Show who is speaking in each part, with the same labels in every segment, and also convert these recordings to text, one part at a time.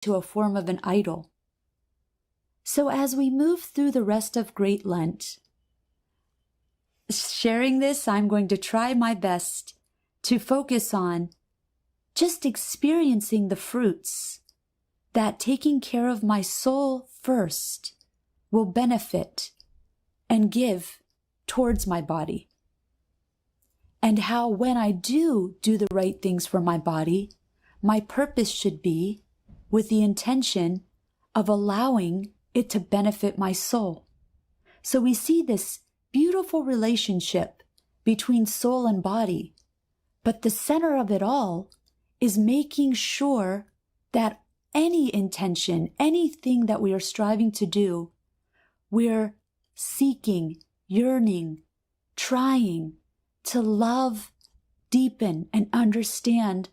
Speaker 1: to a form of an idol. So as we move through the rest of Great Lent, sharing this, I'm going to try my best to focus on just experiencing the fruits that taking care of my soul first will benefit and give towards my body. And how when I do the right things for my body, my purpose should be with the intention of allowing it to benefit my soul. So we see this beautiful relationship between soul and body, but the center of it all is making sure that any intention, anything that we are striving to do, we're seeking, yearning, trying to love, deepen, and understand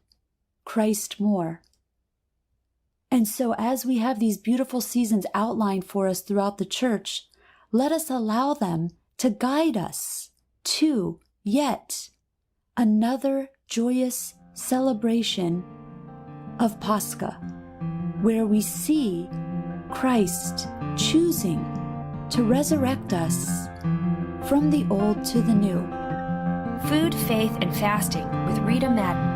Speaker 1: Christ more. And so as we have these beautiful seasons outlined for us throughout the church, let us allow them to guide us to yet another joyous celebration of Pascha, where we see Christ choosing to resurrect us from the old to the new.
Speaker 2: Food, Faith, and Fasting with Rita Madden.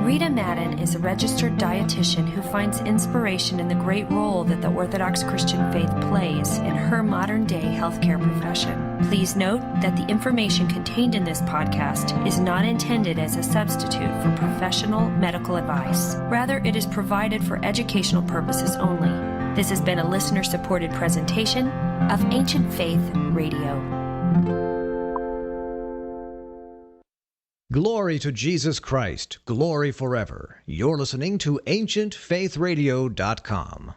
Speaker 2: Rita Madden is a registered dietitian who finds inspiration in the great role that the Orthodox Christian faith plays in her modern-day healthcare profession. Please note that the information contained in this podcast is not intended as a substitute for professional medical advice. Rather, it is provided for educational purposes only. This has been a listener-supported presentation of Ancient Faith Radio.
Speaker 3: Glory to Jesus Christ, glory forever. You're listening to AncientFaithRadio.com.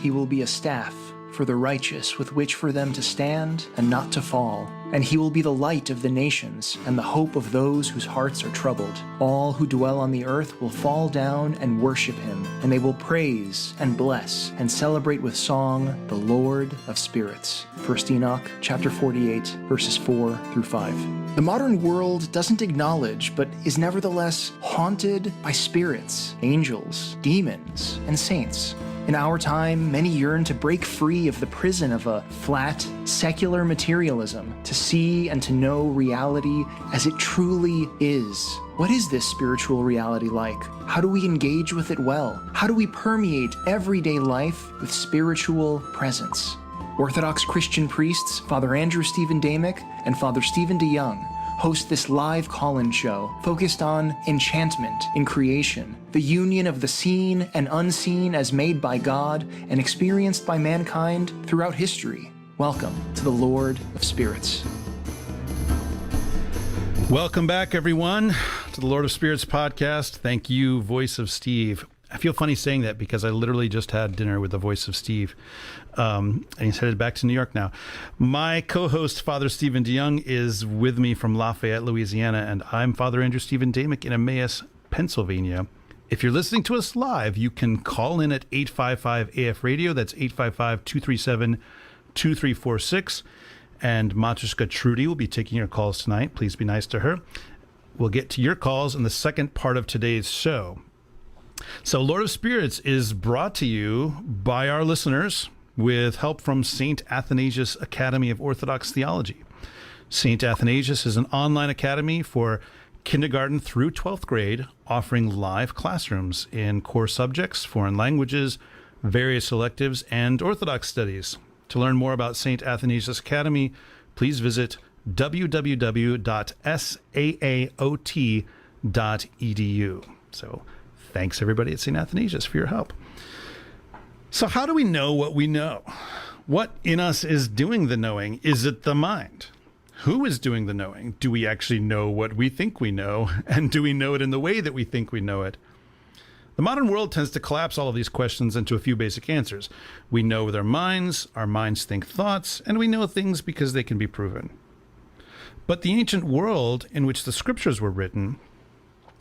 Speaker 4: He will be a staff for the righteous with which for them to stand and not to fall. And he will be the light of the nations and the hope of those whose hearts are troubled. All who dwell on the earth will fall down and worship him, and they will praise and bless and celebrate with song the Lord of spirits. 1 Enoch chapter 48, verses 4 through 5. The modern world doesn't acknowledge, but is nevertheless haunted by spirits, angels, demons, and saints. In our time, many yearn to break free of the prison of a flat, secular materialism, to see and to know reality as it truly is. What is this spiritual reality like? How do we engage with it well? How do we permeate everyday life with spiritual presence? Orthodox Christian priests, Father Stephen Damick and Father Stephen DeYoung, host this live call-in show focused on enchantment in creation, the union of the seen and unseen as made by God and experienced by mankind throughout history. Welcome to the Lord of Spirits.
Speaker 5: Welcome back, everyone, to the Lord of Spirits podcast. Thank you, Voice of Steve. I feel funny saying that because I literally just had dinner with the Voice of Steve, and he's headed back to New York now. My co-host, Father Stephen DeYoung, is with me from Lafayette, Louisiana, and I'm Father Stephen Damick in Emmaus, Pennsylvania. If you're listening to us live, you can call in at 855-AF-RADIO. That's 855-237-2346. And Matryoshka Trudy will be taking your calls tonight. Please be nice to her. We'll get to your calls in the second part of today's show. So Lord of Spirits is brought to you by our listeners with help from St. Athanasius Academy of Orthodox Theology. St. Athanasius is an online academy for kindergarten through 12th grade, offering live classrooms in core subjects, foreign languages, various electives, and Orthodox studies. To learn more about St. Athanasius Academy, please visit www.saaot.edu. So thanks, everybody at St. Athanasius, for your help. So how do we know what we know? What in us is doing the knowing? Is it the mind? Who is doing the knowing? Do we actually know what we think we know? And do we know it in the way that we think we know it? The modern world tends to collapse all of these questions into a few basic answers. We know with our minds think thoughts, and we know things because they can be proven. But the ancient world in which the scriptures were written,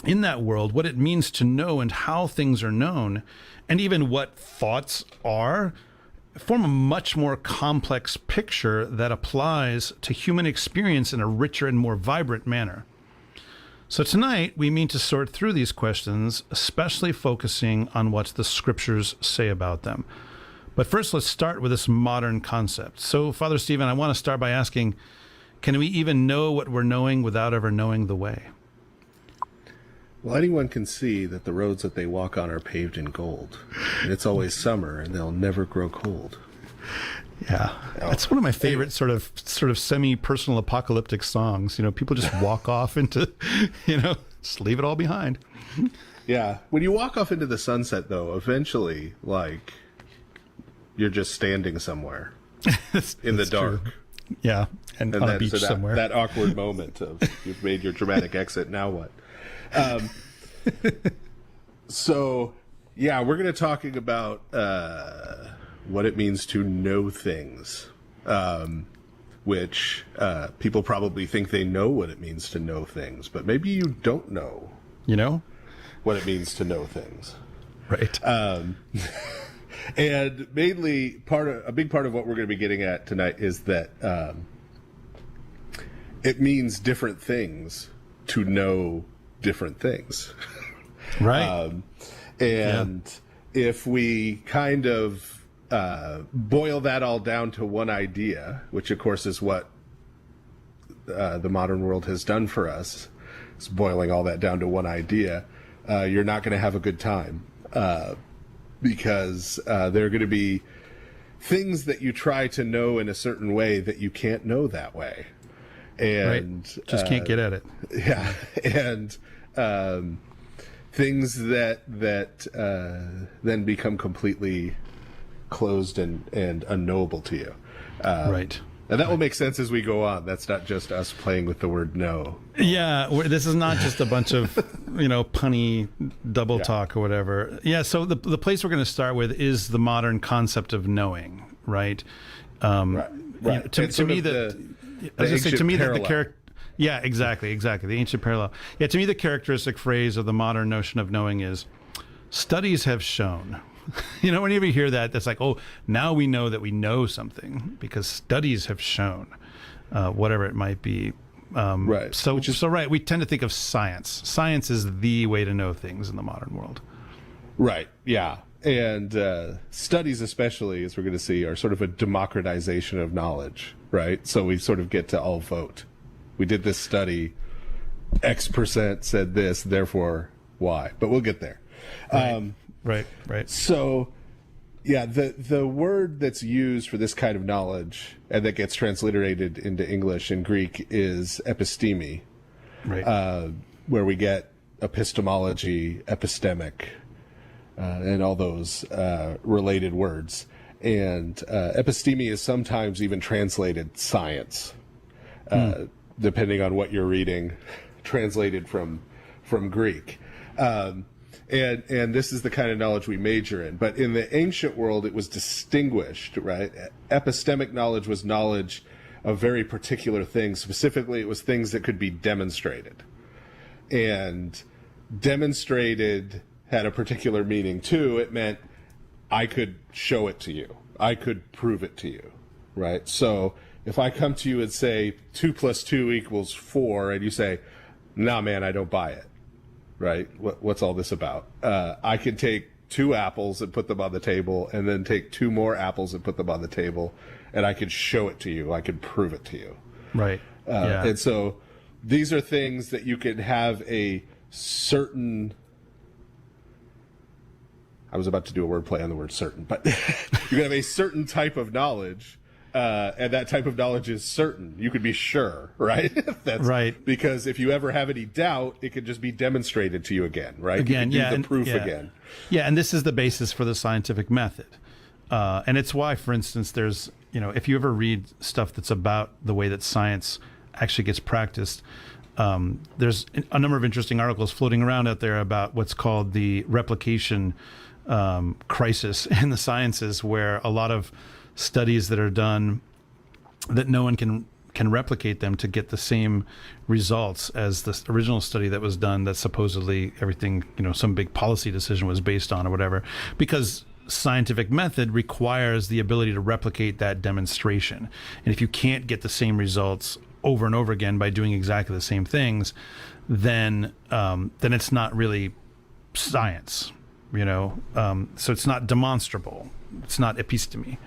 Speaker 5: in that world, what it means to know and how things are known, and even what thoughts are, form a much more complex picture that applies to human experience in a richer and more vibrant manner. So tonight, we mean to sort through these questions, especially focusing on what the scriptures say about them. But first, let's start with this modern concept. So, Father Stephen, I want to start by asking, can we even know what we're knowing without ever knowing the way?
Speaker 6: Well, anyone can see that the roads that they walk on are paved in gold. And it's always summer, and they'll never grow cold.
Speaker 5: Yeah, that's one of my favorite sort of semi-personal apocalyptic songs. You know, people just walk off into, just leave it all behind.
Speaker 6: Yeah, when you walk off into the sunset, though, eventually, like, you're just standing somewhere in the dark.
Speaker 5: True. Yeah, and on a beach somewhere.
Speaker 6: That awkward moment of you've made your dramatic exit. Now what? So, yeah, we're going to talking about what it means to know things, which people probably think they know what it means to know things, but maybe you don't know. What it means to know things.
Speaker 5: Right.
Speaker 6: And mainly a big part of what we're going to be getting at tonight is that it means different things to know different things.
Speaker 5: Right.
Speaker 6: If we kind of boil that all down to one idea, which of course is what the modern world has done for us, is boiling all that down to one idea, you're not going to have a good time. Because there are going to be things that you try to know in a certain way that you can't know that way. And
Speaker 5: just can't get at it.
Speaker 6: Yeah. And things that then become completely closed and unknowable to you.
Speaker 5: Right.
Speaker 6: And that will make sense as we go on. That's not just us playing with the word "no."
Speaker 5: Yeah, this is not just a bunch of, punny double talk or whatever. Yeah, so the place we're going to start with is the modern concept of knowing, right?
Speaker 6: Right.
Speaker 5: To me, the character. Yeah, exactly. The ancient parallel. Yeah, to me, the characteristic phrase of the modern notion of knowing is, studies have shown. Whenever you hear that, that's like, oh, now we know that we know something because studies have shown, whatever it might be.
Speaker 6: Right.
Speaker 5: So right, we tend to think of science. Science is the way to know things in the modern world.
Speaker 6: Right. Yeah. And studies, especially, as we're going to see, are sort of a democratization of knowledge, right? So we sort of get to all vote. We did this study, X% said this, therefore Y. But we'll get there.
Speaker 5: Right.
Speaker 6: So, yeah, the word that's used for this kind of knowledge and that gets transliterated into English and Greek is epistemy,
Speaker 5: right?
Speaker 6: Where we get epistemology, epistemic, and all those related words. And episteme is sometimes even translated science, depending on what you're reading, translated from Greek. And this is the kind of knowledge we major in. But in the ancient world, it was distinguished, right? Epistemic knowledge was knowledge of very particular things. Specifically, it was things that could be demonstrated. And demonstrated had a particular meaning, too. It meant I could show it to you. I could prove it to you, right? So if I come to you and say 2 + 2 = 4, and you say, nah, man, I don't buy it. Right? What's all this about? I can take 2 apples and put them on the table, and then take 2 more apples and put them on the table, and I could show it to you. I could prove it to you.
Speaker 5: Right.
Speaker 6: And so these are things that you can have a certain... I was about to do a word play on the word certain, but you can have a certain type of knowledge, and that type of knowledge is certain. You could be sure, right? That's
Speaker 5: right.
Speaker 6: Because if you ever have any doubt, it could just be demonstrated to you again, right?
Speaker 5: Again,
Speaker 6: you can do the proof again.
Speaker 5: Yeah, and this is the basis for the scientific method. And it's why, for instance, there's, if you ever read stuff that's about the way that science actually gets practiced, there's a number of interesting articles floating around out there about what's called the replication crisis in the sciences, where a lot of studies that are done that no one can replicate them to get the same results as the original study that was done that supposedly everything, some big policy decision was based on or whatever, because scientific method requires the ability to replicate that demonstration. And if you can't get the same results over and over again by doing exactly the same things, then it's not really science, so it's not demonstrable. It's not epistemy.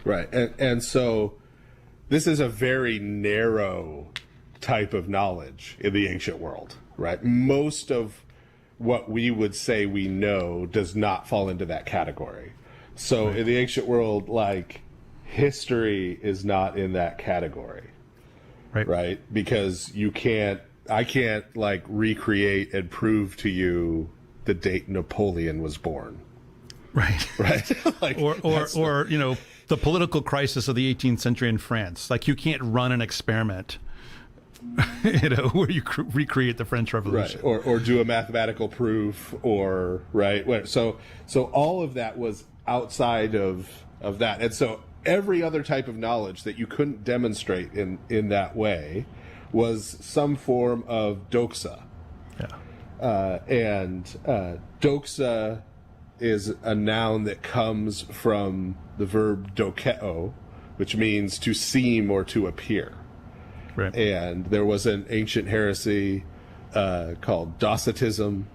Speaker 6: Right. And so this is a very narrow type of knowledge in the ancient world, right? Most of what we would say we know does not fall into that category. So in the ancient world, like, history is not in that category, right? Because I can't like recreate and prove to you the date Napoleon was born. Right. Like,
Speaker 5: or the political crisis of the 18th century in France. Like, you can't run an experiment, where you recreate the French Revolution.
Speaker 6: Right. Or do a mathematical proof, or, right. So all of that was outside of that. And so every other type of knowledge that you couldn't demonstrate in that way was some form of doxa. Yeah. And doxa is a noun that comes from the verb dokeo, which means to seem or to appear. Right. And there was an ancient heresy called docetism,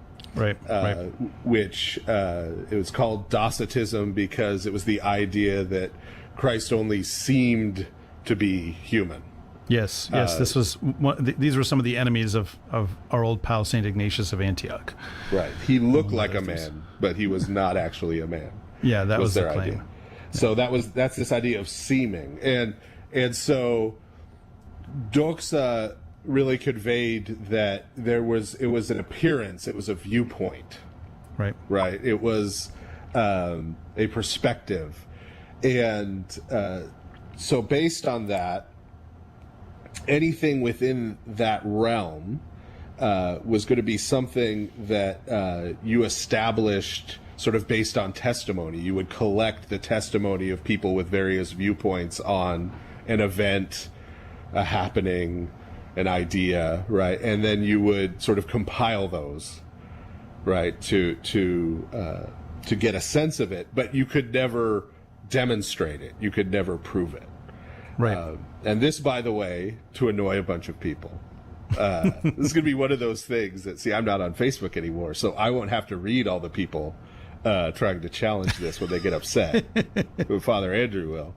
Speaker 6: which it was called docetism because it was the idea that Christ only seemed to be human.
Speaker 5: Yes. This was these were some of the enemies of our old pal Saint Ignatius of Antioch.
Speaker 6: Right. He looked like a man, but he was not actually a man.
Speaker 5: Yeah, that was their claim.
Speaker 6: Idea. So that's this idea of seeming, and so doxa really conveyed that it was an appearance, it was a viewpoint, right. It was a perspective, and so based on that, anything within that realm was going to be something that you established sort of based on testimony. You would collect the testimony of people with various viewpoints on an event, a happening, an idea, right? And then you would sort of compile those, right, to get a sense of it. But you could never demonstrate it. You could never prove it.
Speaker 5: Right.
Speaker 6: And this, by the way, to annoy a bunch of people. This is going to be one of those things that, see, I'm not on Facebook anymore, so I won't have to read all the people trying to challenge this when they get upset. Father Andrew will.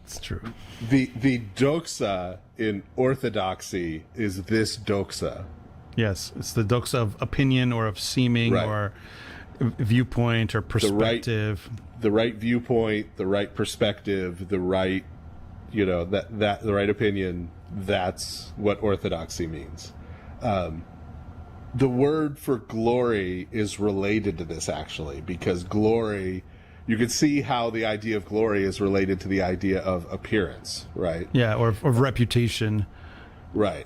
Speaker 5: It's true.
Speaker 6: The doxa in Orthodoxy is this doxa.
Speaker 5: Yes, it's the doxa of opinion or of seeming or viewpoint or perspective.
Speaker 6: The right viewpoint, the right perspective, the right, that the right opinion. That's what Orthodoxy means. The word for glory is related to this, actually, because glory, you can see how the idea of glory is related to the idea of appearance, right?
Speaker 5: Yeah, or of reputation.
Speaker 6: Right.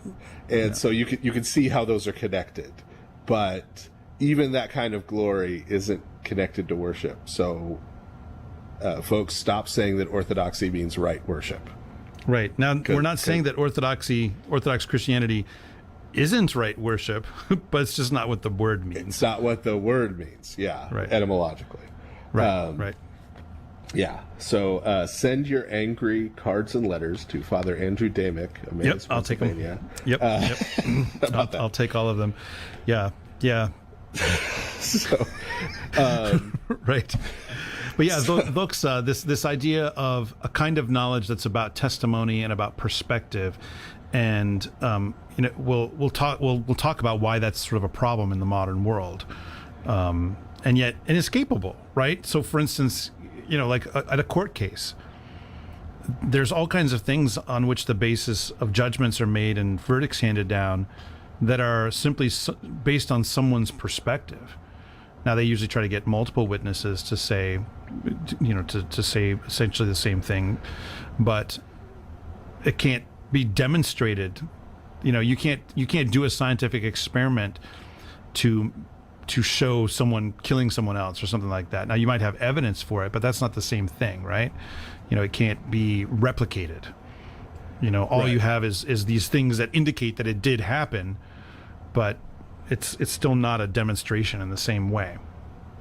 Speaker 6: And so you can see how those are connected. But even that kind of glory isn't connected to worship. So folks, stop saying that Orthodoxy means right worship.
Speaker 5: Right. Now, we're not saying that Orthodox Christianity isn't right worship, but it's just not what the word means.
Speaker 6: It's not what the word means, etymologically.
Speaker 5: Right.
Speaker 6: Yeah. So send your angry cards and letters to Father Andrew Damick,
Speaker 5: Yep, I'll take them. Yep. I'll take all of them. Yeah.
Speaker 6: So,
Speaker 5: right. But yeah, doxa, this idea of a kind of knowledge that's about testimony and about perspective, and we'll talk about why that's sort of a problem in the modern world, and yet inescapable, right? So, for instance, like at a court case, there's all kinds of things on which the basis of judgments are made and verdicts handed down that are simply based on someone's perspective. Now, they usually try to get multiple witnesses to say, to say essentially the same thing, but it can't be demonstrated. You can't do a scientific experiment to show someone killing someone else or something like that. Now, you might have evidence for it, but that's not the same thing, right? It can't be replicated. All you have is these things that indicate that it did happen, but it's still not a demonstration in the same way.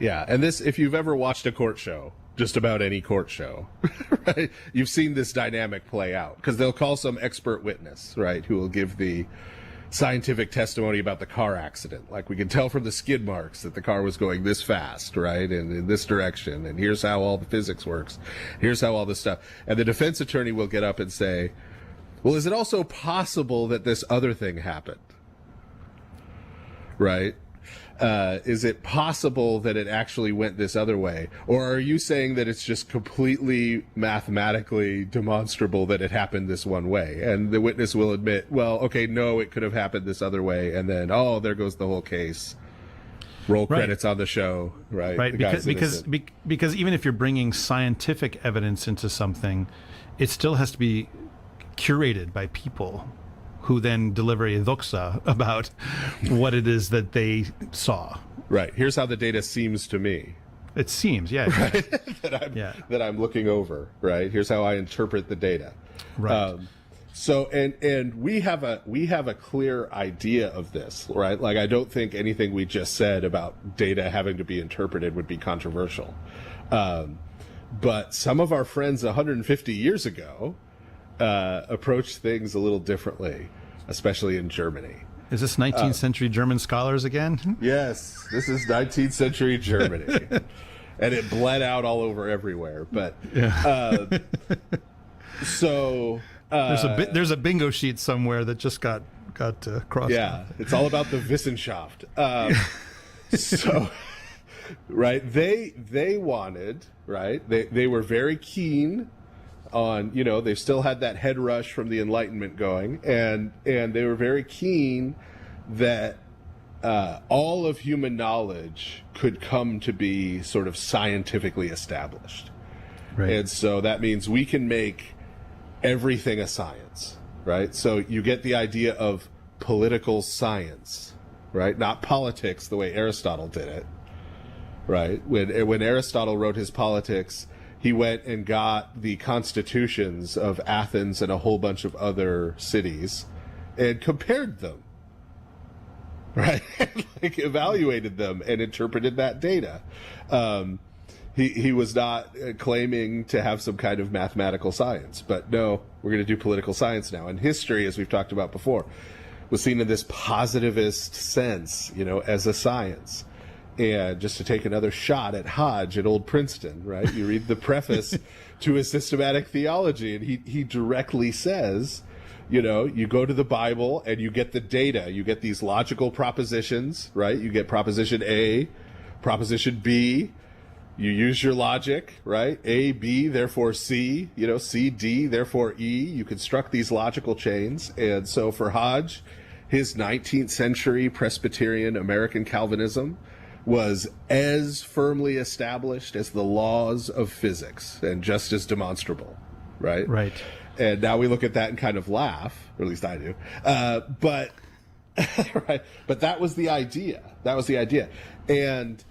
Speaker 6: Yeah, and this, if you've ever watched a court show, just about any court show, right? You've seen this dynamic play out because they'll call some expert witness, right, who will give the scientific testimony about the car accident. Like, we can tell from the skid marks that the car was going this fast, right, and in this direction, and here's how all the physics works. Here's how all this stuff. And the defense attorney will get up and say, well, is it also possible that this other thing happened? Right? Is it possible that it actually went this other way? Or are you saying that it's just completely mathematically demonstrable that it happened this one way? And the witness will admit, well, okay, no, it could have happened this other way. And then, oh, there goes the whole case. Roll credits on the show, right?
Speaker 5: Right, because even if you're bringing scientific evidence into something, it still has to be curated by people who then deliver a doxa about what it is that they saw.
Speaker 6: Right. Here's how the data seems to me.
Speaker 5: It seems, yeah.
Speaker 6: Right? that I'm looking over, right? Here's how I interpret the data.
Speaker 5: Right.
Speaker 6: And we have a clear idea of this, right? Like, I don't think anything we just said about data having to be interpreted would be controversial. But some of our friends 150 years ago approached things a little differently, especially in Germany.
Speaker 5: Is this 19th century German scholars again?
Speaker 6: Yes, this is 19th century Germany. And it bled out all over everywhere. But
Speaker 5: there's a bingo sheet somewhere that just got crossed.
Speaker 6: Yeah, it's all about the Wissenschaft. So, right, they wanted, right, they were very keen on, they still had that head rush from the Enlightenment going, and they were very keen that all of human knowledge could come to be sort of scientifically established. Right. And so that means we can make everything a science, right? So you get the idea of political science, right? Not politics the way Aristotle did it, right? When Aristotle wrote his Politics, he went and got the constitutions of Athens and a whole bunch of other cities and compared them, right? Like, evaluated them and interpreted that data. He was not claiming to have some kind of mathematical science, but no, we're going to do political science now. And history, as we've talked about before, was seen in this positivist sense, as a science. And just to take another shot at Hodge at Old Princeton, right? You read the preface to his systematic theology, and he directly says, you go to the Bible and you get the data. You get these logical propositions, right? You get proposition A, proposition B. You use your logic, right? A, B, therefore C, C, D, therefore E. You construct these logical chains. And so for Hodge, his 19th century Presbyterian American Calvinism was as firmly established as the laws of physics and just as demonstrable, right?
Speaker 5: Right.
Speaker 6: And now we look at that and kind of laugh, or at least I do. But right. But that was the idea. And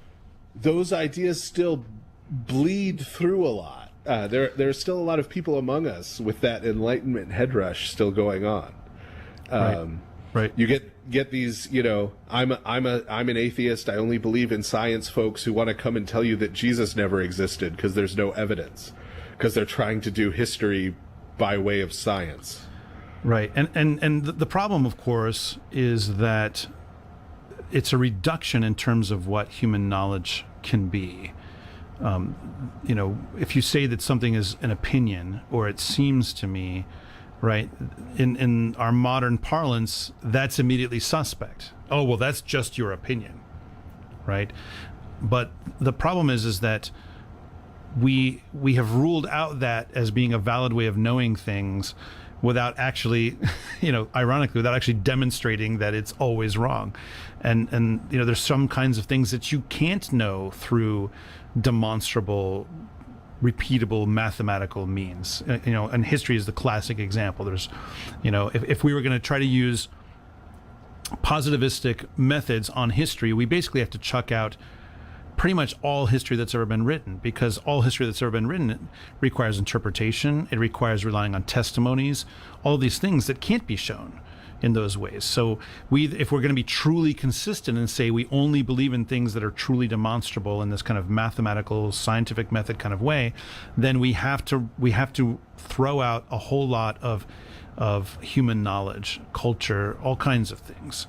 Speaker 6: those ideas still bleed through a lot. There are still a lot of people among us with that Enlightenment head rush still going on.
Speaker 5: Right.
Speaker 6: You get these, I'm an atheist. I only believe in science folks who want to come and tell you that Jesus never existed because there's no evidence, because they're trying to do history by way of science.
Speaker 5: Right. And the problem, of course, is that it's a reduction in terms of what human knowledge can be. If you say that something is an opinion, or it seems to me, right, in our modern parlance, that's immediately suspect. Oh, well, that's just your opinion, right? But the problem is that we have ruled out that as being a valid way of knowing things without actually, ironically, without actually demonstrating that it's always wrong. And there's some kinds of things that you can't know through demonstrable, repeatable mathematical means. And history is the classic example. There's, if we were going to try to use positivistic methods on history, we basically have to chuck out pretty much all history that's ever been written, because all history that's ever been written requires interpretation. It requires relying on testimonies, all these things that can't be shown. in those ways. So if we're going to be truly consistent and say we only believe in things that are truly demonstrable in this kind of mathematical, scientific method kind of way, then we have to throw out a whole lot of human knowledge, culture, all kinds of things,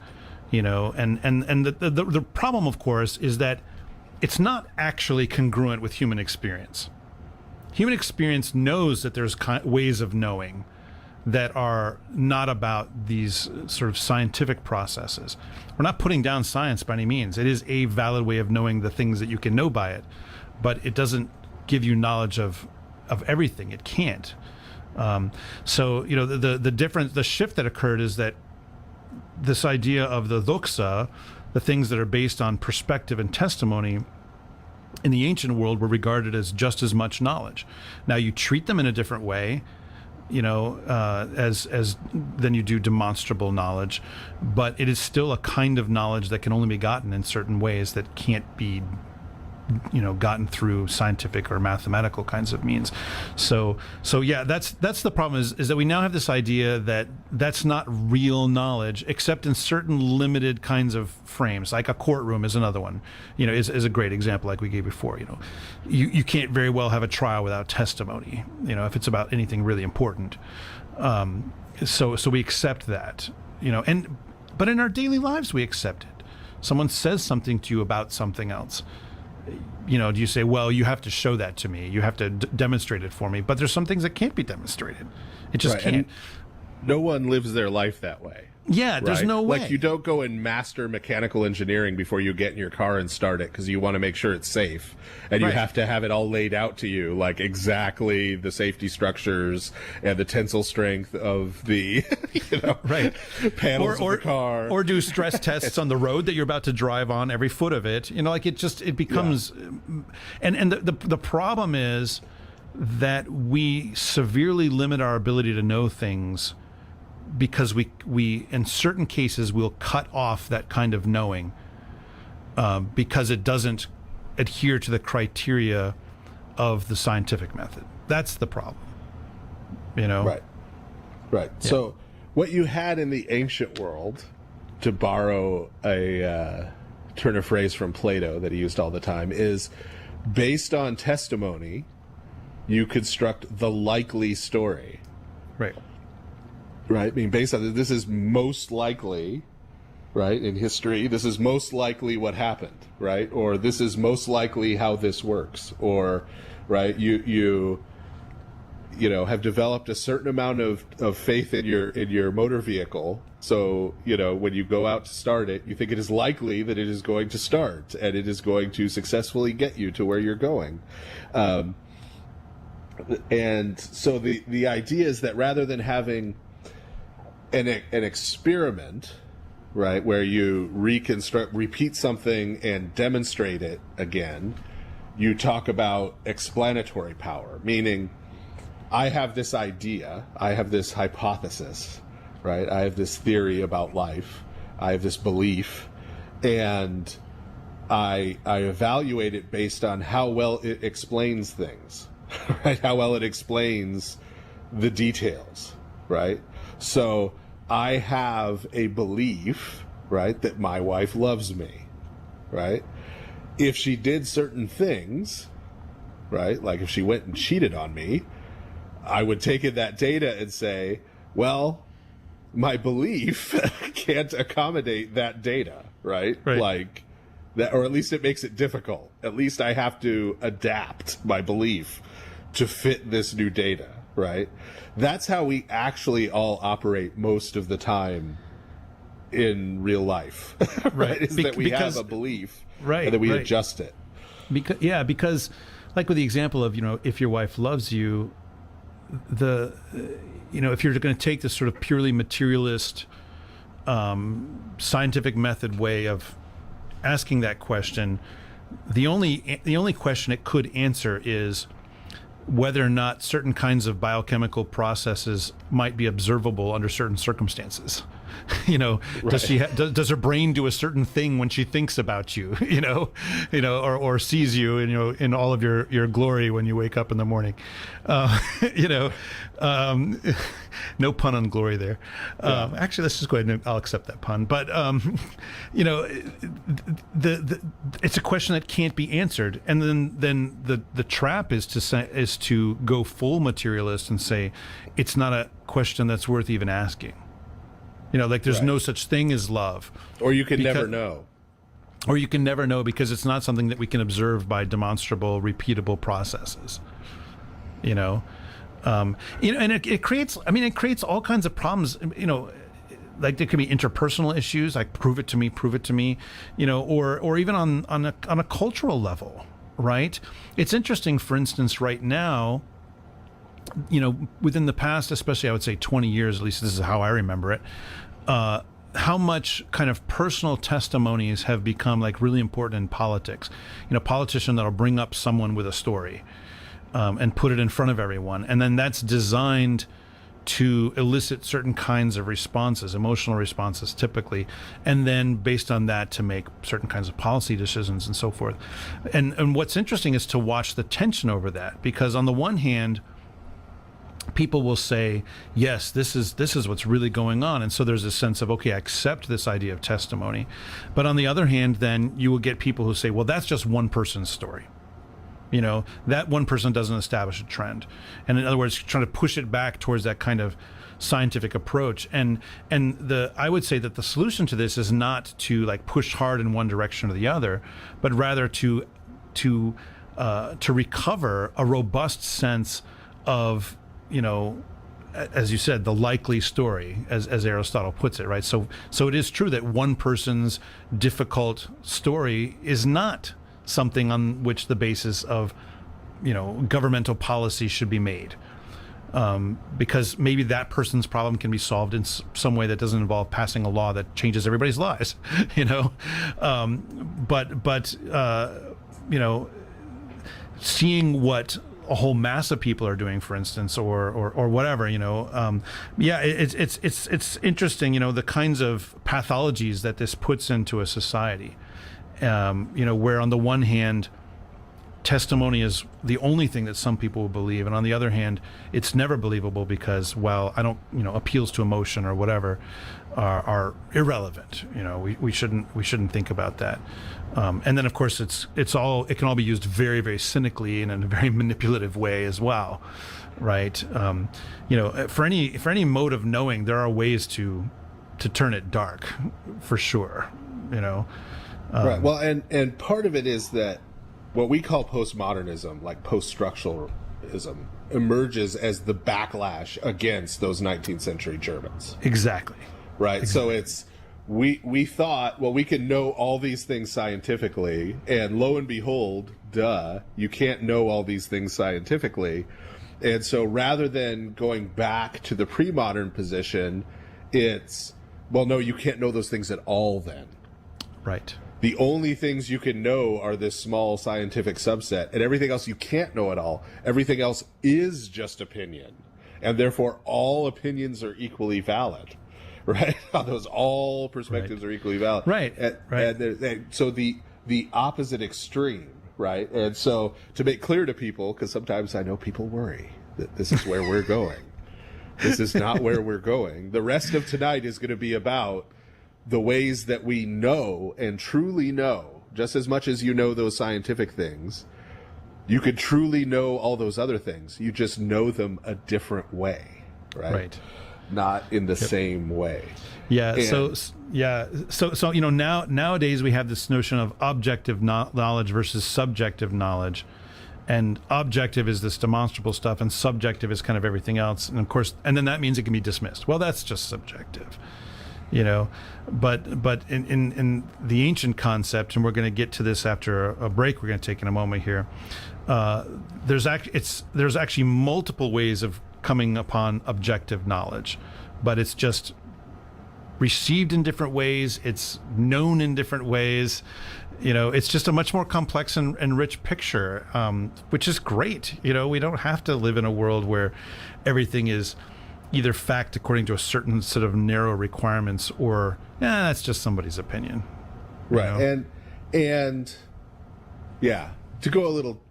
Speaker 5: and the problem, of course, is that it's not actually congruent with human experience. Human experience knows that there's ways of knowing that are not about these sort of scientific processes. We're not putting down science by any means. It is a valid way of knowing the things that you can know by it, but it doesn't give you knowledge of everything. It can't. So the shift that occurred is that this idea of the doxa, the things that are based on perspective and testimony, in the ancient world were regarded as just as much knowledge. Now you treat them in a different way, as than you do demonstrable knowledge, but it is still a kind of knowledge that can only be gotten in certain ways that can't be gotten through scientific or mathematical kinds of means. So yeah, that's the problem is that we now have this idea that that's not real knowledge, except in certain limited kinds of frames. Like a courtroom is another one, is a great example, like we gave before. You can't very well have a trial without testimony, if it's about anything really important. So we accept that, but in our daily lives we accept it. Someone says something to you about something else. Do you say, well, you have to show that to me, you have to demonstrate it for me? But there's some things that can't be demonstrated. It just can't.
Speaker 6: And no one lives their life that way.
Speaker 5: Yeah, there's no way.
Speaker 6: Like, you don't go and master mechanical engineering before you get in your car and start it because you want to make sure it's safe. And you have to have it all laid out to you, like exactly the safety structures and the tensile strength of the panels of the car.
Speaker 5: Or do stress tests on the road that you're about to drive on, every foot of it. It becomes... Yeah. And the problem is that we severely limit our ability to know things because we in certain cases we'll cut off that kind of knowing because it doesn't adhere to the criteria of the scientific method. That's the problem.
Speaker 6: Right. Yeah. So what you had in the ancient world, to borrow a turn of phrase from Plato that he used all the time, is based on testimony, you construct the likely story.
Speaker 5: Right.
Speaker 6: Right. I mean, based on this is most likely, right, in history, this is most likely what happened, right? Or this is most likely how this works. Or, right, you have developed a certain amount of faith in your motor vehicle. So, when you go out to start it, you think it is likely that it is going to start and it is going to successfully get you to where you're going. And so the idea is that rather than having an experiment, right, where you repeat something and demonstrate it again, you talk about explanatory power, meaning I have this idea, I have this hypothesis, right? I have this theory about life, I have this belief, and I evaluate it based on how well it explains things, right? How well it explains the details, right? So I have a belief, right, that my wife loves me, right? If she did certain things, right, like if she went and cheated on me, I would take in that data and say, well, my belief can't accommodate that data, right? Like that, or at least it makes it difficult. At least I have to adapt my belief to fit this new data, right? That's how we actually all operate most of the time in real life, right? Is that we have a belief, right, and then we adjust it.
Speaker 5: Because like with the example of, if your wife loves you, if you're going to take this sort of purely materialist, scientific method way of asking that question, the only question it could answer is whether or not certain kinds of biochemical processes might be observable under certain circumstances. Does she does her brain do a certain thing when she thinks about you, or sees you, in all of your glory when you wake up in the morning, no pun on glory there. Actually, let's just go ahead and I'll accept that pun. But it's a question that can't be answered, and then the trap is to go full materialist and say it's not a question that's worth even asking. There's no such thing as love.
Speaker 6: Or you can never know.
Speaker 5: Or you can never know because it's not something that we can observe by demonstrable, repeatable processes. And it creates all kinds of problems. There could be interpersonal issues, like prove it to me, or even on a cultural level, right? It's interesting, for instance, right now, within the past, especially I would say 20 years, at least this is how I remember it, how much kind of personal testimonies have become like really important in politics. Politician that'll bring up someone with a story and put it in front of everyone. And then that's designed to elicit certain kinds of responses, emotional responses typically, and then based on that to make certain kinds of policy decisions and so forth. And what's interesting is to watch the tension over that, because on the one hand, people will say, yes, this is what's really going on. And so there's a sense of, okay, I accept this idea of testimony. But on the other hand, then you will get people who say, well, that's just one person's story. That one person doesn't establish a trend. And in other words, trying to push it back towards that kind of scientific approach. And I would say that the solution to this is not to like push hard in one direction or the other, but rather to recover a robust sense of, as you said, the likely story, as Aristotle puts it, right? So it is true that one person's difficult story is not something on which the basis of, governmental policy should be made, because maybe that person's problem can be solved in some way that doesn't involve passing a law that changes everybody's lives, but seeing what a whole mass of people are doing, for instance, or whatever, it's interesting, the kinds of pathologies that this puts into a society, where on the one hand, testimony is the only thing that some people will believe, and on the other hand, it's never believable because, well, I don't, appeals to emotion or whatever are irrelevant. We shouldn't think about that. And then of course it can all be used very, very cynically and in a very manipulative way as well, right? For any mode of knowing, there are ways to turn it dark, for sure.
Speaker 6: Right. Well, and part of it is that what we call postmodernism, like post-structuralism, emerges as the backlash against those 19th century Germans.
Speaker 5: Exactly.
Speaker 6: Right.
Speaker 5: Exactly.
Speaker 6: So it's we thought, well, we can know all these things scientifically, and lo and behold, you can't know all these things scientifically. And so rather than going back to the pre-modern position, it's, well, no, you can't know those things at all then.
Speaker 5: Right.
Speaker 6: The only things you can know are this small scientific subset, and everything else you can't know at all. Everything else is just opinion, and therefore all opinions are equally valid, right? All perspectives are equally valid.
Speaker 5: Right.
Speaker 6: And so the opposite extreme, right? And so to make clear to people, because sometimes I know people worry that this is where we're going. This is not where we're going. The rest of tonight is going to be about the ways that we know and truly know, just as much as you know those scientific things, you could truly know all those other things. You just know them a different way, right? Right. Not in the same way.
Speaker 5: Yeah. So nowadays we have this notion of objective knowledge versus subjective knowledge. And objective is this demonstrable stuff, and subjective is kind of everything else. And of course, and then that means it can be dismissed. Well, that's just subjective. But in the ancient concept, and we're going to get to this after a break we're going to take in a moment here, there's actually multiple ways of coming upon objective knowledge, but it's just received in different ways, it's known in different ways. It's just a much more complex and rich picture, which is great. We don't have to live in a world where everything is either fact according to a certain set of narrow requirements, or that's just somebody's opinion.
Speaker 6: Right.
Speaker 5: You know?
Speaker 6: And yeah, to go a little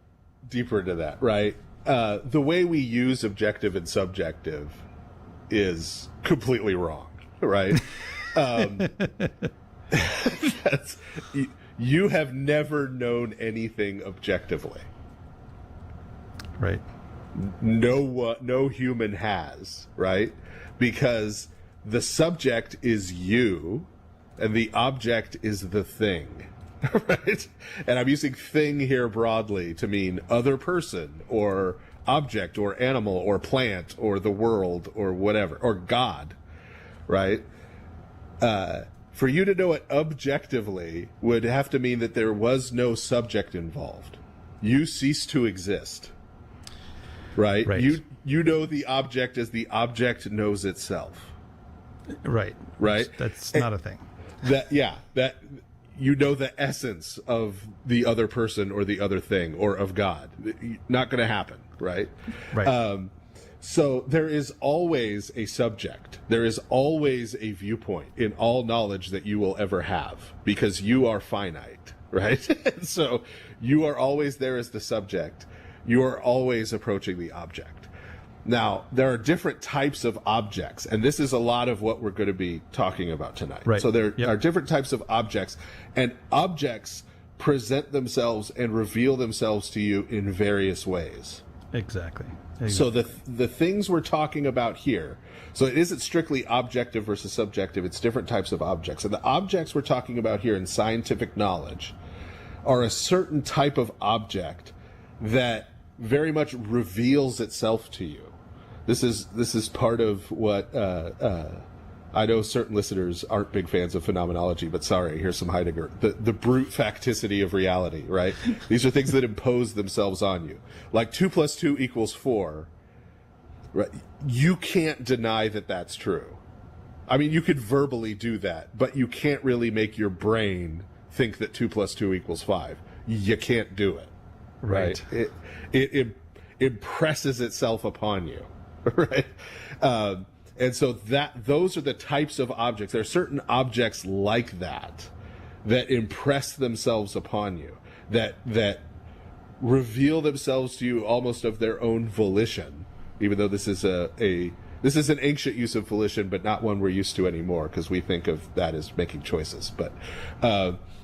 Speaker 6: deeper into that, right? The way we use objective and subjective is completely wrong, right? You have never known anything objectively.
Speaker 5: Right.
Speaker 6: No human has, right? Because the subject is you, and the object is the thing, right? And I'm using thing here broadly to mean other person, or object, or animal, or plant, or the world, or whatever, or God, right? For you to know it objectively would have to mean that there was no subject involved. You cease to exist. Right? You know the object as the object knows itself.
Speaker 5: Right.
Speaker 6: Right?
Speaker 5: That's not a thing.
Speaker 6: That you know the essence of the other person or the other thing or of God. Not going to happen, right?
Speaker 5: Right.
Speaker 6: So there is always a subject. There is always a viewpoint in all knowledge that you will ever have, because you are finite, right? So you are always there as the subject. You are always approaching the object. Now, there are different types of objects, and this is a lot of what we're going to be talking about tonight.
Speaker 5: Right.
Speaker 6: So there are different types of objects, and objects present themselves and reveal themselves to you in various ways.
Speaker 5: Exactly.
Speaker 6: So the things we're talking about here, so it isn't strictly objective versus subjective, it's different types of objects. And the objects we're talking about here in scientific knowledge are a certain type of object that very much reveals itself to you. This is part of what I know certain listeners aren't big fans of phenomenology, but sorry, here's some Heidegger. The brute facticity of reality, right? These are things that impose themselves on you. Like 2 + 2 = 4, right? You can't deny that that's true. I mean, you could verbally do that, but you can't really make your brain think that 2 + 2 = 5. You can't do it. Right. It impresses itself upon you, right? And so those are the types of objects. There are certain objects like that impress themselves upon you, that reveal themselves to you almost of their own volition, even though this is this is an ancient use of volition, but not one we're used to anymore, because we think of that as making choices. But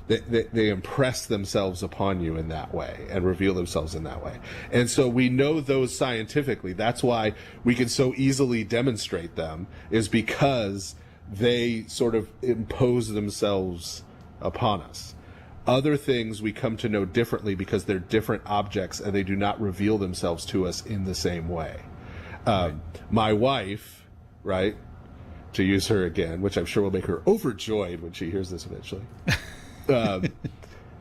Speaker 6: they impress themselves upon you in that way and reveal themselves in that way. And so we know those scientifically. That's why we can so easily demonstrate them, is because they sort of impose themselves upon us. Other things we come to know differently because they're different objects and they do not reveal themselves to us in the same way. My wife, right, to use her again, which I'm sure will make her overjoyed when she hears this eventually,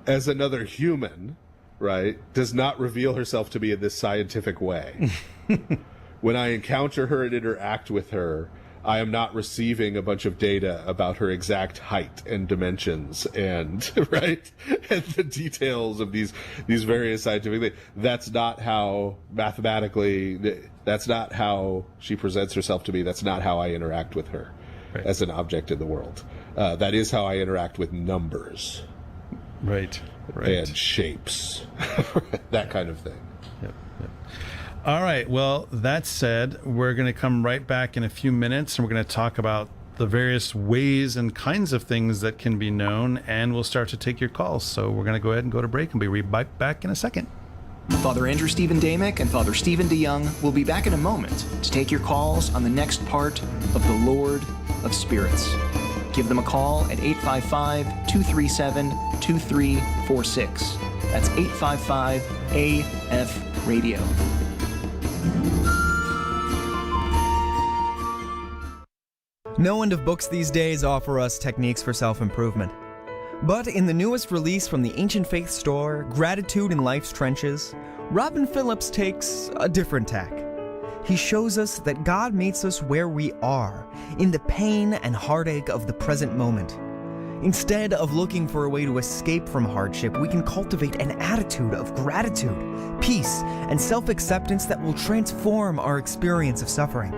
Speaker 6: as another human, right, does not reveal herself to me in this scientific way. When I encounter her and interact with her, I am not receiving a bunch of data about her exact height and dimensions and right, and the details of these various scientific things. That's not how mathematically. That's not how she presents herself to me. That's not how I interact with her as an object in the world. That is how I interact with numbers,
Speaker 5: right,
Speaker 6: and shapes, that kind of thing.
Speaker 5: Yep. All right. Well, that said, we're going to come right back in a few minutes, and we're going to talk about the various ways and kinds of things that can be known, and we'll start to take your calls. So we're going to go ahead and go to break, and be right back in a second.
Speaker 4: Father Andrew Stephen Damick and Father Stephen DeYoung will be back in a moment to take your calls on the next part of The Lord of Spirits. Give them a call at 855-237-2346. That's 855-AF-RADIO.
Speaker 7: No end of books these days offer us techniques for self-improvement. But in the newest release from the Ancient Faith store, Gratitude in Life's Trenches, Robin Phillips takes a different tack. He shows us that God meets us where we are, in the pain and heartache of the present moment. Instead of looking for a way to escape from hardship, we can cultivate an attitude of gratitude, peace, and self-acceptance that will transform our experience of suffering.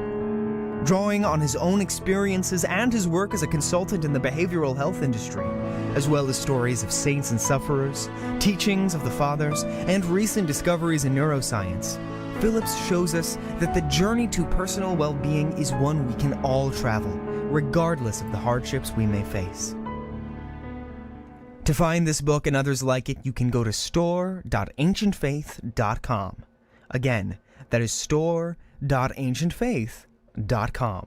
Speaker 7: drawing on his own experiences and his work as a consultant in the behavioral health industry, as well as stories of saints and sufferers, teachings of the fathers, and recent discoveries in neuroscience. Phillips shows us that the journey to personal well-being is one we can all travel, regardless of the hardships we may face. To find this book and others like it, you can go to store.ancientfaith.com. Again, that is store.ancientfaith.com.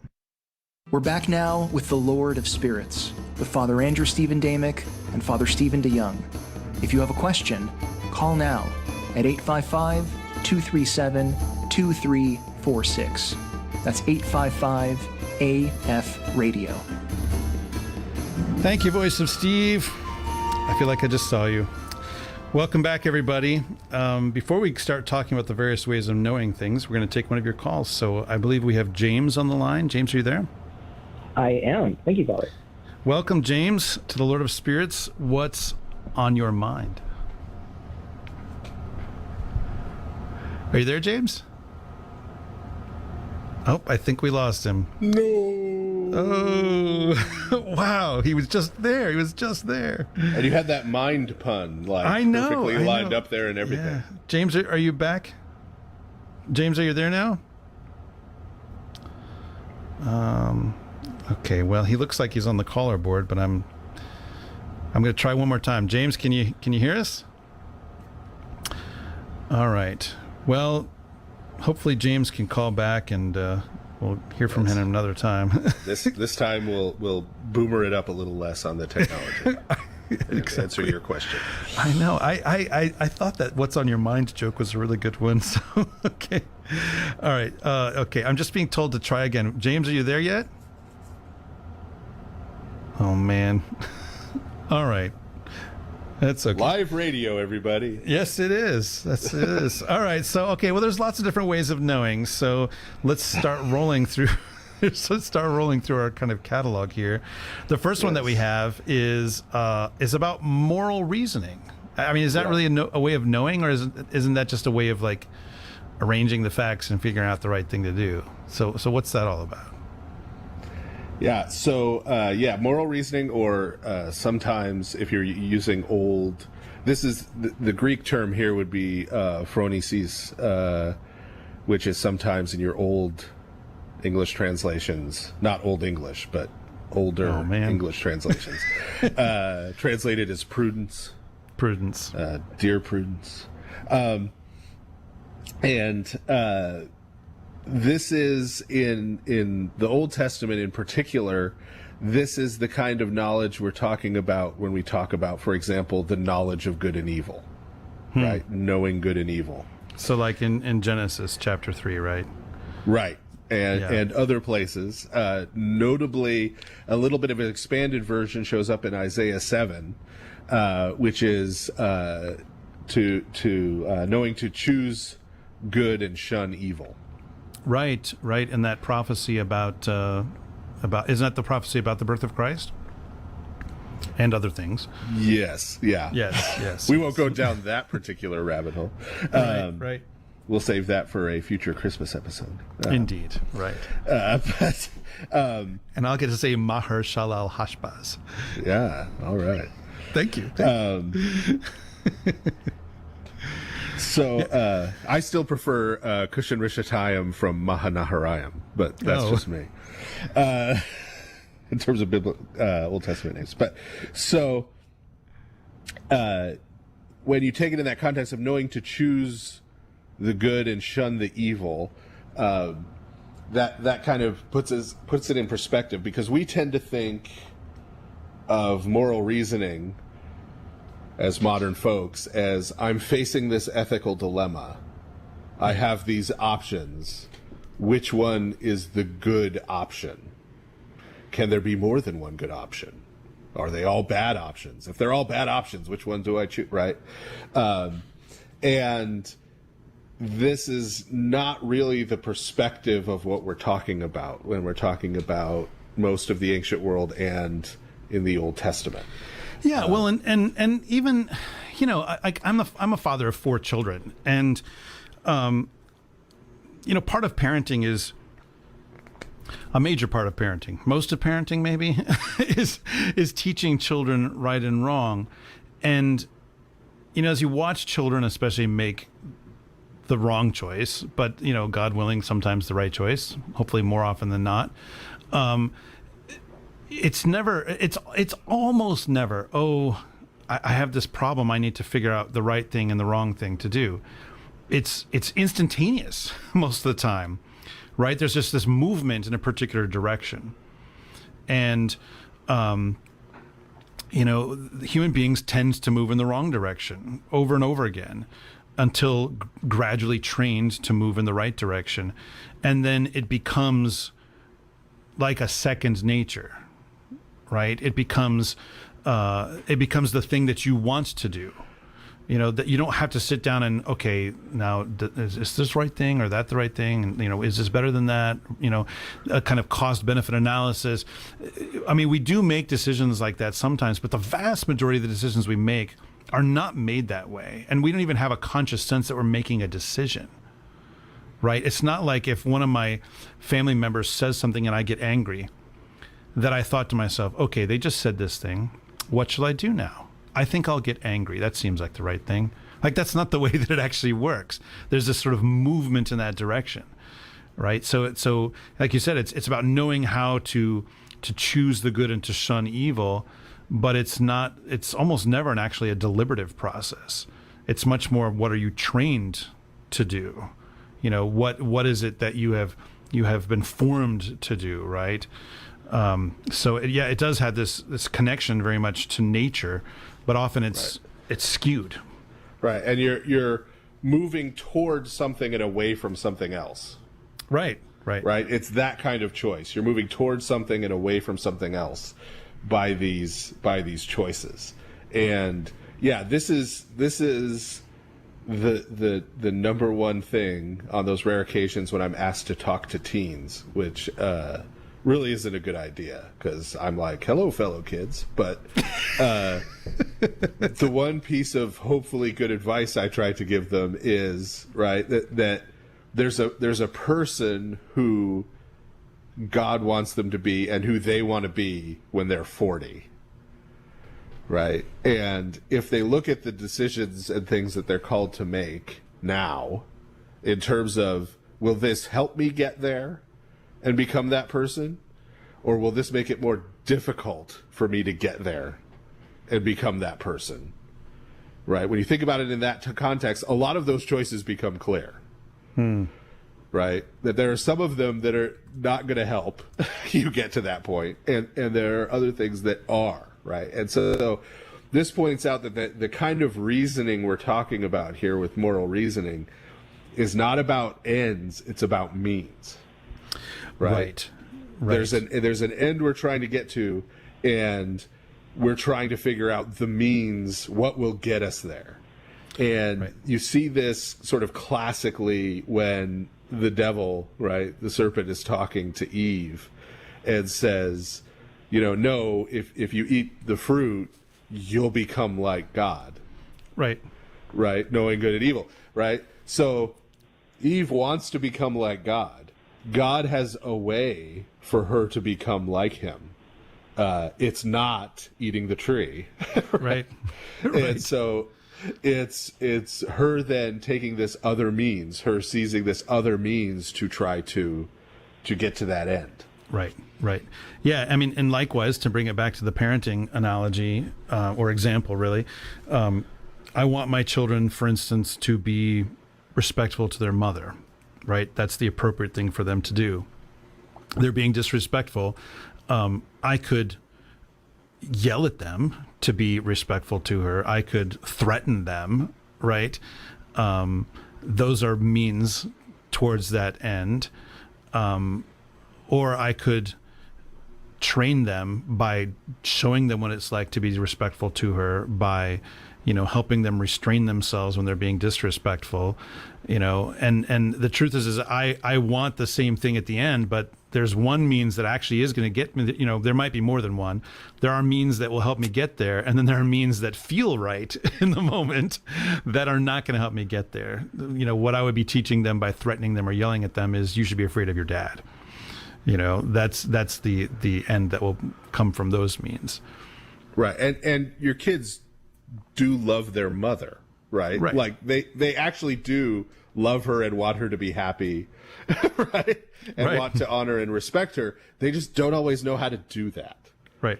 Speaker 4: We're back now with the Lord of Spirits, with Father Andrew Stephen Damick and Father Stephen DeYoung. If you have a question, call now at 855-237-2346. That's 855-AF-RADIO.
Speaker 5: Thank you, Voice of Steve. I feel like I just saw you. Welcome back, everybody. Before we start talking about the various ways of knowing things, we're going to take one of your calls. So I believe we have James on the line. James, are you there?
Speaker 8: I am. Thank you, Father.
Speaker 5: Welcome, James, to the Lord of Spirits. What's on your mind? Are you there, James? Oh, I think we lost him.
Speaker 6: No.
Speaker 5: Oh, wow. He was just there. He was just there.
Speaker 6: And you had that mind pun, like,
Speaker 5: I know,
Speaker 6: perfectly
Speaker 5: I
Speaker 6: lined
Speaker 5: know.
Speaker 6: up there and everything.
Speaker 5: Yeah. James, are you back? James, are you there now? Okay, well, he looks like he's on the caller board, but I'm going to try one more time. James, can you hear us? All right. Well, hopefully James can call back, and we'll hear from him another time.
Speaker 6: This time we'll boomer it up a little less on the technology.
Speaker 5: Exactly.
Speaker 6: Answer your question.
Speaker 5: I know. I thought that "What's on your mind" joke was a really good one. So okay, all right. Okay, I'm just being told to try again. James, are you there yet? Oh man. All right. That's okay.
Speaker 6: Live radio, everybody.
Speaker 5: Yes, it is. It is. All right. So, okay. Well, there's lots of different ways of knowing. So let's start rolling through. Our kind of catalog here. The first one that we have is about moral reasoning. I mean, is that really a way of knowing, or isn't that just a way of like arranging the facts and figuring out the right thing to do? So what's that all about?
Speaker 6: Yeah. So moral reasoning, or sometimes if you're using old, this is the Greek term here would be phronesis, which is sometimes in your old English translations, not Old English, but older English translations, translated as prudence.
Speaker 5: Prudence.
Speaker 6: Dear Prudence. This is in the Old Testament in particular, this is the kind of knowledge we're talking about when we talk about, for example, the knowledge of good and evil, right? Knowing good and evil.
Speaker 5: So like in Genesis chapter 3, right?
Speaker 6: Right. And other places. Notably, a little bit of an expanded version shows up in Isaiah 7, which is knowing to choose good and shun evil.
Speaker 5: Right. And that prophecy about isn't that the prophecy about the birth of Christ and other things?
Speaker 6: Yes. Yeah.
Speaker 5: Yes.
Speaker 6: We won't go down that particular rabbit hole.
Speaker 5: Right.
Speaker 6: We'll save that for a future Christmas episode.
Speaker 5: Indeed. Right. And I'll get to say Maher Shalal Hashbaz.
Speaker 6: Yeah. All right.
Speaker 5: Thank you.
Speaker 6: So I still prefer Kushan Rishatayam from Mahanaharayam, but that's just me. In terms of Old Testament names. But so when you take it in that context of knowing to choose the good and shun the evil, that kind of puts it in perspective, because we tend to think of moral reasoning as modern folks as, I'm facing this ethical dilemma. I have these options. Which one is the good option? Can there be more than one good option? Are they all bad options? If they're all bad options, which one do I choose, right? And this is not really the perspective of what we're talking about when we're talking about most of the ancient world and in the Old Testament.
Speaker 5: Yeah, well, and even, I'm a father of 4 children, and part of parenting is A major part of parenting, most of parenting maybe, is teaching children right and wrong. And, as you watch children especially make the wrong choice, but, God willing, sometimes the right choice, hopefully more often than not, it's almost never, I have this problem, I need to figure out the right thing and the wrong thing to do. It's instantaneous most of the time. Right? There's just this movement in a particular direction. And, human beings tend to move in the wrong direction over and over again until gradually trained to move in the right direction. And then it becomes like a second nature, right? It becomes the thing that you want to do. That you don't have to sit down and, okay, now, is this the right thing or that the right thing? And, is this better than that? A kind of cost-benefit analysis. I mean, we do make decisions like that sometimes, but the vast majority of the decisions we make are not made that way. And we don't even have a conscious sense that we're making a decision, right? It's not like if one of my family members says something and I get angry, that I thought to myself, okay, they just said this thing. What shall I do now? I think I'll get angry. That seems like the right thing. Like, that's not the way that it actually works. There's this sort of movement in that direction, right? So like you said, it's about knowing how to choose the good and to shun evil, but it's almost never actually a deliberative process. It's much more, what are you trained to do? What is it that you have been formed to do, right? It does have this connection very much to nature, but often it's skewed.
Speaker 6: Right, and you're moving towards something and away from something else.
Speaker 5: Right.
Speaker 6: It's that kind of choice. You're moving towards something and away from something else by these choices. And yeah, this is the number one thing on those rare occasions when I'm asked to talk to teens, which really isn't a good idea, because I'm like, hello, fellow kids. But the one piece of hopefully good advice I try to give them is, right, that there's a person who God wants them to be and who they want to be when they're 40. Right? And if they look at the decisions and things that they're called to make now, in terms of, will this help me get there and become that person? Or will this make it more difficult for me to get there and become that person? Right? When you think about it in that context, a lot of those choices become clear. Right? That there are some of them that are not going to help you get to that point, and there are other things that are, right? And so this points out that the kind of reasoning we're talking about here with moral reasoning is not about ends, it's about means. Right. There's an end we're trying to get to, and we're trying to figure out the means, what will get us there. And you see this sort of classically when the devil, right, the serpent, is talking to Eve and says, no, if you eat the fruit, you'll become like God. Right, knowing good and evil, right? So Eve wants to become like God. God has a way for her to become like him. It's not eating the tree. Right. And so it's her then taking this other means, her seizing this other means to try to get to that end.
Speaker 5: Right. Yeah, I mean, and likewise, to bring it back to the parenting analogy or example, really, I want my children, for instance, to be respectful to their mother, right? That's the appropriate thing for them to do. They're being disrespectful. I could yell at them to be respectful to her. I could threaten them, right? Those are means towards that end. Or I could train them by showing them what it's like to be respectful to her, by, helping them restrain themselves when they're being disrespectful, and the truth is I want the same thing at the end, but there's one means that actually is going to get me, there might be more than one. There are means that will help me get there. And then there are means that feel right in the moment that are not going to help me get there. What I would be teaching them by threatening them or yelling at them is, you should be afraid of your dad. That's the end that will come from those means.
Speaker 6: Right. And your kids do love their mother, right? Like they actually do love her and want her to be happy, right? And want to honor and respect her. They just don't always know how to do that. Right.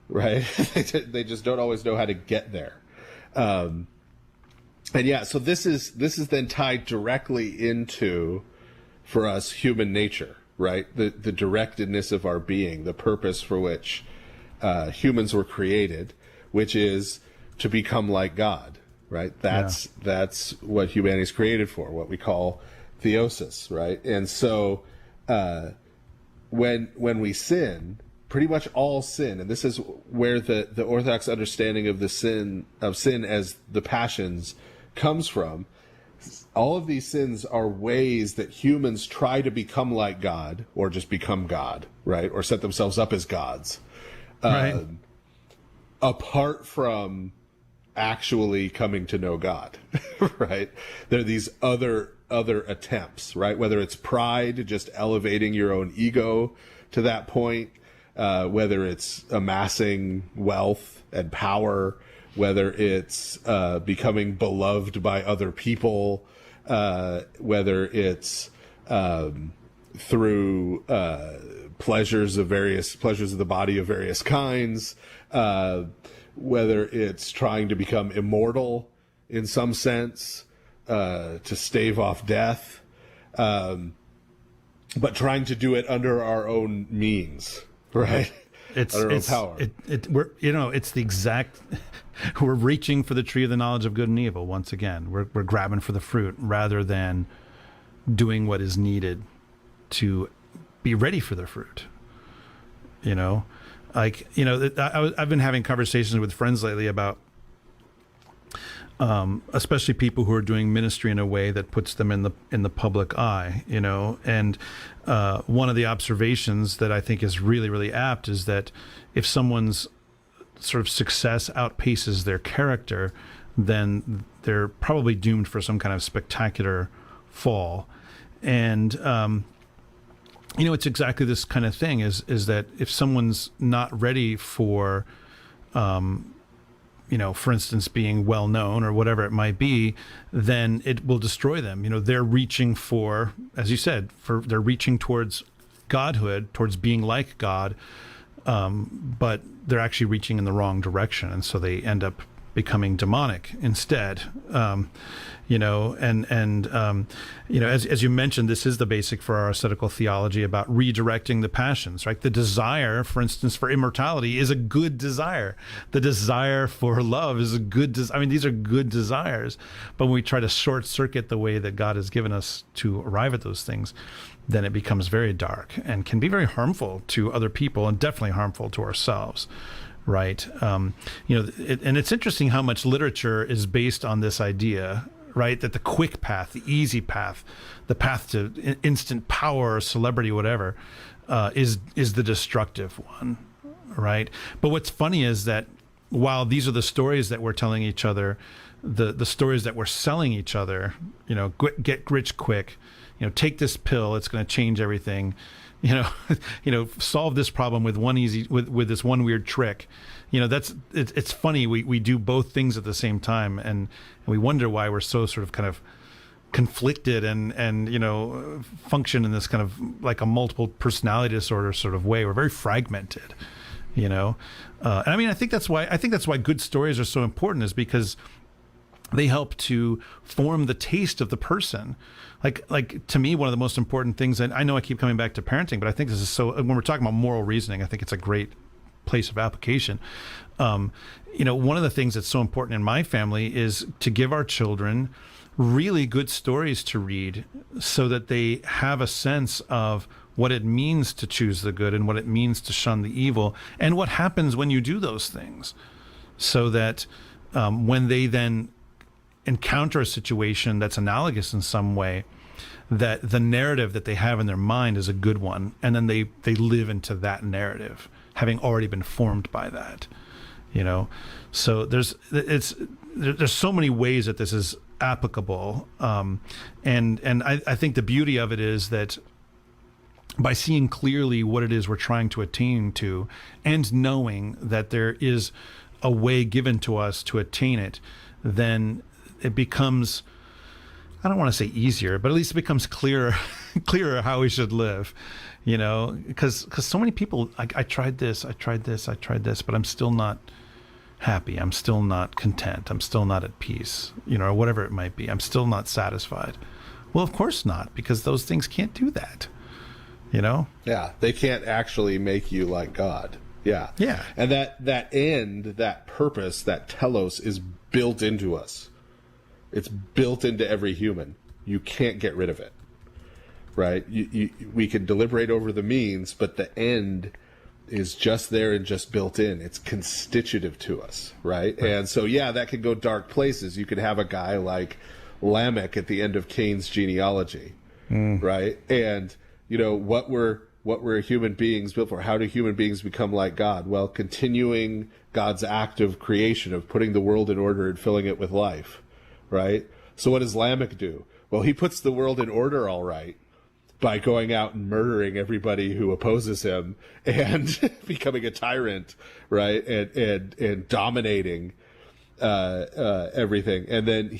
Speaker 6: They just don't always know how to get there. And yeah, so this is then tied directly into, for us, human nature, right? The directedness of our being, the purpose for which humans were created, which is to become like God, right? That's what humanity is created for, what we call theosis, right? And so when we sin, pretty much all sin, and this is where the Orthodox understanding of sin as the passions comes from. All of these sins are ways that humans try to become like God, or just become God, right? Or set themselves up as gods. Apart from actually coming to know God, right? There are these other attempts, right? Whether it's pride, just elevating your own ego to that point, whether it's amassing wealth and power, whether it's becoming beloved by other people, whether it's through pleasures of the body of various kinds, whether it's trying to become immortal in some sense, to stave off death, but trying to do it under our own means, right?
Speaker 5: It's
Speaker 6: power.
Speaker 5: It's the exact. We're reaching for the tree of the knowledge of good and evil once again. We're grabbing for the fruit rather than doing what is needed to be ready for the fruit. I've been having conversations with friends lately about, especially people who are doing ministry in a way that puts them in the public eye, and one of the observations that I think is really, really apt is that if someone's sort of success outpaces their character, then they're probably doomed for some kind of spectacular fall. And it's exactly this kind of thing is that if someone's not ready for for instance, being well known or whatever it might be, then it will destroy them. They're reaching for, as you said, they're reaching towards godhood, towards being like God, but they're actually reaching in the wrong direction, and so they end up becoming demonic instead. As you mentioned, this is the basic for our ascetical theology about redirecting the passions, right? The desire, for instance, for immortality is a good desire. The desire for love is a good desire. These are good desires, but when we try to short circuit the way that God has given us to arrive at those things, then it becomes very dark and can be very harmful to other people and definitely harmful to ourselves. Right. And it's interesting how much literature is based on this idea, right? That the quick path, the easy path, the path to instant power or celebrity, whatever, is the destructive one. Right. But what's funny is that while these are the stories that we're telling each other, the stories that we're selling each other, get rich quick, take this pill, it's going to change everything. Solve this problem with with this one weird trick. It's funny. We do both things at the same time, and we wonder why we're so sort of kind of conflicted and function in this kind of like a multiple personality disorder sort of way. We're very fragmented, and I think that's why good stories are so important, is because they help to form the taste of the person. Like to me, one of the most important things, and I know I keep coming back to parenting, but I think this is so, when we're talking about moral reasoning, I think it's a great place of application. One of the things that's so important in my family is to give our children really good stories to read so that they have a sense of what it means to choose the good and what it means to shun the evil and what happens when you do those things, so that when they then encounter a situation that's analogous in some way, that the narrative that they have in their mind is a good one, and then they live into that narrative, having already been formed by that. So there's so many ways that this is applicable, and I think the beauty of it is that by seeing clearly what it is we're trying to attain to, and knowing that there is a way given to us to attain it, then it becomes, I don't want to say easier, but at least it becomes clearer how we should live, because so many people, I tried this, but I'm still not happy. I'm still not content. I'm still not at peace, or whatever it might be. I'm still not satisfied. Well, of course not, because those things can't do that,
Speaker 6: Yeah, they can't actually make you like God. Yeah.
Speaker 5: Yeah.
Speaker 6: And that end, that purpose, that telos is built into us. It's built into every human. You can't get rid of it, right? We can deliberate over the means, but the end is just there and just built in. It's constitutive to us, right? And so, yeah, that could go dark places. You could have a guy like Lamech at the end of Cain's genealogy, right? And, what were human beings built for? How do human beings become like God? Well, continuing God's act of creation, of putting the world in order and filling it with life, right? So what does Lamech do? Well, he puts the world in order, all right, by going out and murdering everybody who opposes him and becoming a tyrant, right? And dominating everything. And then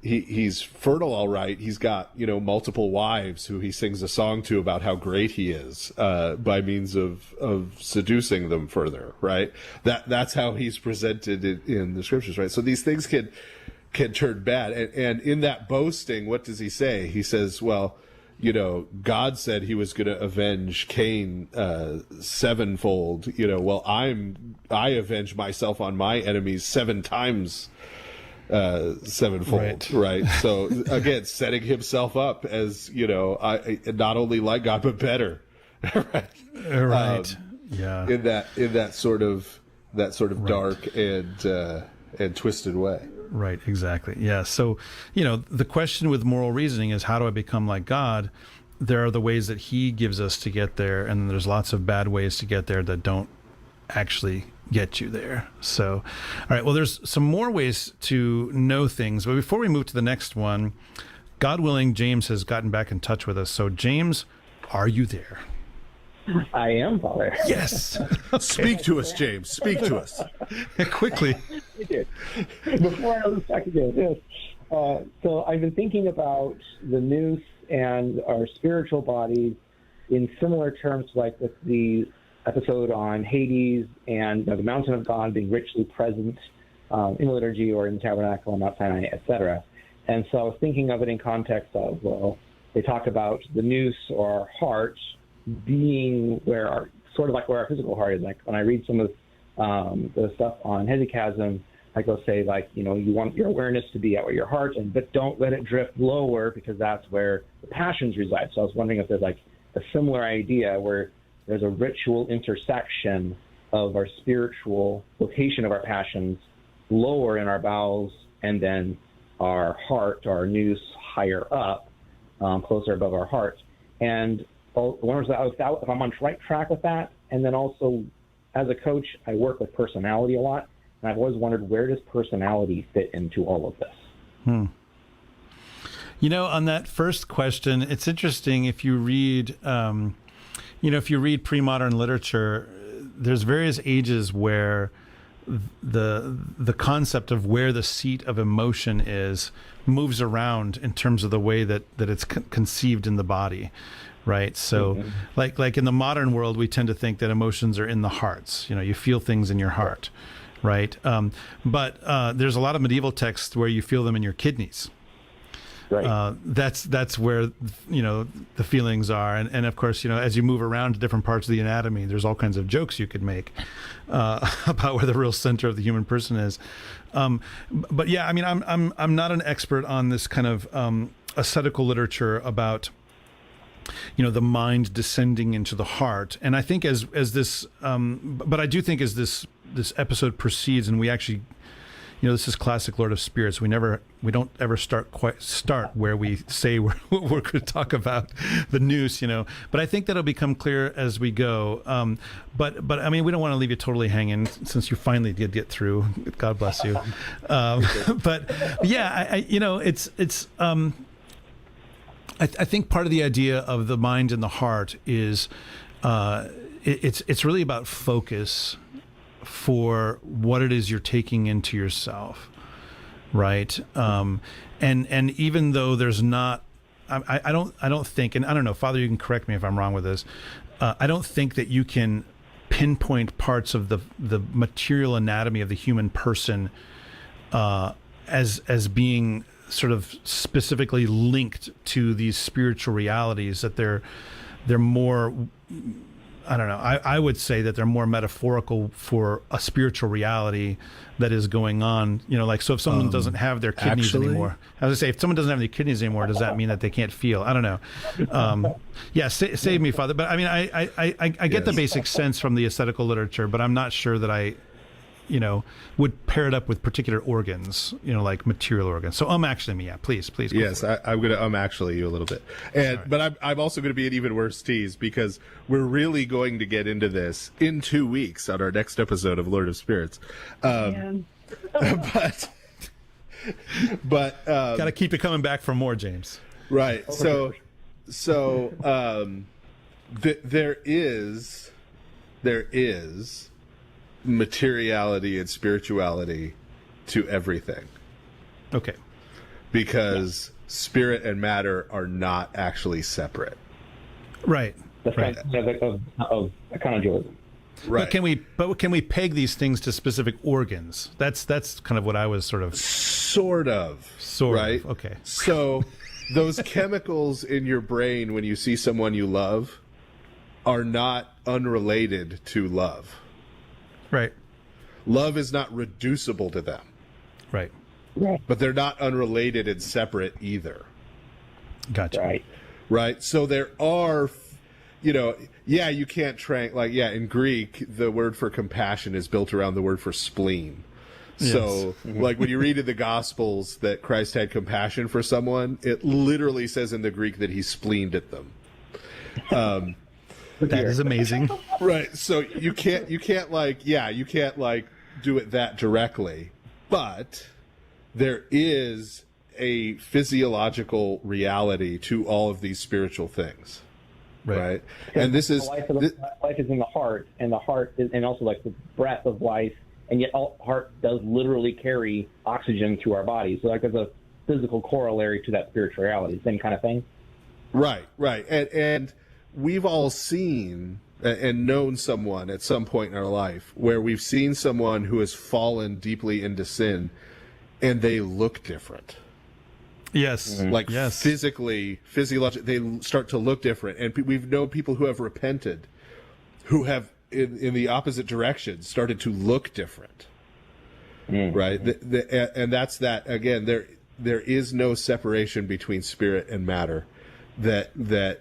Speaker 6: he's fertile, all right. He's got, multiple wives who he sings a song to about how great he is, by means of seducing them further, right? That's how he's presented in the scriptures, right? So these things can turn bad. And in that boasting, what does he say? He says, well, God said he was going to avenge Cain sevenfold. Well, I avenge myself on my enemies 7 times sevenfold, right? So again, setting himself up as, I not only like God, but better, right?
Speaker 5: Yeah.
Speaker 6: In that sort of dark and twisted way.
Speaker 5: Right, exactly. Yeah. So, the question with moral reasoning is, how do I become like God? There are the ways that he gives us to get there, and there's lots of bad ways to get there that don't actually get you there. So, all right, well, there's some more ways to know things. But before we move to the next one, God willing, James has gotten back in touch with us. So, James, are you there?
Speaker 8: I am, Father.
Speaker 5: Yes.
Speaker 6: Okay. Speak to us, James. Speak to us.
Speaker 5: Quickly.
Speaker 8: Before I was talking to this, so I've been thinking about the Nous and our spiritual bodies in similar terms, like with the episode on Hades and the mountain of God being richly present in liturgy or in the tabernacle on Mount Sinai, etc. And so I was thinking of it in context of, well, they talk about the Nous or our heart being where our, sort of like where our physical heart is. Like when I read some of the stuff on hesychasm, I go say, like, you want your awareness to be at your heart, but don't let it drift lower, because that's where the passions reside. So I was wondering if there's like a similar idea where there's a ritual intersection of our spiritual location of our passions lower in our bowels, and then our heart, our Nous, higher up, closer above our heart. And I wonder if I'm on the right track with that. And then also, as a coach, I work with personality a lot. And I've always wondered, where does personality fit into all of this?
Speaker 5: On that first question, it's interesting. If you read, pre-modern literature, there's various ages where the concept of where the seat of emotion is moves around in terms of the way that it's conceived in the body. Right. So like in the modern world, we tend to think that emotions are in the hearts. You feel things in your heart. Right. But there's a lot of medieval texts where you feel them in your kidneys. Right. That's where, the feelings are. And of course, as you move around to different parts of the anatomy, there's all kinds of jokes you could make about where the real center of the human person is. But yeah, I mean, I'm not an expert on this kind of ascetical literature about, the mind descending into the heart. And I think as this, but I do think as this episode proceeds, and we actually, this is classic Lord of Spirits. We don't ever start where we say we're going to talk about the Noose, but I think that'll become clear as we go. But I mean, we don't want to leave you totally hanging since you finally did get through. God bless you. But yeah, I think part of the idea of the mind and the heart is it's really about focus for what it is you're taking into yourself, right? And even though there's not, I don't think, and I don't know, Father, you can correct me if I'm wrong with this. I don't think that you can pinpoint parts of the material anatomy of the human person as being sort of specifically linked to these spiritual realities, that they're more, I don't know, I would say that they're more metaphorical for a spiritual reality that is going on. You know, like, so if someone doesn't have their kidneys anymore, I was gonna say, if someone doesn't have any kidneys anymore, does that mean that they can't feel? I don't know. Yeah, save me, Father. But I mean, I get the basic sense from the ascetical literature, but I'm not sure that I, would pair it up with particular organs, like material organs. So actually me, yeah, please.
Speaker 6: Yes, I'm going to actually you a little bit. But I'm also going to be an even worse tease, because we're really going to get into this in 2 weeks on our next episode of Lord of Spirits. But
Speaker 5: got to keep it coming back for more, James.
Speaker 6: Right. So there is materiality and spirituality to everything.
Speaker 5: Okay.
Speaker 6: Because spirit and matter are not actually separate.
Speaker 5: Right.
Speaker 8: That's
Speaker 5: right.
Speaker 8: of econodulalism.
Speaker 6: Right.
Speaker 5: But can we peg these things to specific organs? That's kind of what I was sort of. Right. Okay.
Speaker 6: So those chemicals in your brain when you see someone you love are not unrelated to love.
Speaker 5: Right.
Speaker 6: Love is not reducible to them.
Speaker 5: Right.
Speaker 6: But they're not unrelated and separate either.
Speaker 5: Gotcha.
Speaker 6: Right. So there are, you can't in Greek, the word for compassion is built around the word for spleen. Yes. So, like when you read in the Gospels that Christ had compassion for someone, it literally says in the Greek that he spleened at them.
Speaker 5: That is amazing.
Speaker 6: Right. So you can't do it that directly, but there is a physiological reality to all of these spiritual things. Right. And this is
Speaker 8: life is in the heart, and the heart is, and also like the breath of life, and yet heart does literally carry oxygen through our bodies. So like there's a physical corollary to that spiritual reality, same kind of thing.
Speaker 6: Right. And we've all seen and known someone at some point in our life where we've seen someone who has fallen deeply into sin and they look different.
Speaker 5: Yes.
Speaker 6: Like physiologically, they start to look different. And we've known people who have repented, who have in the opposite direction started to look different. Right. And that's that. Again, there is no separation between spirit and matter. That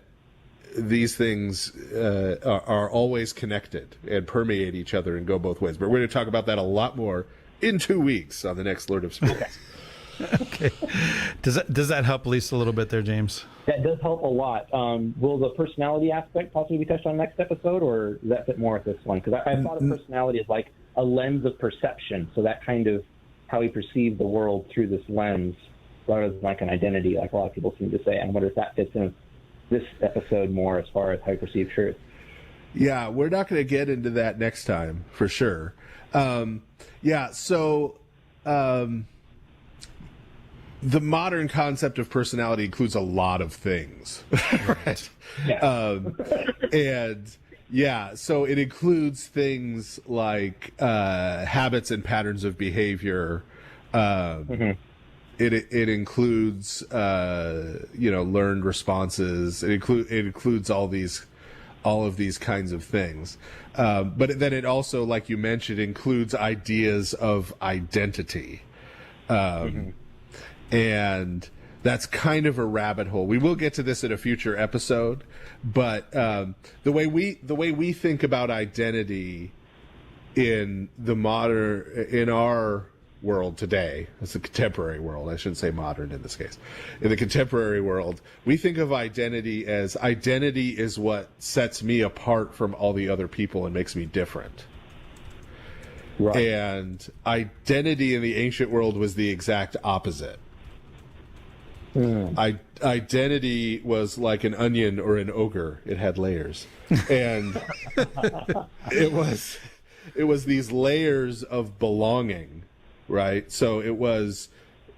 Speaker 6: these things are always connected and permeate each other and go both ways. But we're going to talk about that a lot more in 2 weeks on the next Lord of Spirits.
Speaker 5: Okay. Does that help at least a little bit there, James?
Speaker 8: That does help a lot. Will the personality aspect possibly be touched on next episode, or does that fit more with this one? Because I thought of personality as like a lens of perception, so that kind of how we perceive the world through this lens, rather than like an identity, like a lot of people seem to say. And I wonder if that fits in this episode more as far as how you perceive truth.
Speaker 6: Yeah, we're not going to get into that next time for sure. The modern concept of personality includes a lot of things, right? Yeah. So it includes things like habits and patterns of behavior. It includes learned responses. It includes all of these kinds of things. But then it also, like you mentioned, includes ideas of identity. And that's kind of a rabbit hole. We will get to this in a future episode, but the way we think about identity in our world today, it's a contemporary world. I shouldn't say modern in this case. In the contemporary world, we think of identity as identity is what sets me apart from all the other people and makes me different. Right. And identity in the ancient world was the exact opposite. Identity was like an onion or an ogre. It had layers. And it was these layers of belonging, right? So it was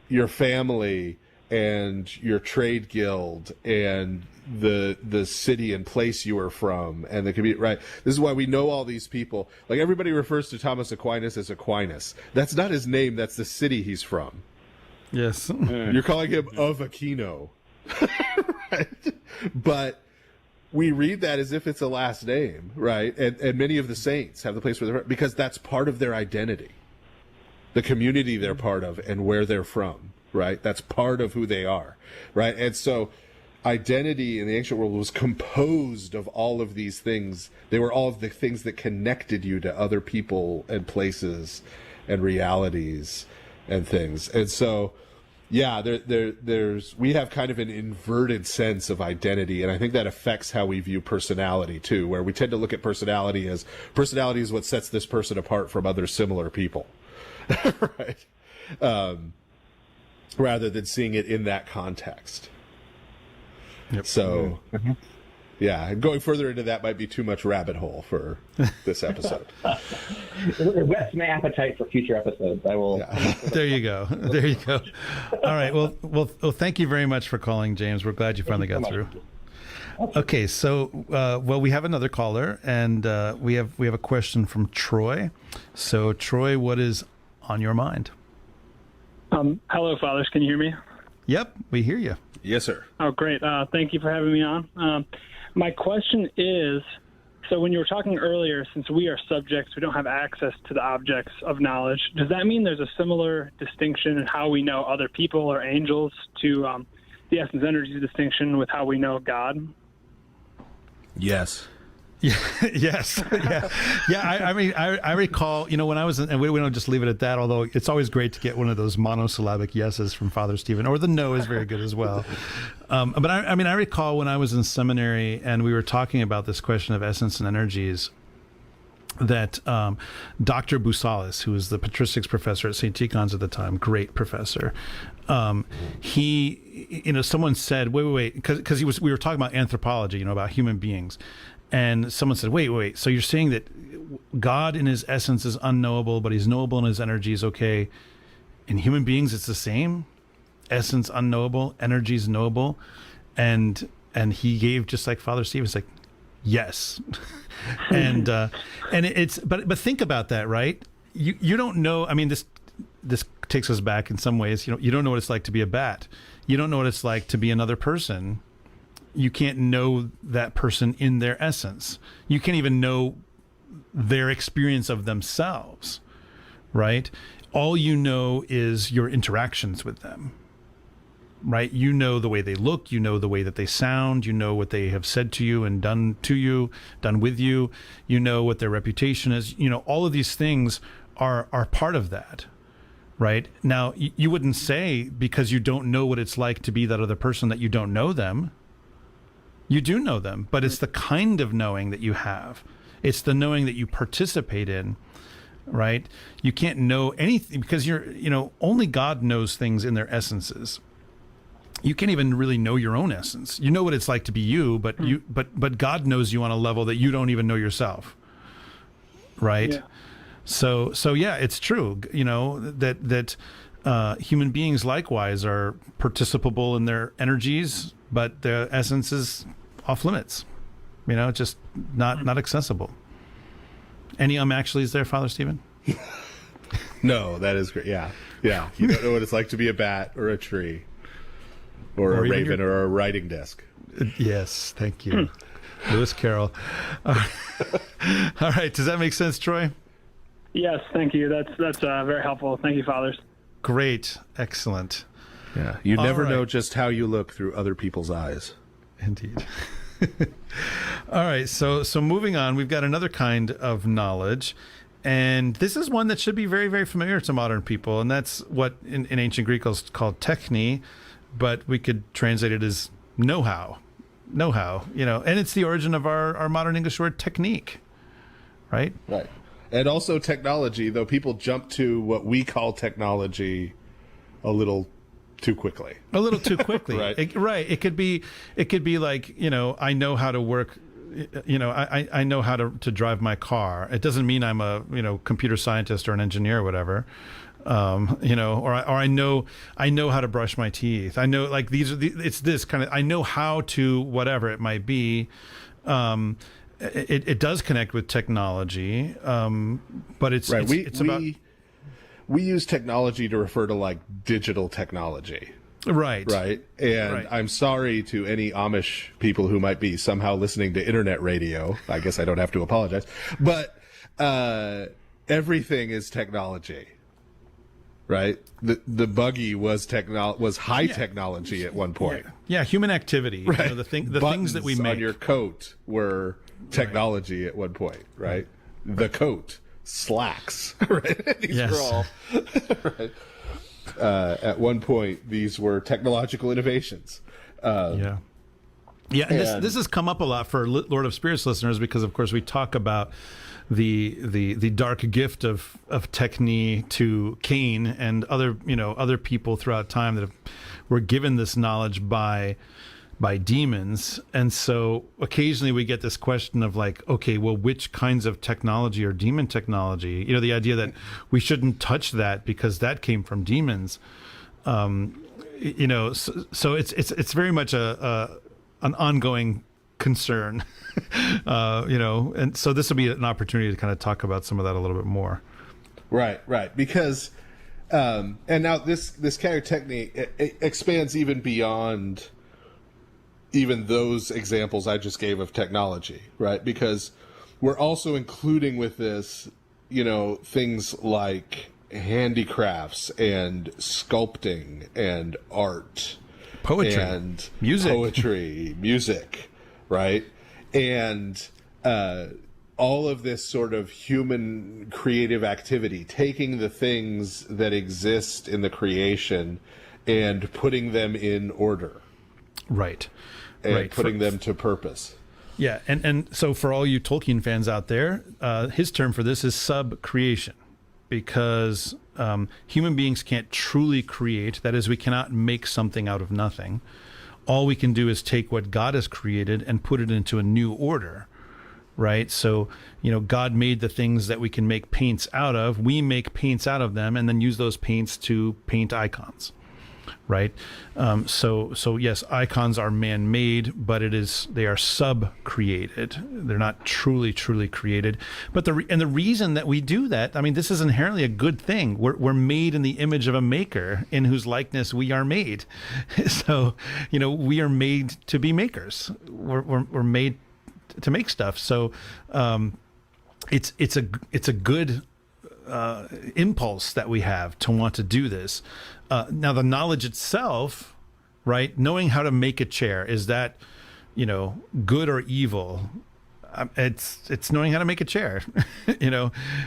Speaker 6: your family and your trade guild and the city and place you were from and the community, right? This is why we know all these people. Like, everybody refers to Thomas Aquinas as Aquinas. That's not his name. That's the city he's from.
Speaker 5: Yes.
Speaker 6: You're calling him of Aquino. Right? But we read that as if it's a last name, right? And many of the saints have the place where they're from, because that's part of their identity. The community they're part of and where they're from, right? That's part of who they are, right? And so identity in the ancient world was composed of all of these things. They were all of the things that connected you to other people and places and realities and things. And so, yeah, we have kind of an inverted sense of identity, and I think that affects how we view personality too, where we tend to look at personality is what sets this person apart from other similar people, right? Rather than seeing it in that context.
Speaker 5: Yep.
Speaker 6: So, yeah, going further into that might be too much rabbit hole for this episode.
Speaker 8: It whets my appetite for future episodes. I will.
Speaker 6: Yeah.
Speaker 5: There you go. There you go. All right. Well, thank you very much for calling, James. We're glad you finally got through. Okay. So, we have another caller, and we have a question from Troy. So, Troy, what is on your mind?
Speaker 9: Hello, fathers. Can you hear me?
Speaker 5: Yep, we hear you.
Speaker 6: Yes, sir.
Speaker 9: Oh, great. Thank you for having me on. My question is, so when you were talking earlier, since we are subjects, we don't have access to the objects of knowledge. Does that mean there's a similar distinction in how we know other people or angels to the essence energy distinction with how we know God?
Speaker 6: Yes.
Speaker 5: Yeah, yes. Yeah. I mean, I recall, when I was, and we don't just leave it at that, although it's always great to get one of those monosyllabic yeses from Father Stephen, or the no is very good as well. But I recall when I was in seminary and we were talking about this question of essence and energies, that Dr. Busalis, who was the patristics professor at St. Tikhon's at the time, great professor, he, someone said, wait, because we were talking about anthropology, about human beings. And someone said, wait, so you're saying that God in his essence is unknowable, but he's knowable in his energy is okay. In human beings, it's the same? Essence unknowable, energy is knowable. And he gave, just like Father Stephen's like, yes. and it's, but think about that, right? You don't know, I mean, this takes us back in some ways, you don't know what it's like to be a bat. You don't know what it's like to be another person. You can't know that person in their essence. You can't even know their experience of themselves, right? All you know is your interactions with them, right? You know the way they look, you know the way that they sound, you know what they have said to you and done with you, you know what their reputation is, all of these things are part of that, right? Now, you wouldn't say, because you don't know what it's like to be that other person, that you don't know them. You do know them, but it's the kind of knowing that you have. It's the knowing that you participate in, right? You can't know anything because only God knows things in their essences. You can't even really know your own essence. You know what it's like to be you, but God knows you on a level that you don't even know yourself, right? Yeah. So yeah, it's true. That human beings likewise are participable in their energies, but their essence is off limits, just not accessible. Any actuallys there, Father Stephen?
Speaker 6: No, that is great. Yeah. You don't know what it's like to be a bat or a tree or a raven or a writing desk.
Speaker 5: Yes, thank you. Lewis Carroll. All right, does that make sense, Troy?
Speaker 9: Yes, thank you. That's very helpful. Thank you, fathers.
Speaker 5: Great, excellent.
Speaker 6: Yeah, you never know just how you look through other people's eyes.
Speaker 5: Indeed. All right, so moving on, we've got another kind of knowledge, and this is one that should be very, very familiar to modern people, and that's what in ancient Greek is called techne, but we could translate it as know-how, and it's the origin of our modern English word technique, right?
Speaker 6: Right. And also technology, though people jump to what we call technology a little too quickly.
Speaker 5: A little too quickly.
Speaker 6: Right.
Speaker 5: It could be like, I know how to work, I know how to drive my car. It doesn't mean I'm a, computer scientist or an engineer or whatever. Or I know how to brush my teeth. I know, like, it's this kind of, I know how to, whatever it might be. It does connect with technology, but it's
Speaker 6: right. We use technology to refer to like digital technology.
Speaker 5: Right.
Speaker 6: And
Speaker 5: right.
Speaker 6: I'm sorry to any Amish people who might be somehow listening to internet radio. I guess I don't have to apologize, but everything is technology. Right. The buggy was high technology at one point.
Speaker 5: Yeah. Human activity.
Speaker 6: Right.
Speaker 5: The things that we make
Speaker 6: on your coat were technology at one point. Right. The coat, slacks. Right. These were all. Right. At one point, these were technological innovations.
Speaker 5: And this has come up a lot for Lord of Spirits listeners because, of course, we talk about the dark gift of Techne to Cain and other people throughout time that were given this knowledge by demons. And so occasionally we get this question of like, okay, well, which kinds of technology are demon technology? The idea that we shouldn't touch that because that came from demons. So it's very much an ongoing concern, and so this will be an opportunity to kind of talk about some of that a little bit more.
Speaker 6: Right. Because, and now this kind of technique it expands even beyond even those examples I just gave of technology, right? Because we're also including with this, things like handicrafts and sculpting and art,
Speaker 5: poetry,
Speaker 6: and music, right? And all of this sort of human creative activity, taking the things that exist in the creation and putting them in order.
Speaker 5: Right.
Speaker 6: And putting them to purpose.
Speaker 5: Yeah, and so for all you Tolkien fans out there, his term for this is sub-creation, because human beings can't truly create. That is, we cannot make something out of nothing. All we can do is take what God has created and put it into a new order, right? So, God made the things that we can make paints out of. We make paints out of them and then use those paints to paint icons. Right. So yes, icons are man-made, but they are sub-created. They're not truly created. But the reason that we do that, I mean, this is inherently a good thing. We're made in the image of a maker in whose likeness we are made. So, we are made to be makers. We're made to make stuff. So, it's a good impulse that we have to want to do this. Now, the knowledge itself, right? Knowing how to make a chair, is that, good or evil? It's knowing how to make a chair.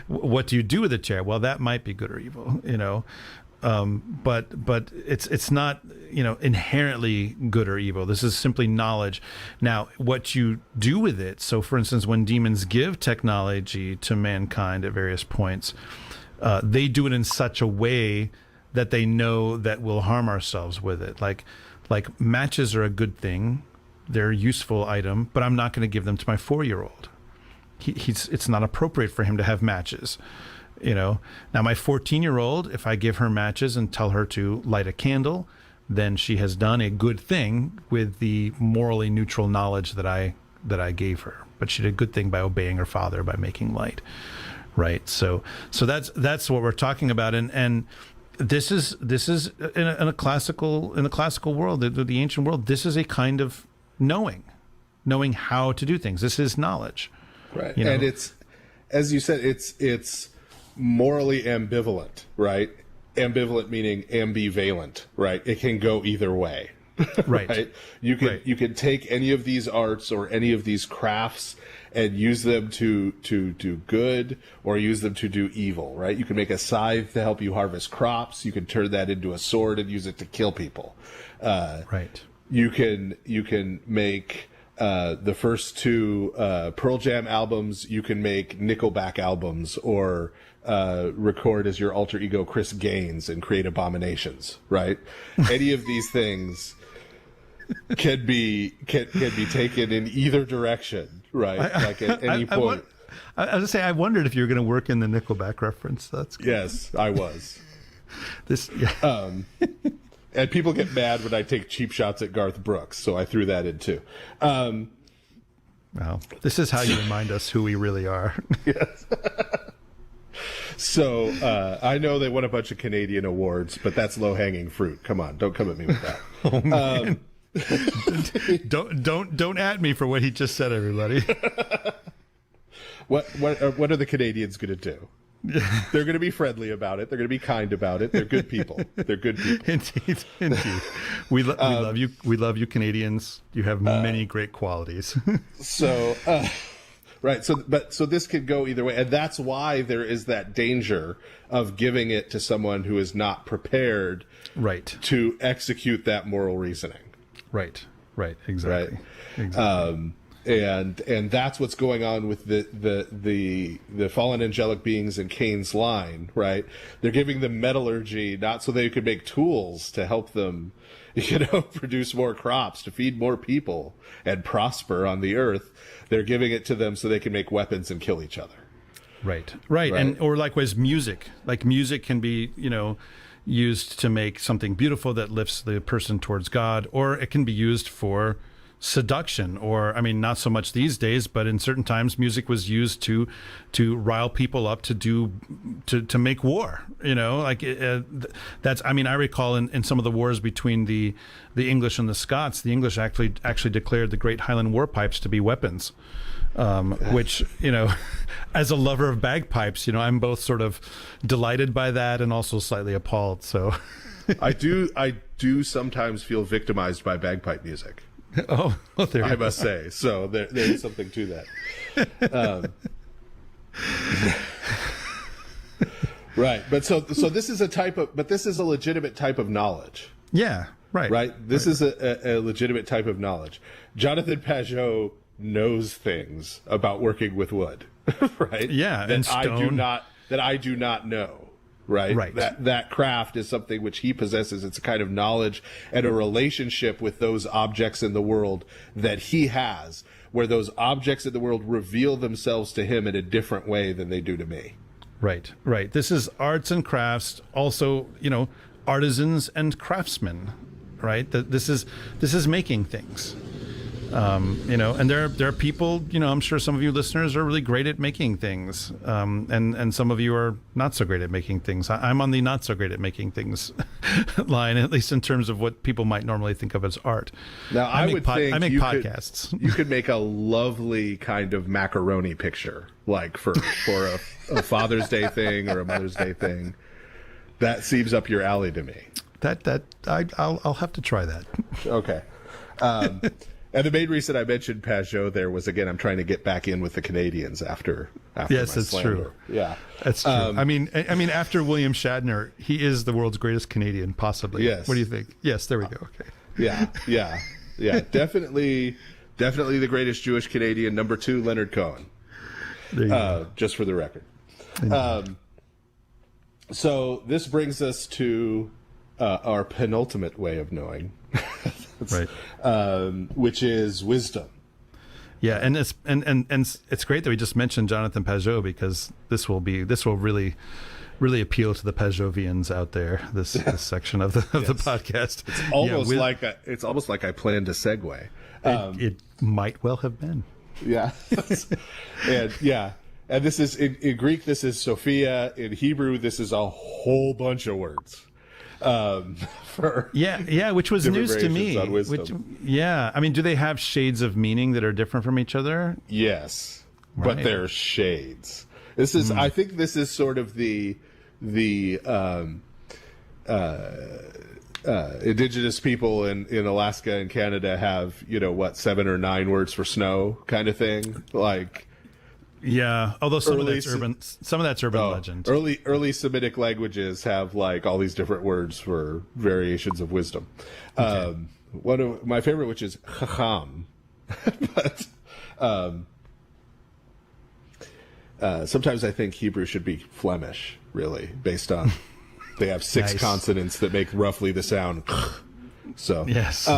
Speaker 5: What do you do with a chair? Well, that might be good or evil. But it's not, inherently good or evil. This is simply knowledge. Now, what you do with it. So, for instance, when demons give technology to mankind at various points, they do it in such a way that they know that we'll harm ourselves with it. Like matches are a good thing. They're a useful item, but I'm not going to give them to my 4-year-old. It's not appropriate for him to have matches. Now my 14-year-old, if I give her matches and tell her to light a candle, then she has done a good thing with the morally neutral knowledge that I gave her. But she did a good thing by obeying her father, by making light. Right. So that's what we're talking about. And this is in the classical world, the ancient world, this is a kind of knowing how to do things. This is knowledge.
Speaker 6: Right. And it's, as you said, it's morally ambivalent, right? Ambivalent meaning ambivalent, right? It can go either way. Right. You can take any of these arts or any of these crafts and use them to do good or use them to do evil, right? You can make a scythe to help you harvest crops. You can turn that into a sword and use it to kill people.
Speaker 5: Right.
Speaker 6: You can make the first two Pearl Jam albums, you can make Nickelback albums, or record as your alter ego Chris Gaines and create Abominations, right? Any of these things can be taken in either direction, right? Like at any point.
Speaker 5: I was gonna say, I wondered if you were going to work in the Nickelback reference. That's good.
Speaker 6: Yes, I was. And people get mad when I take cheap shots at Garth Brooks, so I threw that in too.
Speaker 5: Well, this is how you remind us who we really are.
Speaker 6: Yes. So I know they won a bunch of Canadian awards, but that's low-hanging fruit. Come on, don't come at me with that.
Speaker 5: Oh, man. Don't at me for what he just said, everybody.
Speaker 6: What are the Canadians going to do? They're going to be friendly about it. They're going to be kind about it. They're good people. They're good people.
Speaker 5: Indeed. We love you. We love you, Canadians. You have many great qualities.
Speaker 6: Right. So this could go either way. And that's why there is that danger of giving it to someone who is not prepared to execute that moral reasoning.
Speaker 5: Right. Exactly.
Speaker 6: Right.
Speaker 5: Exactly.
Speaker 6: And that's what's going on with the fallen angelic beings in Cain's line, right? They're giving them metallurgy not so they could make tools to help them, produce more crops, to feed more people and prosper on the earth. They're giving it to them so they can make weapons and kill each other.
Speaker 5: Right. And or likewise music. Like music can be, used to make something beautiful that lifts the person towards God, or it can be used for seduction, or not so much these days, but in certain times music was used to rile people up to make war. That's I recall in some of the wars between the English and the Scots, the English actually declared the great Highland war pipes to be weapons, which as a lover of bagpipes, I'm both sort of delighted by that and also slightly appalled. So
Speaker 6: I do sometimes feel victimized by bagpipe music.
Speaker 5: Oh, well, there
Speaker 6: I must say. So there is something to that. Right. But so this is a legitimate type of knowledge.
Speaker 5: Yeah. Right.
Speaker 6: Right. This is a legitimate type of knowledge. Jonathan Pajot knows things about working with wood. Right.
Speaker 5: Yeah.
Speaker 6: That
Speaker 5: and stone.
Speaker 6: I do not know. Right. That craft is something which he possesses. It's a kind of knowledge and a relationship with those objects in the world that he has, where those objects in the world reveal themselves to him in a different way than they do to me.
Speaker 5: Right. This is arts and crafts, also, artisans and craftsmen, right? This is making things. And there are people, I'm sure some of you listeners are really great at making things. And some of you are not so great at making things. I'm on the not so great at making things line, at least in terms of what people might normally think of as art.
Speaker 6: Now, I make
Speaker 5: podcasts.
Speaker 6: You could make a lovely kind of macaroni picture, like for a Father's Day thing or a Mother's Day thing. That seems up your alley to me.
Speaker 5: I'll have to try that.
Speaker 6: Okay. And the main reason I mentioned Pajot there was, again, I'm trying to get back in with the Canadians after
Speaker 5: yes,
Speaker 6: my
Speaker 5: that's
Speaker 6: slander.
Speaker 5: true.
Speaker 6: Yeah,
Speaker 5: that's true. After William Shatner, he is the world's greatest Canadian, possibly.
Speaker 6: Yes.
Speaker 5: What do you think? Yes, there we go. Okay.
Speaker 6: Yeah. Definitely the greatest Jewish Canadian. Number 2, Leonard Cohen.
Speaker 5: There you go.
Speaker 6: Just for the record. So this brings us to our penultimate way of knowing.
Speaker 5: Right.
Speaker 6: Which is wisdom.
Speaker 5: Yeah, and it's great that we just mentioned Jonathan Pajot, because this will really appeal to the Pajovians out there. This section of the podcast.
Speaker 6: It's almost like I planned a segue.
Speaker 5: It might well have been.
Speaker 6: Yeah, and this is in Greek. This is Sophia. In Hebrew, this is a whole bunch of words.
Speaker 5: Which was news to me. Do they have shades of meaning that are different from each other?
Speaker 6: Yes, right. But they're shades. This is, I think, this is sort of the indigenous people in Alaska and Canada have 7 or 9 words for snow kind of thing, like.
Speaker 5: Yeah, although some of that's urban legend.
Speaker 6: Early Semitic languages have like all these different words for variations of wisdom. Okay. One of my favorite, which is chacham, But sometimes I think Hebrew should be Flemish, really, based on they have 6
Speaker 5: Nice.
Speaker 6: consonants that make roughly the sound. So
Speaker 5: Yes.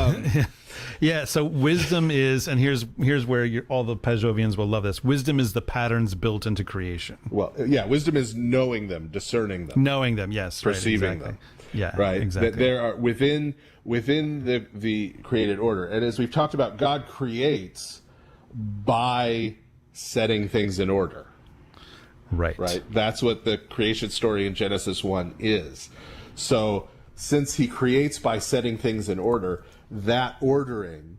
Speaker 5: Yeah. So wisdom is, and here's where all the Pajlovians will love this. Wisdom is the patterns built into creation.
Speaker 6: well, yeah, wisdom is knowing them, discerning them,
Speaker 5: Knowing them, yes.
Speaker 6: perceiving
Speaker 5: right, exactly.
Speaker 6: them.
Speaker 5: Yeah.
Speaker 6: Right.
Speaker 5: Exactly.
Speaker 6: That there are within the created order, and as we've talked about, God creates by setting things in order.
Speaker 5: Right.
Speaker 6: Right. That's what the creation story in Genesis 1 is. So since he creates by setting things in order, that ordering,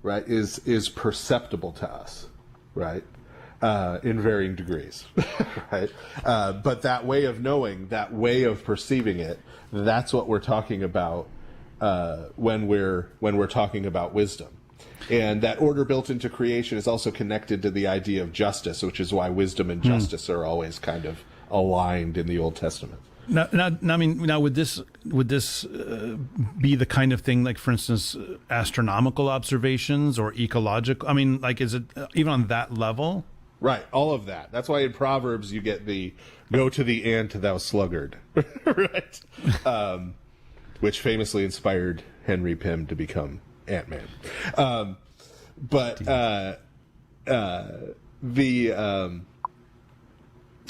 Speaker 6: right, is perceptible to us, right, in varying degrees, right. But that way of knowing, that way of perceiving it, that's what we're talking about when we're talking about wisdom. And that order built into creation is also connected to the idea of justice, which is why wisdom and justice are always kind of aligned in the Old Testament.
Speaker 5: Now, would this be the kind of thing, like, for instance, astronomical observations or ecological? I mean, like, is it even on that level?
Speaker 6: Right, all of that. That's why in Proverbs you get the "Go to the ant, thou sluggard," right? Which famously inspired Henry Pym to become Ant-Man.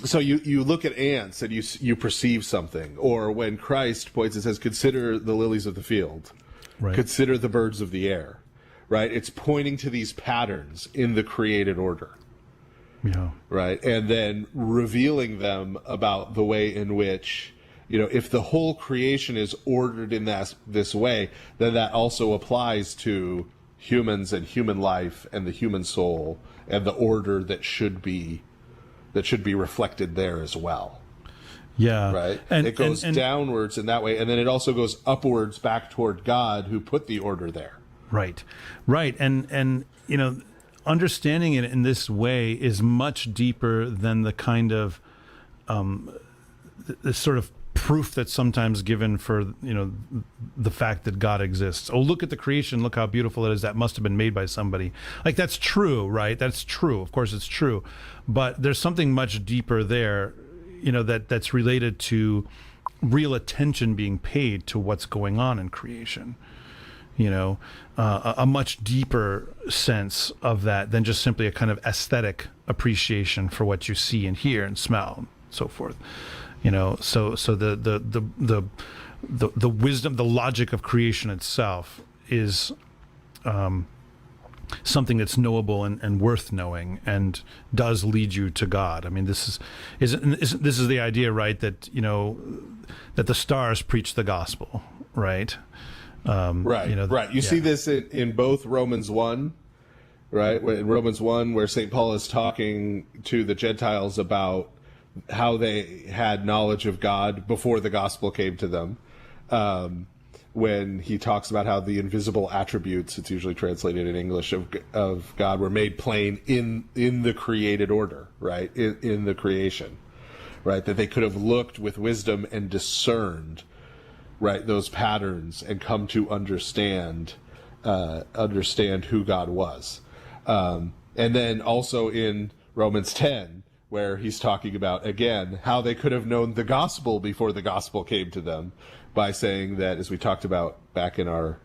Speaker 6: So you look at ants and you perceive something, or when Christ points and says, "Consider the lilies of the field,
Speaker 5: Right.
Speaker 6: consider the birds of the air," right? It's pointing to these patterns in the created order,
Speaker 5: Yeah.
Speaker 6: right? And then revealing them about the way in which, if the whole creation is ordered in this way, then that also applies to humans and human life and the human soul and the order that should be reflected there as well.
Speaker 5: Yeah.
Speaker 6: Right. And it goes downwards in that way, and then it also goes upwards back toward God, who put the order there.
Speaker 5: Right. And understanding it in this way is much deeper than the kind of the sort of proof that's sometimes given for the fact that God exists. Oh, look at the creation, look how beautiful it is, that must have been made by somebody. Like, that's true, right? That's true, of course it's true, but there's something much deeper there, that's related to real attention being paid to what's going on in creation. A much deeper sense of that than just simply a kind of aesthetic appreciation for what you see and hear and smell and so forth. So the wisdom, the logic of creation itself is something that's knowable and worth knowing, and does lead you to God. I mean, this is the idea, right? That that the stars preach the gospel, right?
Speaker 6: Right. You see this in both Romans 1, right? In Romans 1, where St. Paul is talking to the Gentiles about how they had knowledge of God before the gospel came to them. When he talks about how the invisible attributes, it's usually translated in English, of God were made plain in the created order, right? In the creation, right? That they could have looked with wisdom and discerned, right, those patterns and come to understand who God was. And then also in Romans 10, where he's talking about, again, how they could have known the gospel before the gospel came to them, by saying that, as we talked about back in our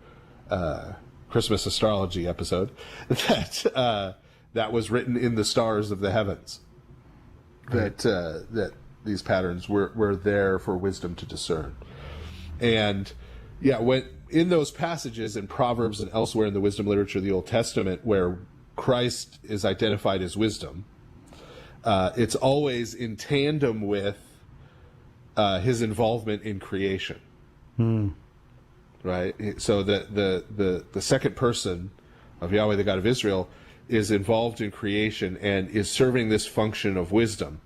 Speaker 6: Christmas astrology episode, that was written in the stars of the heavens, right. that these patterns were there for wisdom to discern. And when in those passages in Proverbs and elsewhere in the wisdom literature of the Old Testament, where Christ is identified as wisdom, it's always in tandem with his involvement in creation, right? So the second person of Yahweh, the God of Israel, is involved in creation and is serving this function of wisdom.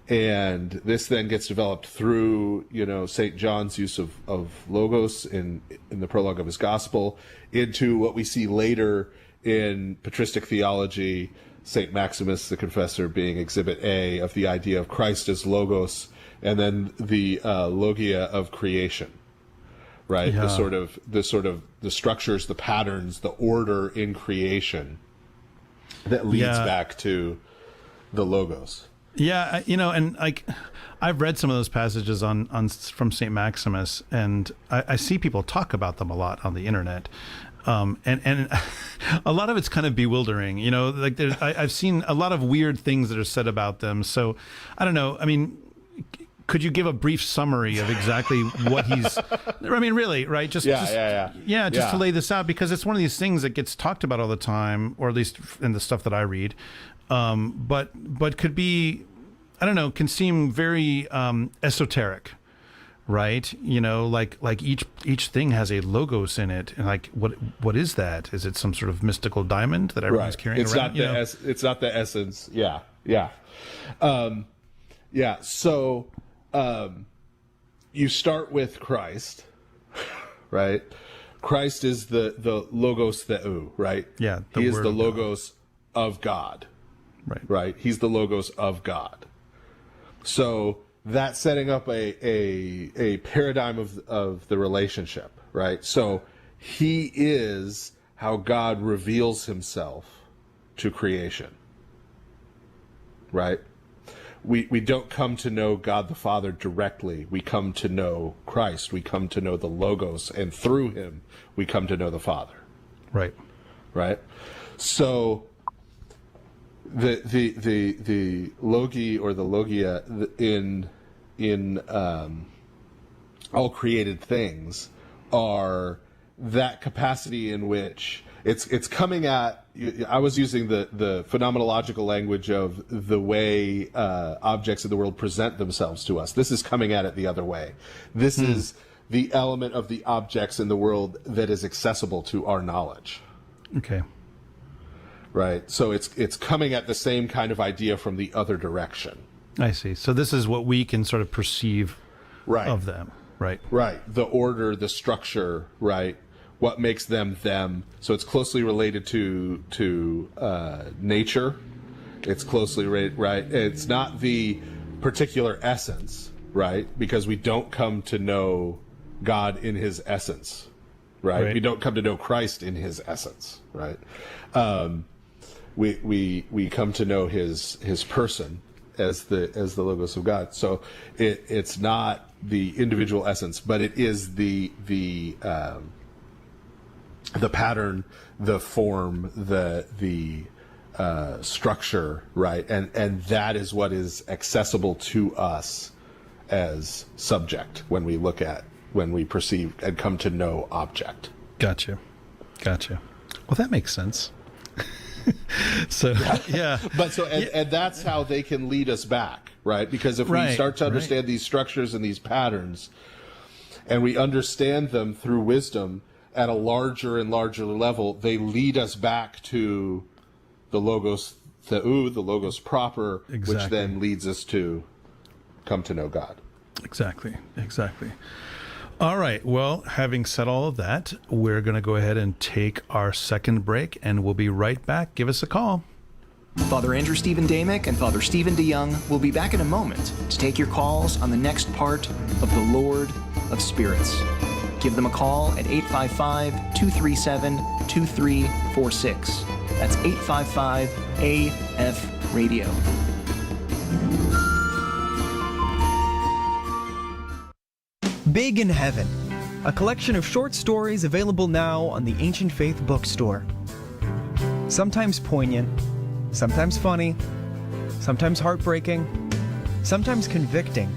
Speaker 6: And this then gets developed through, St. John's use of logos in the prologue of his gospel, into what we see later in patristic theology, St. Maximus the Confessor being Exhibit A of the idea of Christ as logos, and then the logia of creation, right?
Speaker 5: Yeah.
Speaker 6: The structures, the patterns, the order in creation that leads back to the Logos.
Speaker 5: Yeah, and I've read some of those passages on from St. Maximus, and I see people talk about them a lot on the internet. And a lot of it's kind of bewildering, like I've seen a lot of weird things that are said about them. So I don't know. I mean, could you give a brief summary of exactly what he's, I mean, really, right? Just to lay this out, because it's one of these things that gets talked about all the time, or at least in the stuff that I read. But could be, I don't know, can seem very esoteric. Right, like each thing has a logos in it, and like what is that? Is it some sort of mystical diamond that everyone's carrying around?
Speaker 6: It's not the essence. Yeah. So you start with Christ, right? Christ is the logos theou, right?
Speaker 5: Yeah,
Speaker 6: he is the logos of God, right? He's the logos of God. So that's setting up a paradigm of the relationship, right? So he is how God reveals himself to creation, right? We don't come to know God the Father directly. We come to know Christ. We come to know the Logos, and through him, we come to know the Father.
Speaker 5: Right.
Speaker 6: So the logi or the logia in all created things are that capacity in which it's coming at. I was using the phenomenological language of the way objects in the world present themselves to us. This is coming at it the other way. This is the element of the objects in the world that is accessible to our knowledge.
Speaker 5: Okay.
Speaker 6: Right. So it's coming at the same kind of idea from the other direction.
Speaker 5: I see. So this is what we can sort of perceive of them, right?
Speaker 6: Right. The order, the structure, right? What makes them them. So it's closely related to nature. It's closely related, right? It's not the particular essence, right? Because we don't come to know God in his essence, right? We don't come to know Christ in his essence, right? We come to know his person as the Logos of God. So it's not the individual essence, but it is the pattern, the form, the structure, right? And that is what is accessible to us as subject when we perceive and come to know object.
Speaker 5: Gotcha. Well, that makes sense. So
Speaker 6: and that's how they can lead us back, right? Because if we start to understand these structures and these patterns, and we understand them through wisdom at a larger and larger level, they lead us back to the Logos theou, the Logos proper, which then leads us to come to know God.
Speaker 5: Exactly. All right. Well, having said all of that, we're going to go ahead and take our second break, and we'll be right back. Give us a call.
Speaker 4: Father Andrew Stephen Damick and Father Stephen DeYoung will be back in a moment to take your calls on the next part of The Lord of Spirits. Give them a call at 855-237-2346. That's 855-AF-RADIO.
Speaker 7: Big in Heaven, a collection of short stories available now on the Ancient Faith bookstore. Sometimes poignant, sometimes funny, sometimes heartbreaking, sometimes convicting.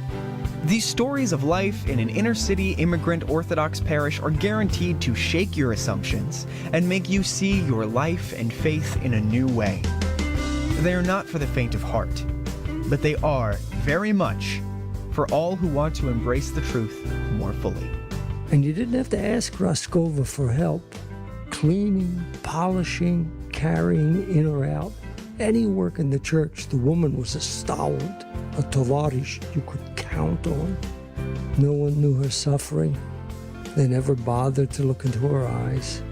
Speaker 7: These stories of life in an inner-city immigrant Orthodox parish are guaranteed to shake your assumptions and make you see your life and faith in a new way. They are not for the faint of heart, but they are very much for all who want to embrace the truth more fully.
Speaker 10: And you didn't have to ask Raskova for help. Cleaning, polishing, carrying in or out. Any work in the church, the woman was a stalwart, a tovarish you could count on. No one knew her suffering. They never bothered to look into her eyes.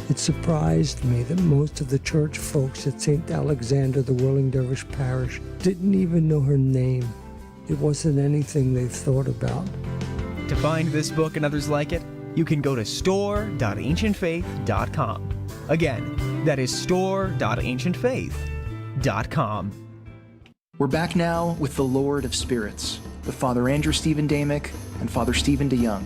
Speaker 10: It surprised me that most of the church folks at St. Alexander, the Whirling Dervish parish, didn't even know her name. It wasn't anything they thought about.
Speaker 7: To find this book and others like it, you can go to store.ancientfaith.com. Again, that is store.ancientfaith.com.
Speaker 4: We're back now with the Lord of Spirits, with Father Andrew Stephen Damick and Father Stephen DeYoung.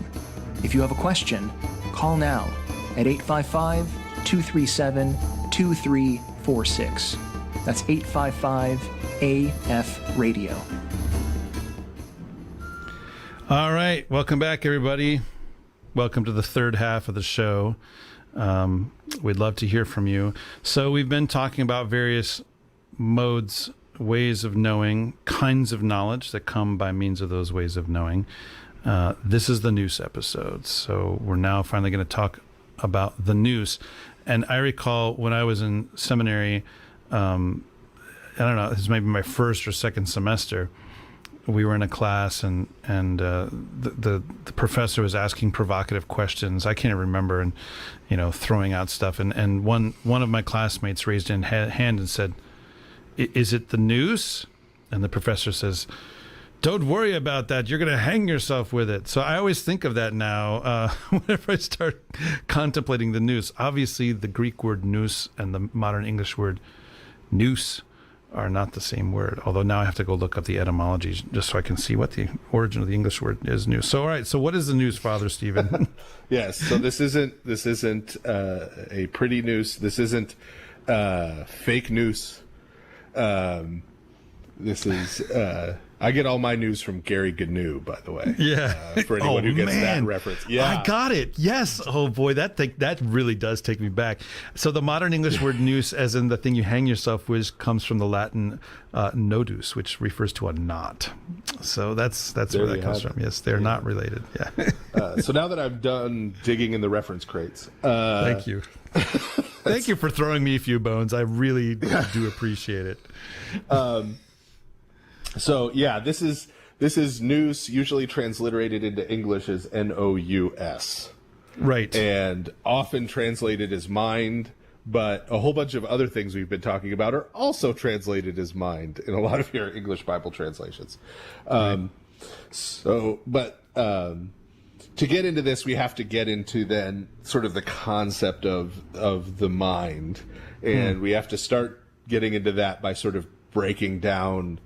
Speaker 4: If you have a question, call now at 855-237-2346. That's 855-AF-RADIO.
Speaker 5: All right. Welcome back, everybody. Welcome to the third half of the show. We'd love to hear from you. So we've been talking about various modes, ways of knowing, kinds of knowledge that come by means of those ways of knowing. This is the Nous episode. So we're now finally going to talk about the Nous. And I recall when I was in seminary, I don't know, this is maybe my first or second semester, we were in a class and the professor was asking provocative questions. I can't remember, and throwing out stuff. And one of my classmates raised a hand and said, "Is it the Noose?" And the professor says, "Don't worry about that. You're going to hang yourself with it." So I always think of that now whenever I start contemplating the Noose. Obviously, the Greek word nous and the modern English word noose are not the same word, although now I have to go look up the etymology just so I can see what the origin of the English word is, Noose. So, all right, so what is the Noose, Father Stephen?
Speaker 6: Yes, so this isn't a pretty noose. This isn't fake noose. This is I get all my news from Gary Gnu, by the way.
Speaker 5: Yeah.
Speaker 6: For anyone who gets that reference. Yeah.
Speaker 5: I got it. Yes. Oh boy, that really does take me back. So the modern English word noose, as in the thing you hang yourself with, comes from the Latin nodus, which refers to a knot. So that's where that comes from. Yes, they're not related. Yeah.
Speaker 6: So now that I'm done digging in the reference crates.
Speaker 5: Thank you. Thank you for throwing me a few bones. I really do appreciate it.
Speaker 6: So yeah, this is nous, usually transliterated into English as Nous.
Speaker 5: Right.
Speaker 6: And often translated as mind, but a whole bunch of other things we've been talking about are also translated as mind in a lot of your English Bible translations. Right. To get into this, we have to get into then sort of the concept of the mind. And we have to start getting into that by sort of breaking down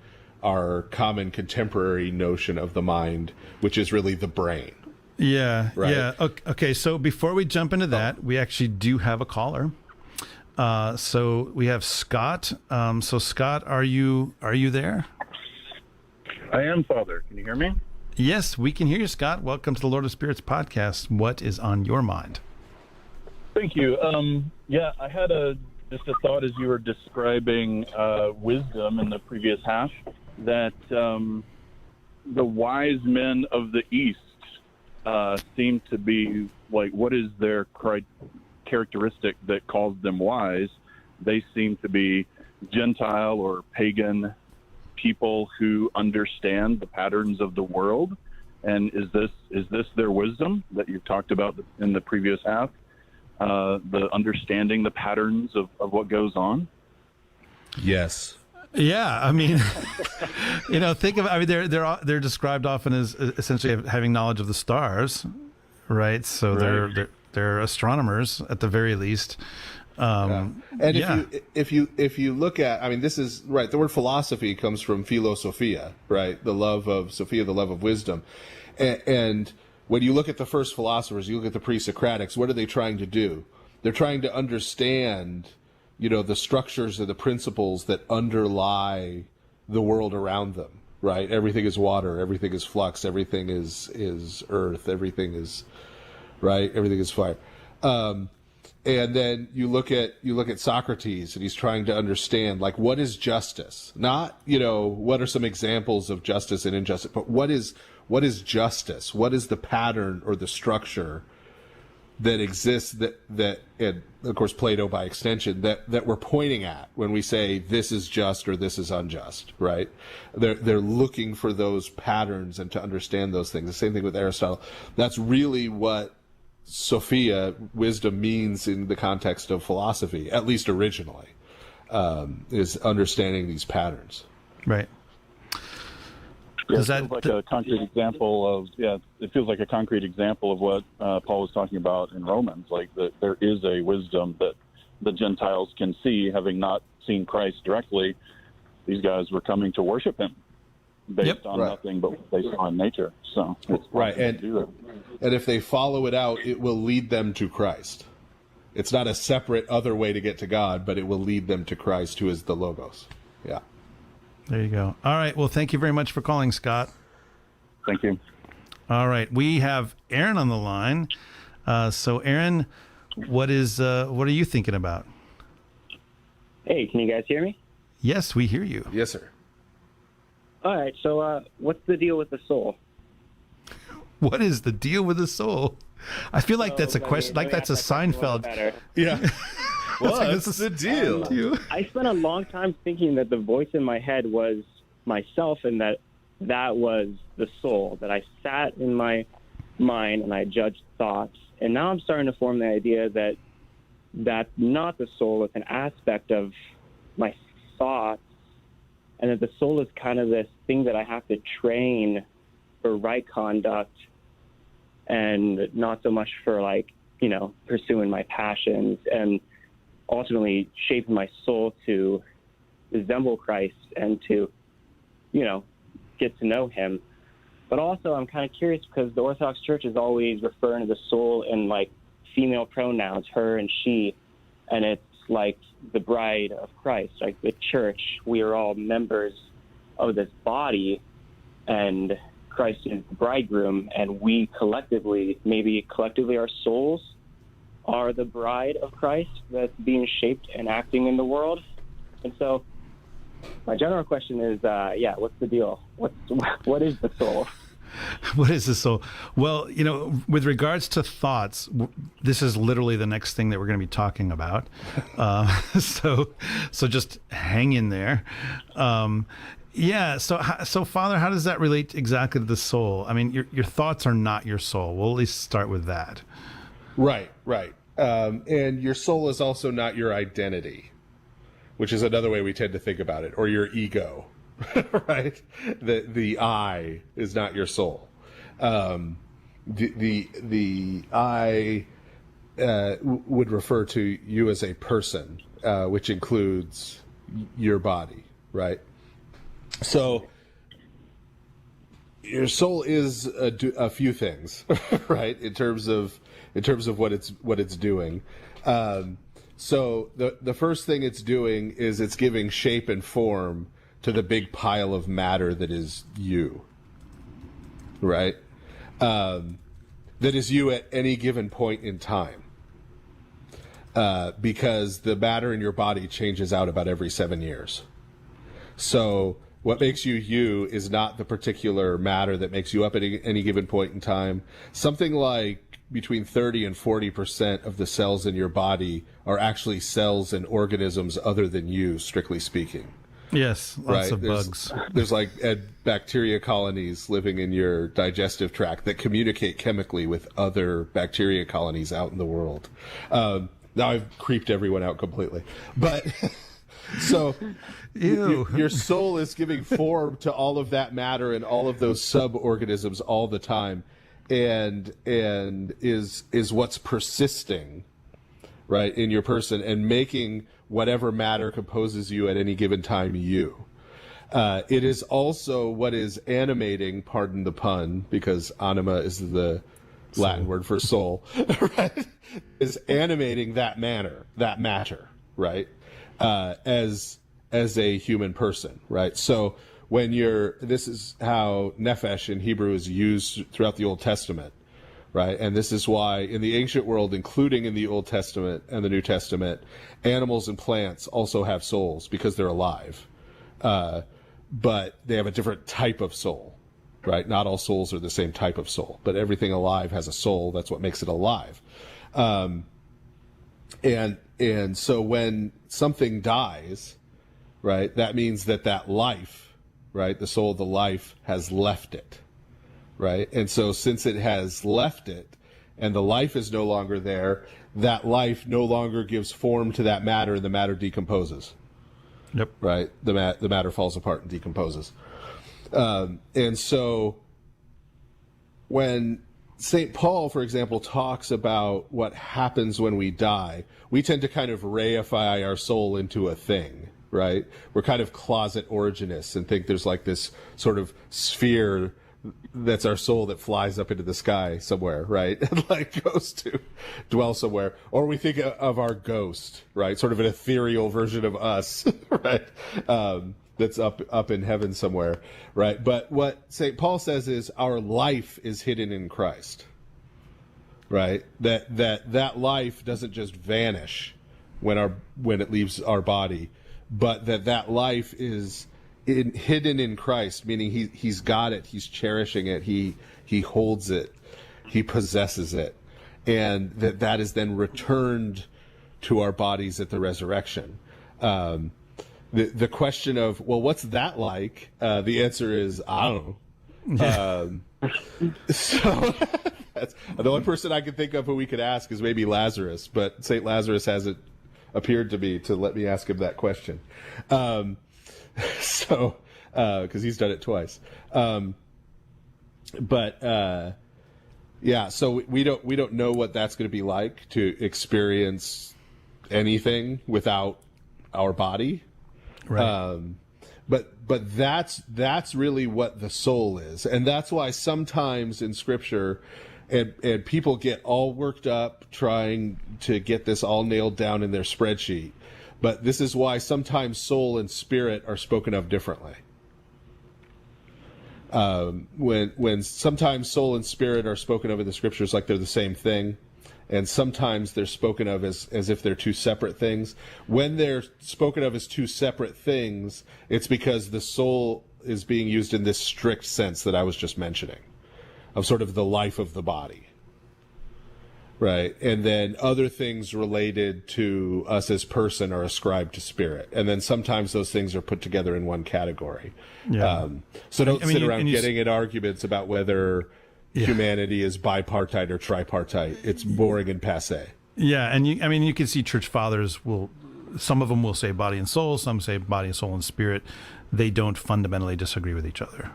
Speaker 6: our common contemporary notion of the mind, which is really the brain.
Speaker 5: Yeah.
Speaker 6: Right?
Speaker 5: Yeah. Okay. So before we jump into that, we actually do have a caller. So we have Scott. So Scott, are you there?
Speaker 11: I am, Father. Can you hear me?
Speaker 5: Yes, we can hear you, Scott. Welcome to the Lord of Spirits podcast. What is on your mind?
Speaker 11: Thank you. Yeah, I had just a thought as you were describing wisdom in the previous half, that the wise men of the East seem to be, like, what is their characteristic that calls them wise? They seem to be Gentile or pagan people who understand the patterns of the world. And is this their wisdom that you've talked about in the previous half? The understanding the patterns of what goes on?
Speaker 6: Yes.
Speaker 5: Yeah, I mean, think of. I mean, they're described often as essentially having knowledge of the stars, right? So
Speaker 6: right.
Speaker 5: they're astronomers at the very least.
Speaker 6: And if you look at, I mean, this is right. The word philosophy comes from philosophia, right? The love of Sophia, the love of wisdom, and when you look at the first philosophers, you look at the pre-Socratics, what are they trying to do? They're trying to understand, the structures or the principles that underlie the world around them, right? Everything is water, everything is flux, everything is earth, everything is, right? Everything is fire. And then you look at Socrates, and he's trying to understand, like, what is justice? Not, what are some examples of justice and injustice, but what is justice? What is the pattern or the structure that exists that and of course Plato by extension that we're pointing at when we say this is just or this is unjust, right? They're looking for those patterns and to understand those things. The same thing with Aristotle. That's really what Sophia, wisdom, means in the context of philosophy, at least originally, is understanding these patterns.
Speaker 5: Right.
Speaker 11: Yeah, it feels like a concrete example of it feels like a concrete example of what Paul was talking about in Romans, like that there is a wisdom that the Gentiles can see, having not seen Christ directly. These guys were coming to worship him based on nothing but what they saw in nature. So it's
Speaker 6: and if they follow it out, it will lead them to Christ. It's not a separate other way to get to God, but it will lead them to Christ, who is the Logos. Yeah.
Speaker 5: There you go. All right. Well, thank you very much for calling, Scott.
Speaker 11: Thank you.
Speaker 5: All right. We have Aaron on the line. So, Aaron, what are you thinking about?
Speaker 12: Hey, can you guys hear me?
Speaker 5: Yes, we hear you.
Speaker 6: Yes, sir.
Speaker 12: All right. So, what's the deal with the soul?
Speaker 5: What is the deal with the soul? I feel like that's a question. Like that's a Seinfeld.
Speaker 6: Yeah. What's the deal?
Speaker 12: I spent a long time thinking that the voice in my head was myself, and that was the soul. That I sat in my mind and I judged thoughts. And now I'm starting to form the idea that that's not the soul. It's an aspect of my thoughts, and that the soul is kind of this thing that I have to train for right conduct, and not so much for pursuing my passions and ultimately shaping my soul to resemble Christ and to, get to know him. But also I'm kind of curious because the Orthodox Church is always referring to the soul in female pronouns, her and she, and it's like the bride of Christ, like the church. We are all members of this body, and Christ is the bridegroom, and we collectively our souls are the bride of Christ that's being shaped and acting in the world. And so my general question is, what's the deal? What is the soul?
Speaker 5: What is the soul? Well, with regards to thoughts, this is literally the next thing that we're going to be talking about. So just hang in there. So Father, how does that relate exactly to the soul? I mean, your thoughts are not your soul. We'll at least start with that.
Speaker 6: Right. And your soul is also not your identity, which is another way we tend to think about it, or your ego, right? The I is not your soul. The I would refer to you as a person, which includes your body, right? So your soul is a few things, right? In terms of what it's doing. So the first thing it's doing is it's giving shape and form to the big pile of matter that is you, right? That is you at any given point in time. Because the matter in your body changes out about every 7 years. So what makes you you is not the particular matter that makes you up at any given point in time. Something like between 30 and 40% of the cells in your body are actually cells and organisms other than you, strictly speaking.
Speaker 5: Yes, lots of bugs.
Speaker 6: There's bacteria colonies living in your digestive tract that communicate chemically with other bacteria colonies out in the world. Now I've creeped everyone out completely. But so your soul is giving form to all of that matter and all of those sub-organisms all the time. And is what's persisting, right, in your person and making whatever matter composes you at any given time you. It is also what is animating, pardon the pun, because anima is the Latin word for soul, right? Is animating that matter, right? As a human person, right? So this is how nephesh in Hebrew is used throughout the Old Testament, right? And this is why in the ancient world, including in the Old Testament and the New Testament, animals and plants also have souls because they're alive. But they have a different type of soul, right? Not all souls are the same type of soul, but everything alive has a soul. That's what makes it alive. And so when something dies, right, that means that life, right, the soul of the life has left it, right? And so since it has left it and the life is no longer there, that life no longer gives form to that matter and the matter decomposes.
Speaker 5: Yep.
Speaker 6: Right? The matter falls apart and decomposes. And so when St. Paul, for example, talks about what happens when we die, we tend to kind of reify our soul into a thing, right? We're kind of closet originists and think there's like this sort of sphere that's our soul that flies up into the sky somewhere, right? And like goes to dwell somewhere. Or we think of our ghost, right? Sort of an ethereal version of us, right? That's up in heaven somewhere, right? But what St. Paul says is our life is hidden in Christ, right? That life doesn't just vanish when it leaves our body, but that life is hidden in Christ, meaning he's got it, he's cherishing it, he holds it, he possesses it, and that is then returned to our bodies at the resurrection. The question of, well, what's that like? The answer is, I don't know. So that's the only person I can think of who we could ask is maybe Lazarus, but St. Lazarus hasn't appeared to me to let me ask him that question. So, because he's done it twice. Yeah, so we don't know what that's going to be like to experience anything without our body. Right. But that's really what the soul is, and that's why sometimes in Scripture, and people get all worked up trying to get this all nailed down in their spreadsheet. But this is why sometimes soul and spirit are spoken of differently. When sometimes soul and spirit are spoken of in the Scriptures like they're the same thing, and sometimes they're spoken of as if they're two separate things. When they're spoken of as two separate things, it's because the soul is being used in this strict sense that I was just mentioning, of sort of the life of the body. Right. And then other things related to us as person are ascribed to spirit. And then sometimes those things are put together in one category. Yeah. So don't sit around getting in arguments about whether humanity is bipartite or tripartite. It's boring and passé.
Speaker 5: Yeah. And you can see church fathers some of them will say body and soul, some say body and soul and spirit. They don't fundamentally disagree with each other.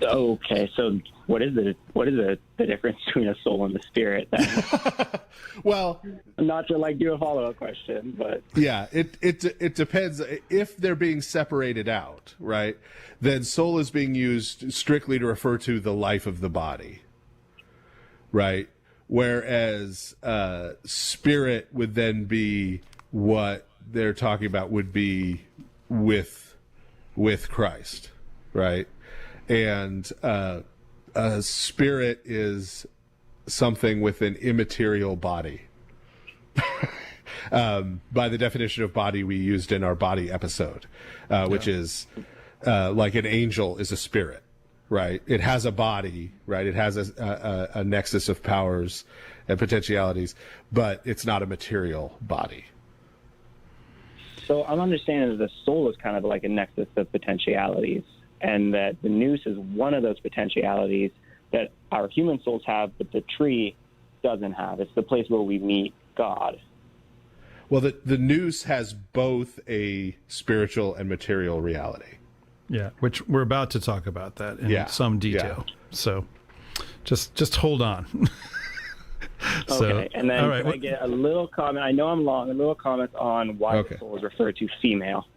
Speaker 12: Okay, so what is the difference between a soul and the spirit then?
Speaker 6: Well,
Speaker 12: I'm not to do a follow-up question, but
Speaker 6: yeah, it depends. If they're being separated out, right, then soul is being used strictly to refer to the life of the body, right? Whereas spirit would then be what they're talking about would be with Christ, right? And a spirit is something with an immaterial body. By the definition of body we used in our body episode, which is like an angel is a spirit, right? It has a body, right? It has a nexus of powers and potentialities, but it's not a material body.
Speaker 12: So I'm understanding that the soul is kind of like a nexus of potentialities, and that the Nous is one of those potentialities that our human souls have, but the tree doesn't have. It's the place where we meet God.
Speaker 6: Well, the Nous has both a spiritual and material reality.
Speaker 5: Yeah, which we're about to talk about that in some detail. Yeah. So just hold on.
Speaker 12: Okay, and then
Speaker 5: right.
Speaker 12: I get a little comment. I know I'm long. A little comment on why the soul is referred to female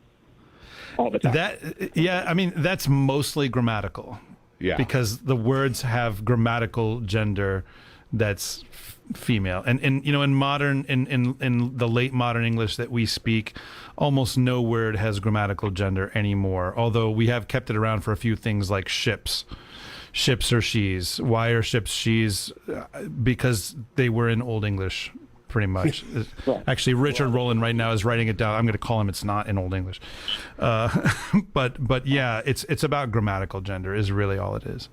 Speaker 12: all the time.
Speaker 5: That's mostly grammatical. Yeah. Because the words have grammatical gender that's female. And in modern in the late modern English that we speak, almost no word has grammatical gender anymore. Although we have kept it around for a few things like ships. Ships are she's. Why are ships she's? Because they were in Old English, pretty much. Actually, Richard Rowland right now is writing it down. I'm going to call him. It's not in Old English, but yeah, it's about grammatical gender is really all it is.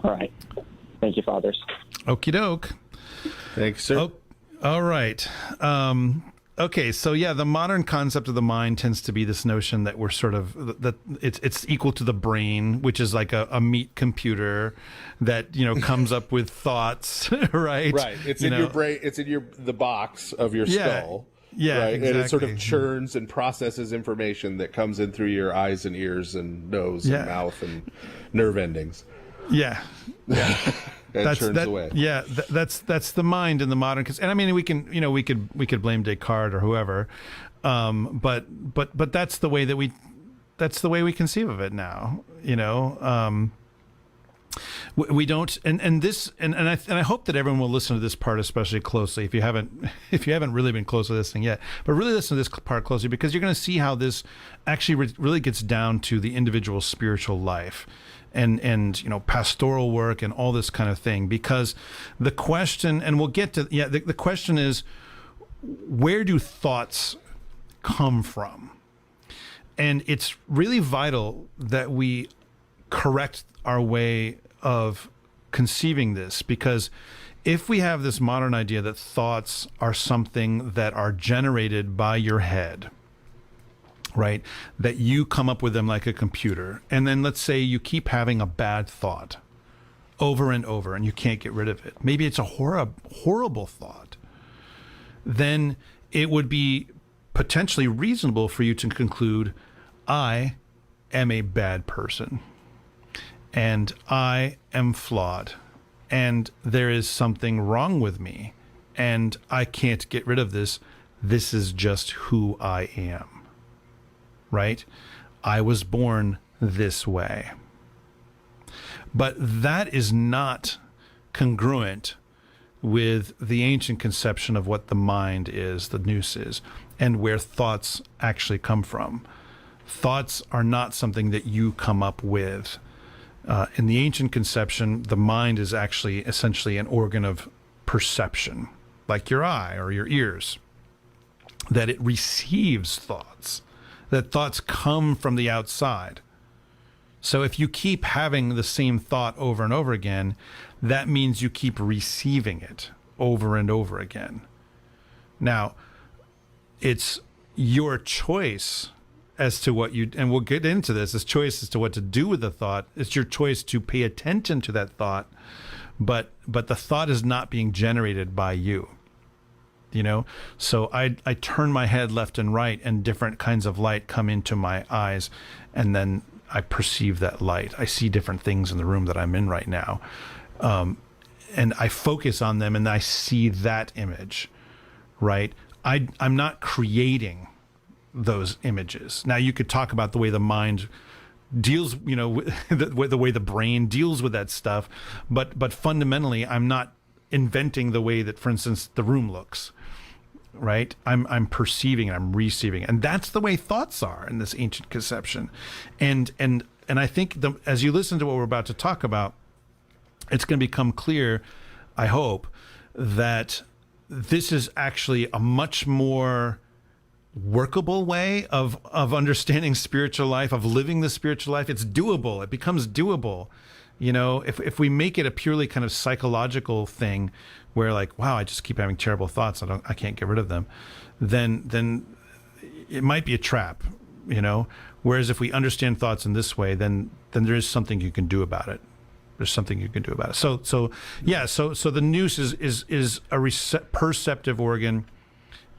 Speaker 12: All right. Thank you, fathers.
Speaker 6: Okie doke. Thanks, sir.
Speaker 5: Oh, all right. Okay, so yeah, the modern concept of the mind tends to be this notion that we're sort of that it's equal to the brain, which is like a meat computer that comes up with thoughts, right?
Speaker 6: Right. It's in your brain. It's in the box of your skull.
Speaker 5: Yeah,
Speaker 6: right?
Speaker 5: exactly.
Speaker 6: And it sort of churns and processes information that comes in through your eyes and ears and nose and mouth and nerve endings.
Speaker 5: Yeah.
Speaker 6: And churns away.
Speaker 5: Yeah, that's the mind in the modern. And I mean, we could blame Descartes or whoever, but that's the way that we conceive of it now. We don't, and I hope that everyone will listen to this part especially closely. If you haven't really been close to this thing yet, but really listen to this part closely, because you're going to see how this actually really gets down to the individual spiritual life, and pastoral work and all this kind of thing. Because the question, and we'll get to the question is, where do thoughts come from? And it's really vital that we correct our way of conceiving this, because if we have this modern idea that thoughts are something that are generated by your head, right, that you come up with them like a computer, and then let's say you keep having a bad thought over and over and you can't get rid of it, maybe it's a horrible thought, then it would be potentially reasonable for you to conclude, I am a bad person, and I am flawed, and there is something wrong with me, and I can't get rid of this. This is just who I am, right? I was born this way. But that is not congruent with the ancient conception of what the mind is, the nous is, and where thoughts actually come from. Thoughts are not something that you come up with. In the ancient conception, the mind is actually essentially an organ of perception, like your eye or your ears, that it receives thoughts, that thoughts come from the outside. So if you keep having the same thought over and over again, that means you keep receiving it over and over again. Now, it's your choice as to what you, and we'll get into this, as choice as to what to do with the thought. It's your choice to pay attention to that thought, but the thought is not being generated by you. So I turn my head left and right, and different kinds of light come into my eyes, and then I perceive that light. I see different things in the room that I'm in right now, and I focus on them, and I see that image, right? I'm not creating those images. Now, you could talk about the way the mind deals, the way the brain deals with that stuff, but fundamentally, I'm not inventing the way that, for instance, the room looks, right? I'm perceiving and I'm receiving, and that's the way thoughts are in this ancient conception. And I think as you listen to what we're about to talk about, it's going to become clear, I hope, that this is actually a much more workable way of understanding spiritual life, of living the spiritual life. It's doable. It becomes doable. If we make it a purely kind of psychological thing where, like, wow, I just keep having terrible thoughts, I can't get rid of them, then it might be a trap, Whereas if we understand thoughts in this way, then there is something you can do about it. There's something you can do about it. So the nous is a perceptive organ.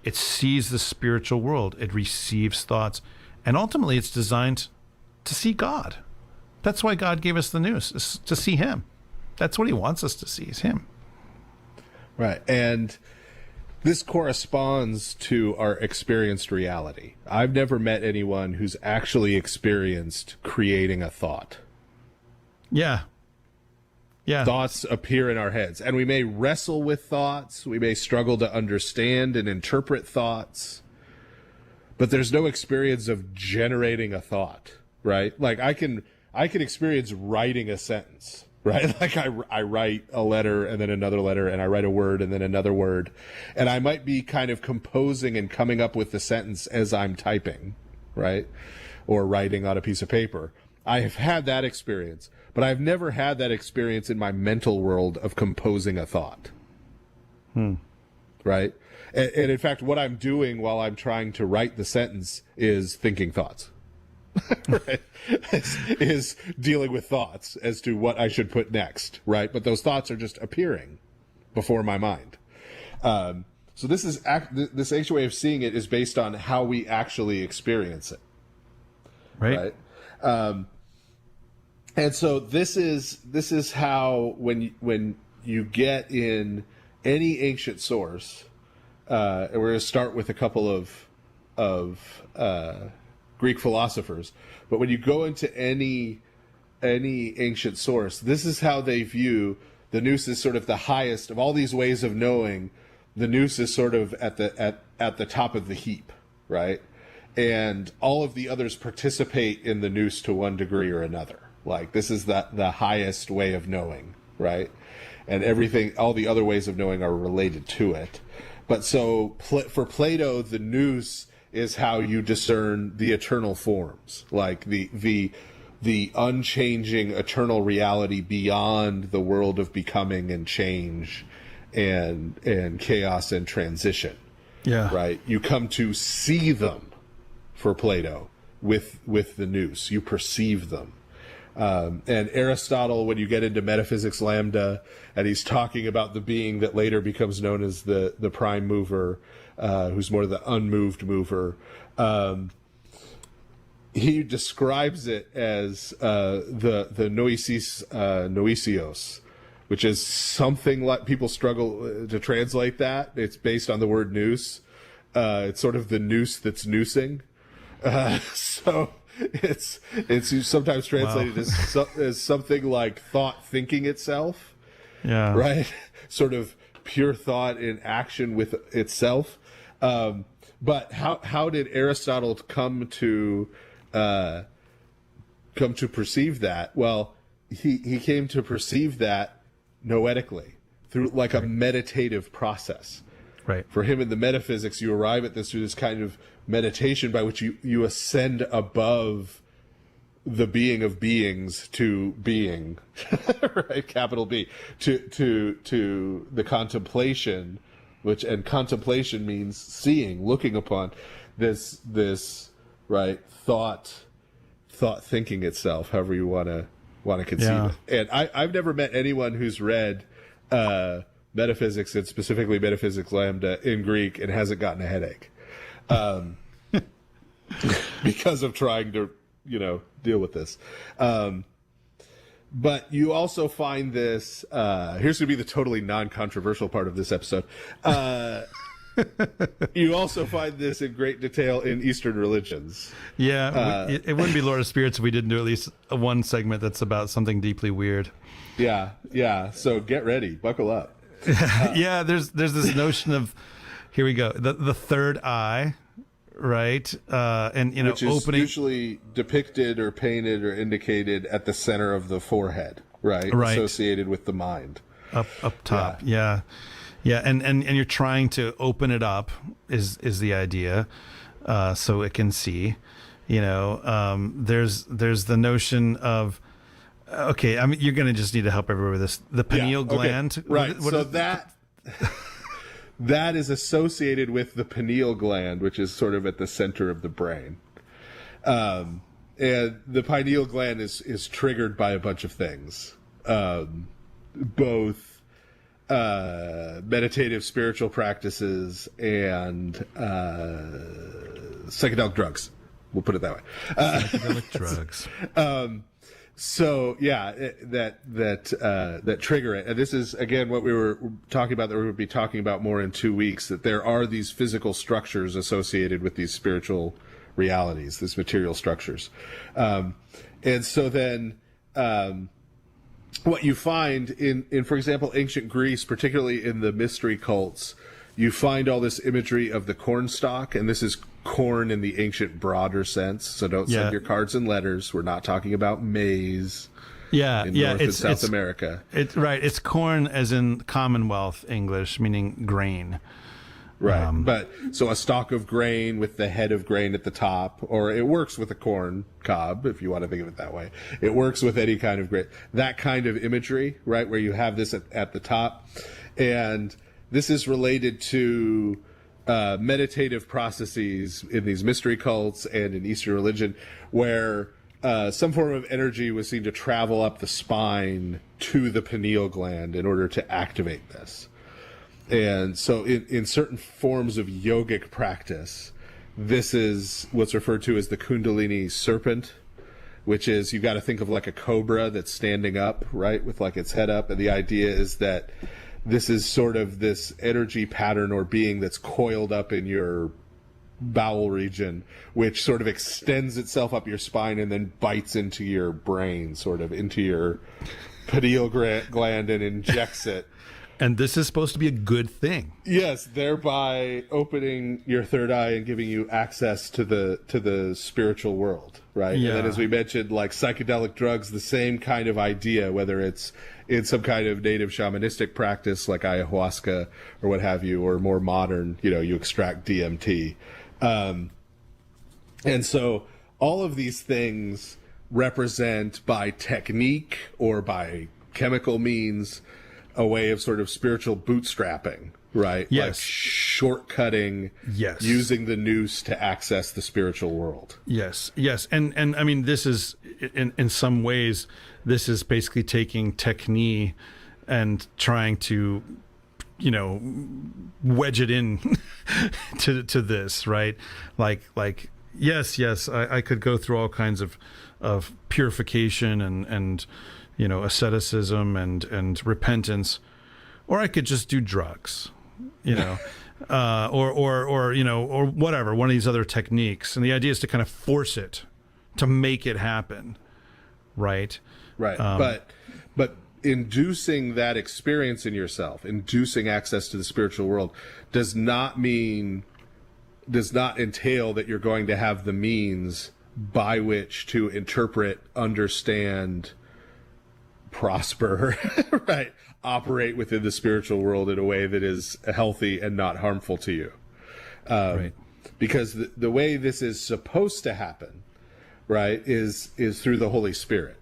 Speaker 5: It sees the spiritual world. It receives thoughts. And ultimately, it's designed to see God. That's why God gave us the nous, is to see him. That's what he wants us to see, is him.
Speaker 6: Right. And this corresponds to our experienced reality. I've never met anyone who's actually experienced creating a thought.
Speaker 5: Yeah. Yeah.
Speaker 6: Thoughts appear in our heads, and we may wrestle with thoughts. We may struggle to understand and interpret thoughts, but there's no experience of generating a thought, right? Like I can experience writing a sentence, right? Like I write a letter and then another letter, and I write a word and then another word, and I might be kind of composing and coming up with the sentence as I'm typing, right? Or writing on a piece of paper. I have had that experience, but I've never had that experience in my mental world of composing a thought. Right? And in fact, what I'm doing while I'm trying to write the sentence is thinking thoughts. Right? is dealing with thoughts as to what I should put next, right? But those thoughts are just appearing before my mind. So this ancient way of seeing it is based on how we actually experience it.
Speaker 5: Right.
Speaker 6: And so this is how when you get in any ancient source, and we're going to start with a couple of Greek philosophers, but when you go into any ancient source, this is how they view the nous is sort of the highest of all these ways of knowing. The nous is sort of at the top of the heap, right? And all of the others participate in the nous to one degree or another. Like, this is the highest way of knowing, right? And everything, all the other ways of knowing are related to it. But so for Plato, the nous is how you discern the eternal forms, like the unchanging eternal reality beyond the world of becoming and change and chaos and transition.
Speaker 5: Yeah.
Speaker 6: Right? You come to see them, for Plato, with the nous. You perceive them. And Aristotle, when you get into Metaphysics Lambda, and he's talking about the being that later becomes known as the prime mover, who's more the unmoved mover, he describes it as the noisios, which is something like, people struggle to translate that. It's based on the word nous. It's sort of the noose that's noosing. So it's sometimes translated as something like thought thinking itself.
Speaker 5: Yeah.
Speaker 6: Right? Sort of pure thought in action with itself. But how did Aristotle come to perceive that? Well, he came to perceive that noetically, through like a meditative process.
Speaker 5: Right.
Speaker 6: For him in the metaphysics, you arrive at this through this kind of meditation by which you ascend above the being of beings to being, right? Capital B, to the contemplation, and contemplation means seeing, looking upon this right thought thinking itself, however you want to conceive it. And I've never met anyone who's read metaphysics, and specifically Metaphysics Lambda, in Greek and hasn't gotten a headache because of trying to deal with this. But you also find this, here's going to be the totally non-controversial part of this episode. You also find this in great detail in Eastern religions.
Speaker 5: Yeah, it wouldn't be Lord of Spirits if we didn't do at least one segment that's about something deeply weird.
Speaker 6: Yeah. So get ready, buckle up.
Speaker 5: Yeah, there's this notion of, here we go, the third eye, right? And
Speaker 6: which is
Speaker 5: opening,
Speaker 6: usually depicted or painted or indicated at the center of the forehead, right? Associated with the mind.
Speaker 5: Up top, yeah. And you're trying to open it up is the idea, so it can see. There's the notion of, okay, I mean, you're going to just need to help everybody with this. The pineal gland.
Speaker 6: Right. So that is associated with the pineal gland, which is sort of at the center of the brain. And the pineal gland is triggered by a bunch of things, both meditative spiritual practices and psychedelic drugs. We'll put it that way.
Speaker 5: Psychedelic drugs.
Speaker 6: So yeah, that trigger it. And this is again what we were talking about, that we would be talking about more in 2 weeks, that there are these physical structures associated with these spiritual realities, these material structures. And so then what you find in, for example, ancient Greece, particularly in the mystery cults, you find all this imagery of the cornstalk, and this is corn in the ancient broader sense. So don't send your cards and letters. We're not talking about maize. In North and South America.
Speaker 5: It's right. It's corn as in Commonwealth English, meaning grain.
Speaker 6: Right. But so a stalk of grain with the head of grain at the top, or it works with a corn cob, if you want to think of it that way. It works with any kind of grain. That kind of imagery, right, where you have this at the top. And this is related to meditative processes in these mystery cults and in Eastern religion, where some form of energy was seen to travel up the spine to the pineal gland in order to activate this. And so in certain forms of yogic practice, this is what's referred to as the Kundalini serpent, which is, you've got to think of like a cobra that's standing up, right, with like its head up. And the idea is that this is sort of this energy pattern or being that's coiled up in your bowel region, which sort of extends itself up your spine and then bites into your brain, sort of into your pineal gland, and injects it.
Speaker 5: And this is supposed to be a good thing.
Speaker 6: Yes, thereby opening your third eye and giving you access to the spiritual world, right?
Speaker 5: Yeah.
Speaker 6: And then, as we mentioned, like psychedelic drugs, the same kind of idea, whether it's in some kind of native shamanistic practice like ayahuasca or what have you, or more modern, you extract DMT. And so all of these things represent, by technique or by chemical means, a way of sort of spiritual bootstrapping, right?
Speaker 5: Yes.
Speaker 6: Like shortcutting,
Speaker 5: yes,
Speaker 6: using the Nous to access the spiritual world.
Speaker 5: Yes, yes. And I mean, this is, in some ways, this is basically taking Techne and trying to, wedge it in to this, right? Like, yes, I could go through all kinds of purification and asceticism and repentance, or I could just do drugs, or whatever, one of these other techniques. And the idea is to kind of force it, to make it happen, right?
Speaker 6: Right. But inducing that experience in yourself, inducing access to the spiritual world, does not entail that you're going to have the means by which to interpret, understand, prosper, right, operate within the spiritual world in a way that is healthy and not harmful to you.
Speaker 5: Right.
Speaker 6: Because the way this is supposed to happen, right, is through the Holy Spirit.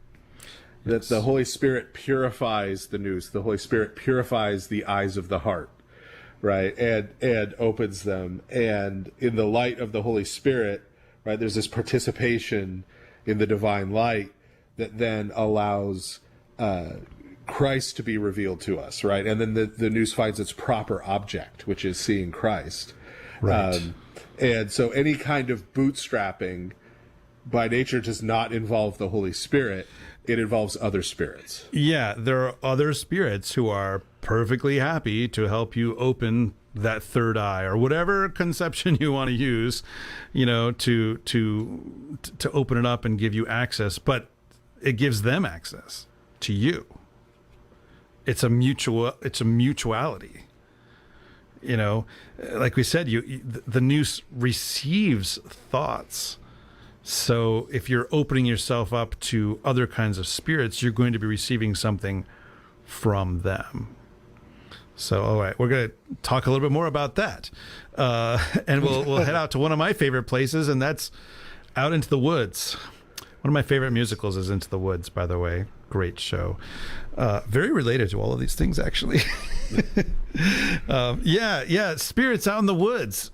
Speaker 6: That the Holy Spirit purifies the Nous. The Holy Spirit purifies the eyes of the heart, right, and opens them. And in the light of the Holy Spirit, right, there's this participation in the divine light that then allows Christ to be revealed to us, right? And then the Nous finds its proper object, which is seeing Christ.
Speaker 5: Right.
Speaker 6: And so any kind of bootstrapping by nature does not involve the Holy Spirit. It involves other spirits. Yeah,
Speaker 5: there are other spirits who are perfectly happy to help you open that third eye, or whatever conception you want to use, to open it up and give you access. But it gives them access to you. It's a mutuality. Like we said, the Nous receives thoughts. So if you're opening yourself up to other kinds of spirits, you're going to be receiving something from them. So, all right, we're going to talk a little bit more about that. And we'll head out to one of my favorite places, and that's out into the woods. One of my favorite musicals is Into the Woods, by the way. Great show. Very related to all of these things, actually. Spirits out in the woods.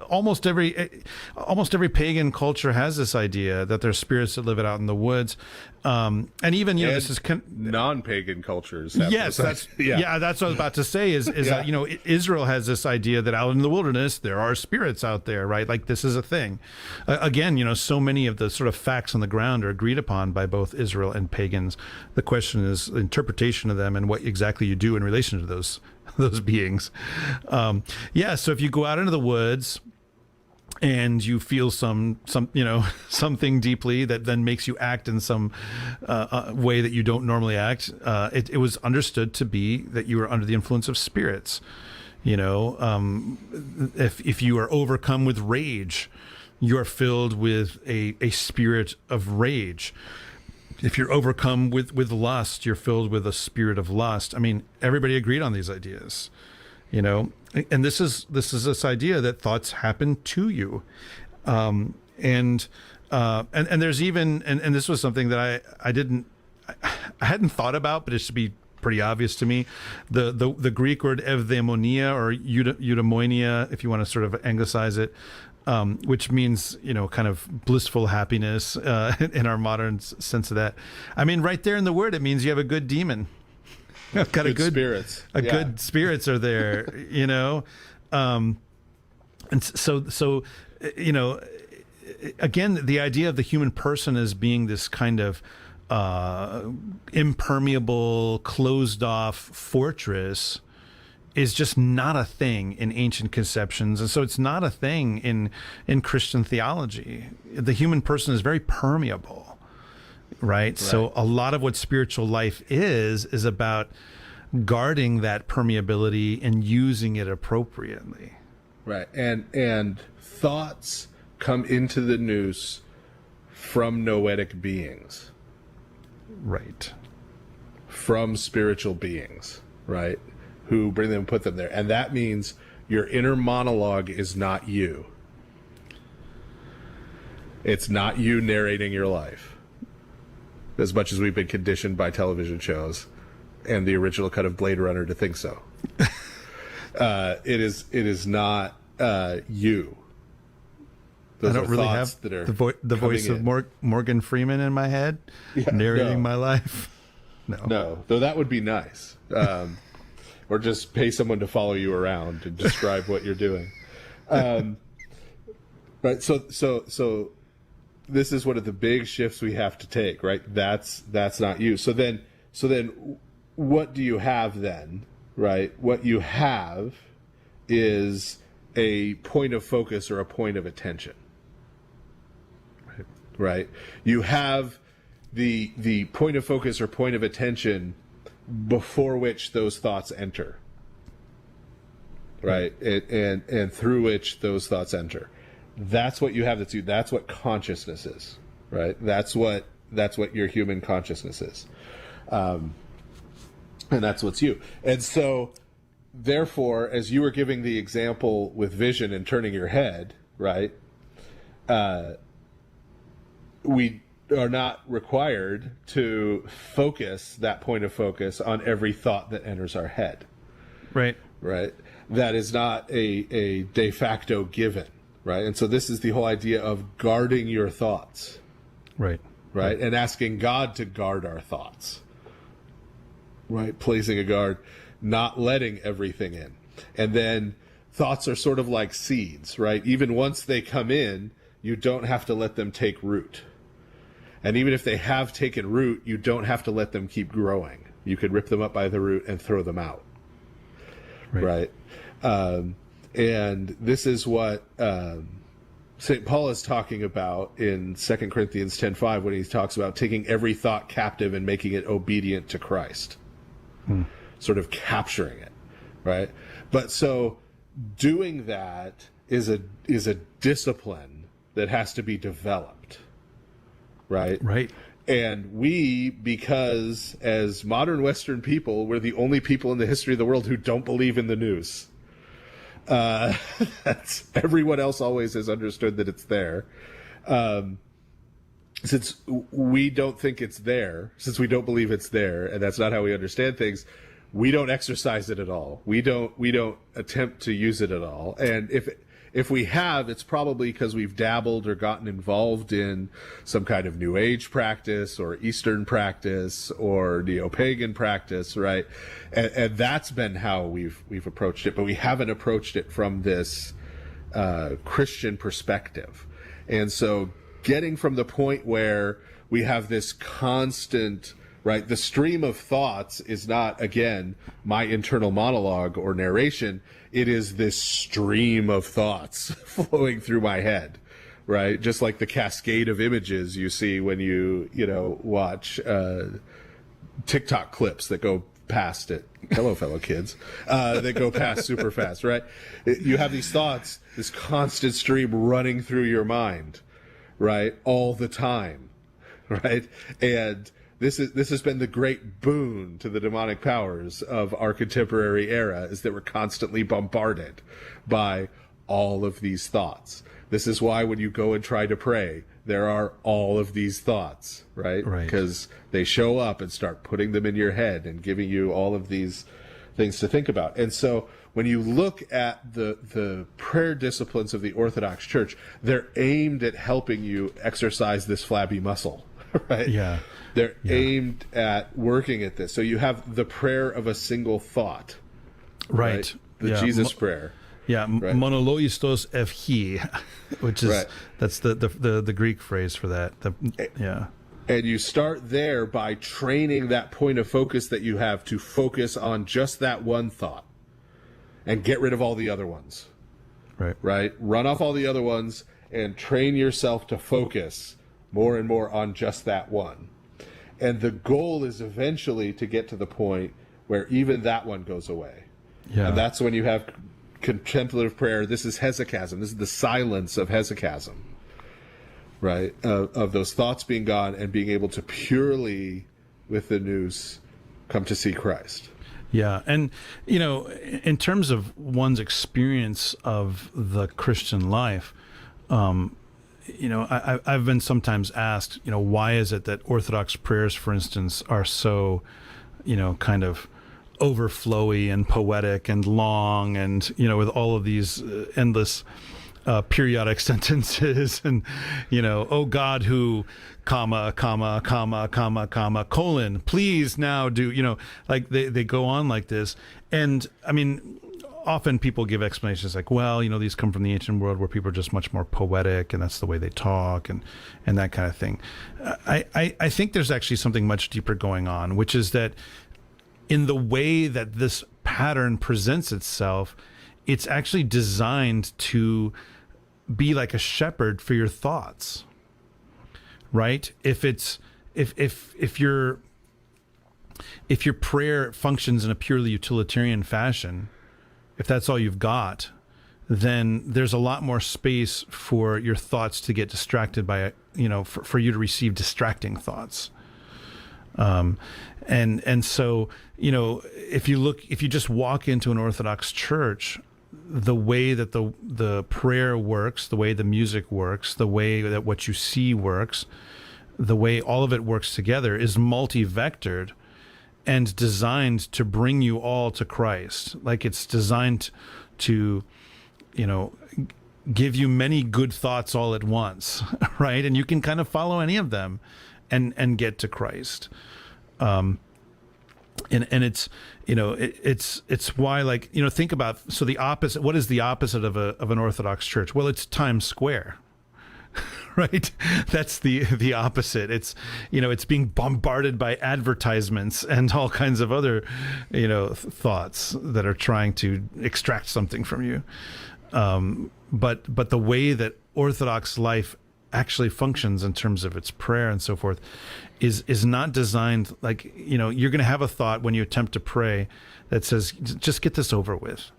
Speaker 5: Almost every pagan culture has this idea that there's spirits that live out in the woods. And even, this is
Speaker 6: non-pagan cultures.
Speaker 5: Yes, that's what I was about to say is that, Israel has this idea that out in the wilderness, there are spirits out there, right? Like, this is a thing. Again, so many of the sort of facts on the ground are agreed upon by both Israel and pagans. The question is interpretation of them and what exactly you do in relation to those beings. So if you go out into the woods and you feel something deeply that then makes you act in some way that you don't normally act, it was understood to be that you were under the influence of spirits. If you are overcome with rage, you are filled with a spirit of rage. If you're overcome with lust, you're filled with a spirit of lust. I mean, everybody agreed on these ideas, and this is this idea that thoughts happen to you, and there's even and this was something that I hadn't thought about, but it should be pretty obvious to me. The Greek word evdaimonia, or eudaimonia, if you want to sort of anglicize it, which means, kind of blissful happiness in our modern sense of that. I mean, right there in the word, it means you have a good demon. I've got a good
Speaker 6: spirits.
Speaker 5: Good spirits are there, you know, and so you know, again, the idea of the human person as being this kind of impermeable, closed off fortress is just not a thing in ancient conceptions, and so it's not a thing in Christian theology. The human person is very permeable, right? So a lot of what spiritual life is about guarding that permeability and using it appropriately.
Speaker 6: Right. And thoughts come into the nous from noetic beings.
Speaker 5: Right.
Speaker 6: From spiritual beings, right? Who bring them and put them there. And that means your inner monologue is not you. It's not you narrating your life. As much as we've been conditioned by television shows and the original cut of Blade Runner to think so. It is not you. Those
Speaker 5: I don't really have the voice of Morgan Freeman in my head narrating my life.
Speaker 6: No, though that would be nice. Or just pay someone to follow you around and describe what you're doing. Right. So this is one of the big shifts we have to take, right? That's not you. So then what do you have then, right? What you have is a point of focus or a point of attention, right? You have the point of focus or point of attention before which those thoughts enter, right? And through which those thoughts enter. That's what you have that's you. That's what consciousness is, right? That's what your human consciousness is. And that's what's you. And so, therefore, as you were giving the example with vision and turning your head, right? We are not required to focus that point of focus on every thought that enters our head.
Speaker 5: Right.
Speaker 6: Right. That is not a de facto given. Right. And so this is the whole idea of guarding your thoughts.
Speaker 5: Right.
Speaker 6: Right. And asking God to guard our thoughts. Right. Placing a guard, not letting everything in. And then thoughts are sort of like seeds, right? Even once they come in, you don't have to let them take root. And even if they have taken root, you don't have to let them keep growing. You could rip them up by the root and throw them out. Right? And this is what St. Paul is talking about in 2 Corinthians 10:5 when he talks about taking every thought captive and making it obedient to Christ. Sort of capturing it, right? But so doing that is a discipline that has to be developed. Right. And we, because as modern Western people, we're the only people in the history of the world who don't believe in the Nous. That's everyone else always has understood that it's there. Since we don't think it's there, since we don't believe it's there, and that's not how we understand things, we don't exercise it at all. We don't attempt to use it at all. And if we have, it's probably because we've dabbled or gotten involved in some kind of New Age practice or Eastern practice or neo-pagan practice, right? And that's been how we've approached it, but we haven't approached it from this Christian perspective. And so getting from the point where we have this constant, right, the stream of thoughts is not, again, my internal monologue or narration. It is this stream of thoughts flowing through my head, right? Just like the cascade of images you see when you watch TikTok clips that go past it. Hello, fellow kids. That go past super fast, right? You have these thoughts, this constant stream running through your mind, right? All the time, right? And this has been the great boon to the demonic powers of our contemporary era, is that we're constantly bombarded by all of these thoughts. This is why when you go and try to pray, there are all of these thoughts, right? Because they show up and start putting them in your head and giving you all of these things to think about. And so when you look at the prayer disciplines of the Orthodox Church, they're aimed at helping you exercise this flabby muscle. right?
Speaker 5: Yeah.
Speaker 6: They're aimed at working at this. So you have the prayer of a single thought.
Speaker 5: Right.
Speaker 6: The Jesus prayer.
Speaker 5: Yeah,
Speaker 6: right.
Speaker 5: Monologistos evhi, which is that's the Greek phrase for that.
Speaker 6: And you start there by training that point of focus that you have to focus on just that one thought and get rid of all the other ones. Right? Run off all the other ones and train yourself to focus more and more on just that one. And the goal is eventually to get to the point where even that one goes away.
Speaker 5: Yeah.
Speaker 6: And that's when you have contemplative prayer. This is hesychasm. This is the silence of hesychasm, right? Of those thoughts being gone and being able to purely, with the nous, come to see Christ.
Speaker 5: Yeah, and in terms of one's experience of the Christian life, I've been sometimes asked, why is it that Orthodox prayers, for instance, are so, kind of overflowy and poetic and long, and with all of these endless periodic sentences, and oh God, who, comma, colon, please now do, like they go on like this. And I mean, often people give explanations like, well, these come from the ancient world where people are just much more poetic, and that's the way they talk, and that kind of thing. I think there's actually something much deeper going on, which is that in the way that this pattern presents itself, it's actually designed to be like a shepherd for your thoughts, right? If your prayer functions in a purely utilitarian fashion, if that's all you've got, then there's a lot more space for your thoughts to get distracted by, for you to receive distracting thoughts. And so, if you just walk into an Orthodox church, the way that the prayer works, the way the music works, the way that what you see works, the way all of it works together is multi-vectored and designed to bring you all to Christ. Like it's designed to, give you many good thoughts all at once, right? And you can kind of follow any of them and get to Christ. And it's, it's why, like, think about, so the opposite, what is the opposite of an Orthodox church? Well, it's Times Square, right? That's the opposite. It's, it's being bombarded by advertisements and all kinds of other, thoughts that are trying to extract something from you. But the way that Orthodox life actually functions in terms of its prayer and so forth is not designed like, you're going to have a thought when you attempt to pray that says, just get this over with,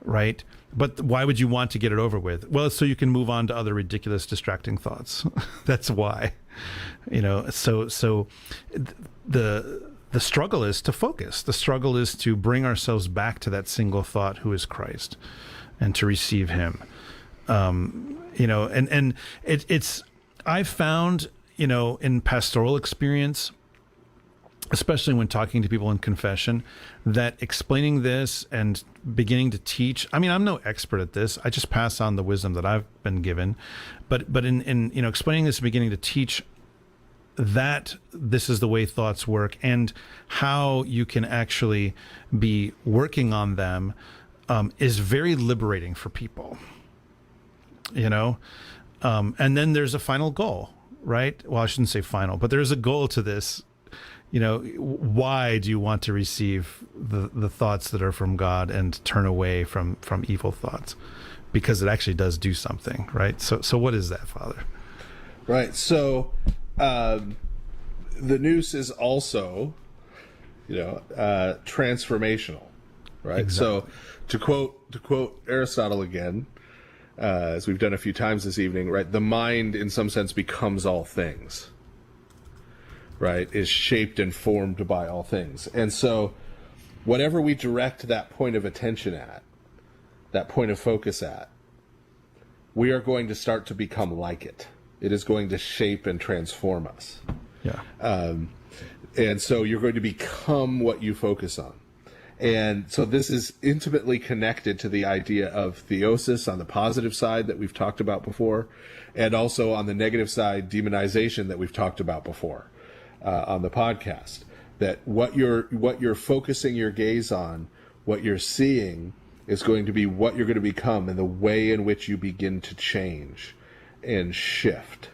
Speaker 5: right? But why would you want to get it over with? Well, it's so you can move on to other ridiculous, distracting thoughts. That's why, so the struggle is to focus. The struggle is to bring ourselves back to that single thought, who is Christ, and to receive him. And it's, I've found, in pastoral experience, especially when talking to people in confession, that explaining this and beginning to teach, I mean, I'm no expert at this. I just pass on the wisdom that I've been given, but in explaining this and beginning to teach that this is the way thoughts work and how you can actually be working on them, is very liberating for people, and then there's a final goal, right? Well, I shouldn't say final, but there's a goal to this. Why do you want to receive the thoughts that are from God and turn away from evil thoughts? Because it actually does do something, right? So what is that, Father?
Speaker 6: Right. So the nous is also, transformational, right? Exactly. So to quote Aristotle again, as we've done a few times this evening, right? The mind, in some sense, becomes all things, right? Is shaped and formed by all things. And so whatever we direct that point of attention at, that point of focus at, we are going to start to become like it. It is going to shape and transform us.
Speaker 5: Yeah.
Speaker 6: And so you're going to become what you focus on. And so this is intimately connected to the idea of theosis on the positive side that we've talked about before, and also on the negative side, demonization that we've talked about before on the podcast. That what you're focusing your gaze on, what you're seeing, is going to be what you're going to become and the way in which you begin to change and shift.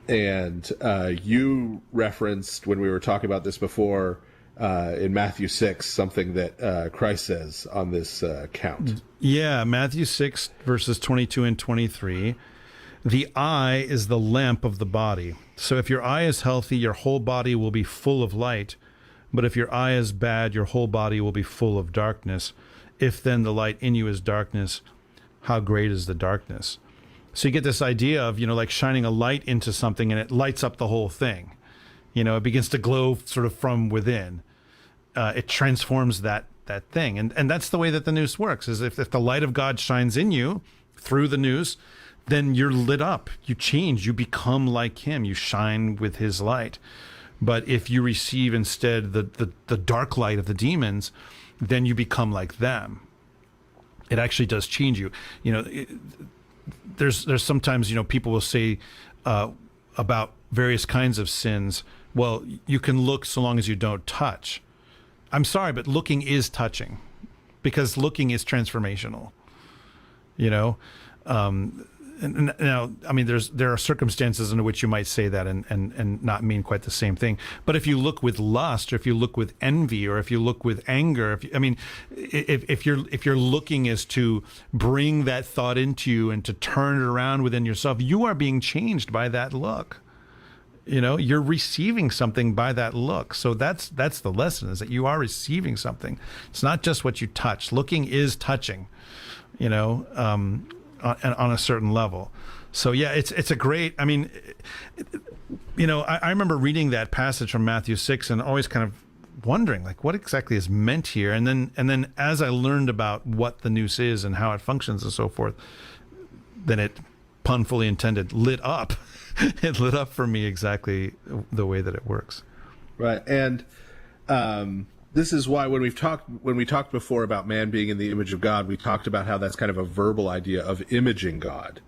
Speaker 6: You referenced, when we were talking about this before, in Matthew 6, something that Christ says on this count.
Speaker 5: Yeah, Matthew 6, verses 22 and 23. The eye is the lamp of the body. So if your eye is healthy, your whole body will be full of light. But if your eye is bad, your whole body will be full of darkness. If then the light in you is darkness, how great is the darkness? So you get this idea of, like shining a light into something and it lights up the whole thing. It begins to glow sort of from within. It transforms that thing. And that's the way that the Noose works, is if the light of God shines in you through the Noose, then you're lit up, you change, you become like him, you shine with his light. But if you receive instead the dark light of the demons, then you become like them. It actually does change you. There's sometimes, people will say about various kinds of sins, well, you can look so long as you don't touch. I'm sorry, but looking is touching, because looking is transformational. And now, I mean, there are circumstances under which you might say that and not mean quite the same thing. But if you look with lust, or if you look with envy, or if you look with anger, if you're looking as to bring that thought into you and to turn it around within yourself, you are being changed by that look. You're receiving something by that look. So that's the lesson, is that you are receiving something. It's not just what you touch. Looking is touching, on a certain level. So yeah, it's a great, I remember reading that passage from Matthew 6 and always kind of wondering, like, what exactly is meant here? And then as I learned about what the Noose is and how it functions and so forth, then it, pun fully intended, lit up. It lit up for me exactly the way that it works.
Speaker 6: Right. And this is why when we talked before about man being in the image of God, we talked about how that's kind of a verbal idea of imaging God.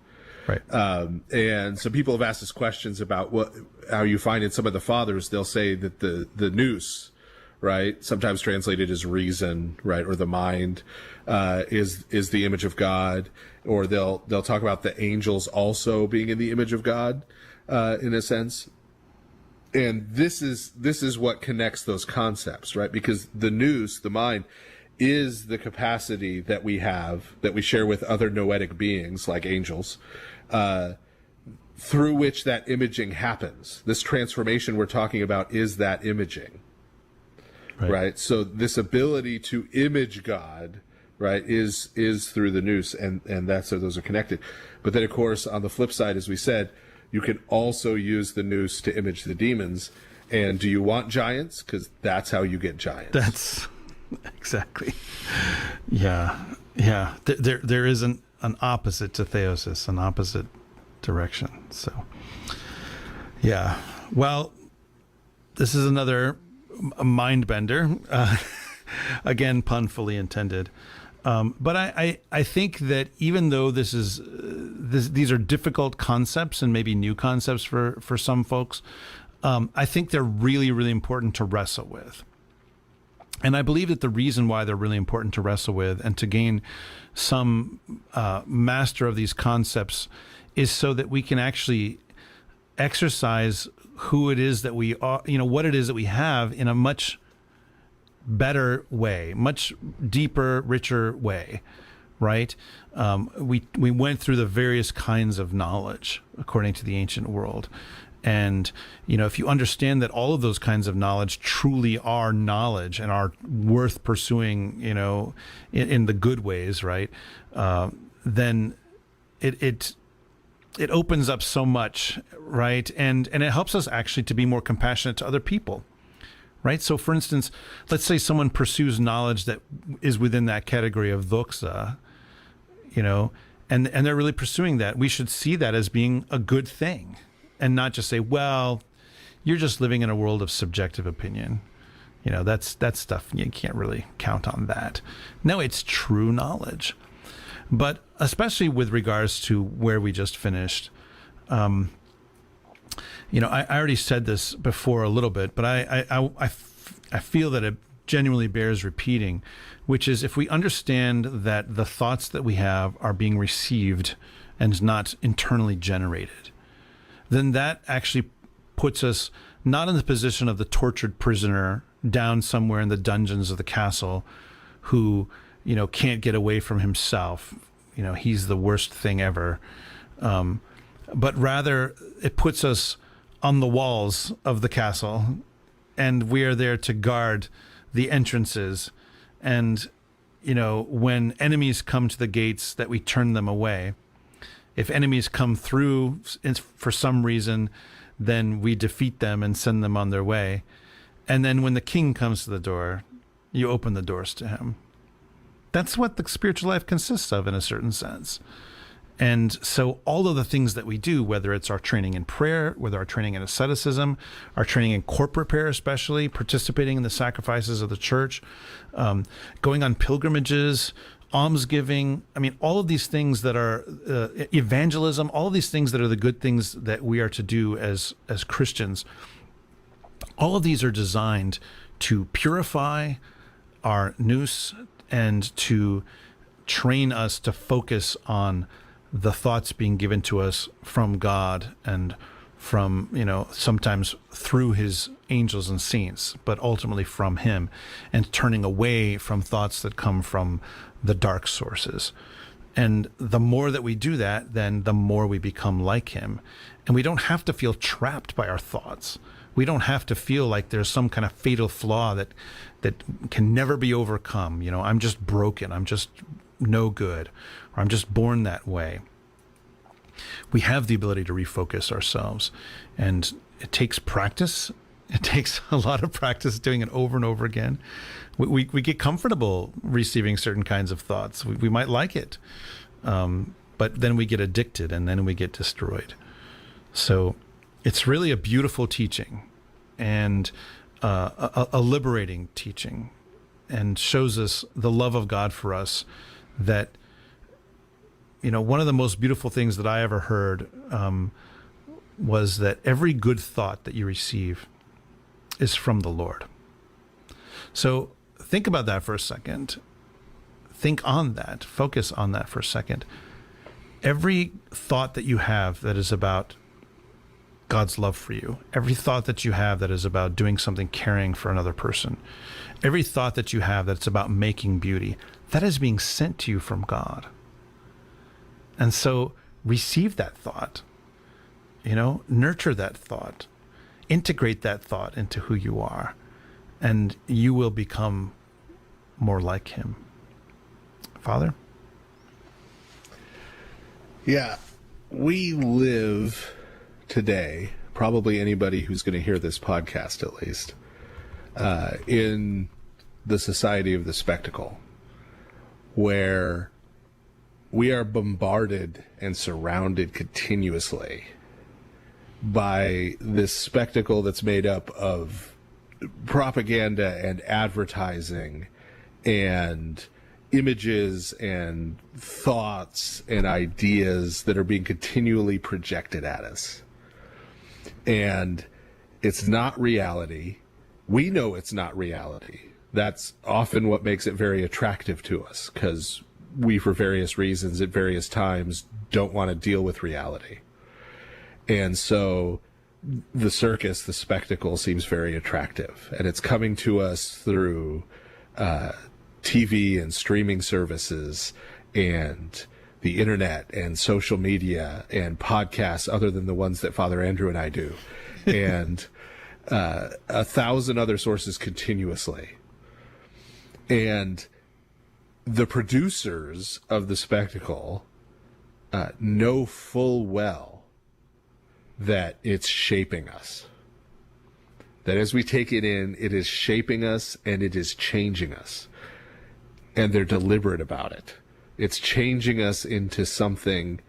Speaker 5: Right.
Speaker 6: And so people have asked us questions about how you find in some of the fathers, they'll say that the nous, right, sometimes translated as reason, right, or the mind, is the image of God, or they'll talk about the angels also being in the image of God, in a sense. And this is what connects those concepts, right? Because the nous, the mind, is the capacity that we have, that we share with other noetic beings like angels, through which that imaging happens. This transformation we're talking about is that imaging, right? So this ability to image God, right, is through the nous, and that's how those are connected. But then, of course, on the flip side, as we said, you can also use the nous to image the demons. And do you want giants? Because that's how you get giants.
Speaker 5: That's exactly. Yeah. There is an opposite to theosis, an opposite direction. So, yeah. Well, this is another mind bender. Again, pun fully intended. But I think that even though these are difficult concepts and maybe new concepts for some folks, I think they're really, really important to wrestle with. And I believe that the reason why they're really important to wrestle with and to gain some master of these concepts is so that we can actually exercise who it is that we are, what it is that we have in a much better way, much deeper, richer way, right? We went through the various kinds of knowledge according to the ancient world. And, if you understand that all of those kinds of knowledge truly are knowledge and are worth pursuing, in the good ways, right? Then it opens up so much, right? And it helps us actually to be more compassionate to other people. Right. So, for instance, let's say someone pursues knowledge that is within that category of doxa, and they're really pursuing that. We should see that as being a good thing and not just say, well, you're just living in a world of subjective opinion. That's stuff you can't really count on that. No, it's true knowledge. But especially with regards to where we just finished, I already said this before a little bit, but I feel that it genuinely bears repeating, which is if we understand that the thoughts that we have are being received and not internally generated, then that actually puts us not in the position of the tortured prisoner down somewhere in the dungeons of the castle who, can't get away from himself. He's the worst thing ever. But rather it puts us on the walls of the castle, and we are there to guard the entrances. And, when enemies come to the gates, that we turn them away. If enemies come through for some reason, then we defeat them and send them on their way. And then when the king comes to the door, you open the doors to him. That's what the spiritual life consists of in a certain sense. And so all of the things that we do, whether it's our training in prayer, whether our training in asceticism, our training in corporate prayer especially, participating in the sacrifices of the church, going on pilgrimages, almsgiving, all of these things that are evangelism, all of these things that are the good things that we are to do as Christians, all of these are designed to purify our nous and to train us to focus on the thoughts being given to us from God and from, sometimes through his angels and saints, but ultimately from him, and turning away from thoughts that come from the dark sources. And the more that we do that, then the more we become like him. And we don't have to feel trapped by our thoughts. We don't have to feel like there's some kind of fatal flaw that can never be overcome. I'm just broken. I'm just no good, or I'm just born that way. We have the ability to refocus ourselves, and it takes practice. It takes a lot of practice doing it over and over again. We get comfortable receiving certain kinds of thoughts. We might like it, but then we get addicted, and then we get destroyed. So it's really a beautiful teaching, and a liberating teaching, and shows us the love of God for us. That, one of the most beautiful things that I ever heard was that every good thought that you receive is from the Lord. So think about that for a second. Think on that. Focus on that for a second. Every thought that you have that is about God's love for you, every thought that you have that is about doing something caring for another person, every thought that you have that's about making beauty, that is being sent to you from God. And so receive that thought, nurture that thought, integrate that thought into who you are, and you will become more like him. Father?
Speaker 6: Yeah, we live today, probably anybody who's going to hear this podcast at least, in the society of the spectacle, where we are bombarded and surrounded continuously by this spectacle that's made up of propaganda and advertising and images and thoughts and ideas that are being continually projected at us. And it's not reality. We know it's not reality. That's often what makes it very attractive to us, because we, for various reasons at various times, don't want to deal with reality. And so the circus, the spectacle, seems very attractive. And it's coming to us through TV and streaming services and the internet and social media and podcasts other than the ones that Father Andrew and I do, and 1,000 other sources continuously. And the producers of the spectacle know full well that it's shaping us. That as we take it in, it is shaping us and it is changing us. And they're deliberate about it. It's changing us into something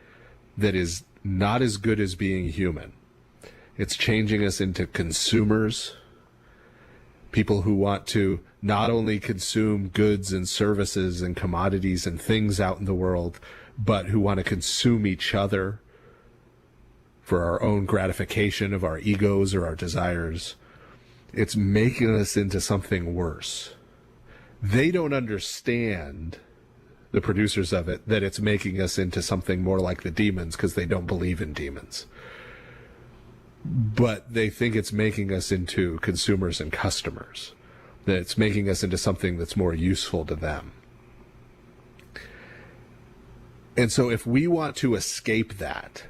Speaker 6: that is not as good as being human. It's changing us into consumers people who want to not only consume goods and services and commodities and things out in the world, but who want to consume each other for our own gratification of our egos or our desires. It's making us into something worse. They don't understand, the producers of it, that it's making us into something more like the demons because they don't believe in demons. But they think it's making us into consumers and customers, that it's making us into something that's more useful to them. And so if we want to escape that,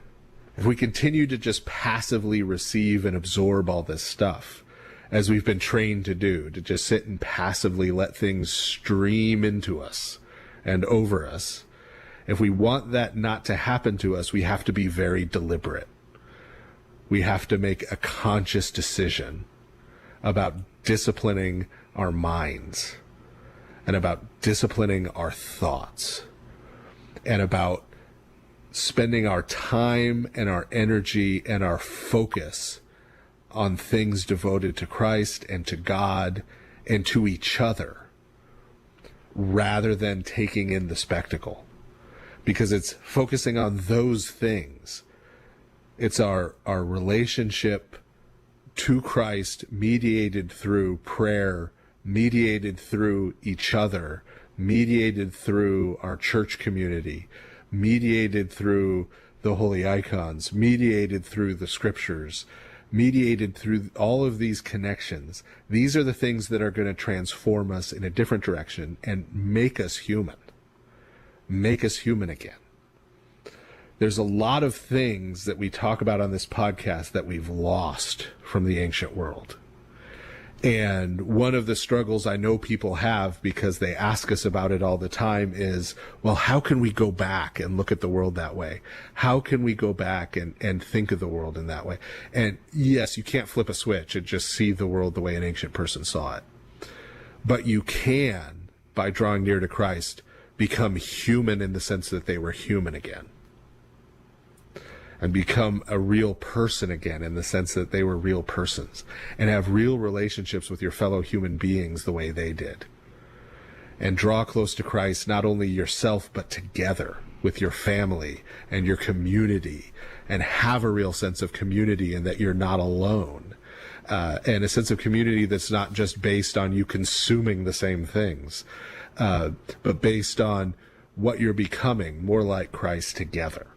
Speaker 6: if we continue to just passively receive and absorb all this stuff, as we've been trained to do, to just sit and passively let things stream into us and over us, if we want that not to happen to us, we have to be very deliberate. We have to make a conscious decision about disciplining our minds and about disciplining our thoughts and about spending our time and our energy and our focus on things devoted to Christ and to God and to each other, rather than taking in the spectacle. Because it's focusing on those things. It's our relationship to Christ, mediated through prayer, mediated through each other, mediated through our church community, mediated through the holy icons, mediated through the scriptures, mediated through all of these connections. These are the things that are going to transform us in a different direction and make us human. Make us human again. There's a lot of things that we talk about on this podcast that we've lost from the ancient world. And one of the struggles I know people have, because they ask us about it all the time, is, well, how can we go back and look at the world that way? How can we go back and think of the world in that way? And yes, you can't flip a switch and just see the world the way an ancient person saw it. But you can, by drawing near to Christ, become human in the sense that they were human again. And become a real person again in the sense that they were real persons, and have real relationships with your fellow human beings the way they did. And draw close to Christ, not only yourself, but together with your family and your community, and have a real sense of community and that you're not alone. And a sense of community that's not just based on you consuming the same things, but based on what you're becoming, more like Christ together.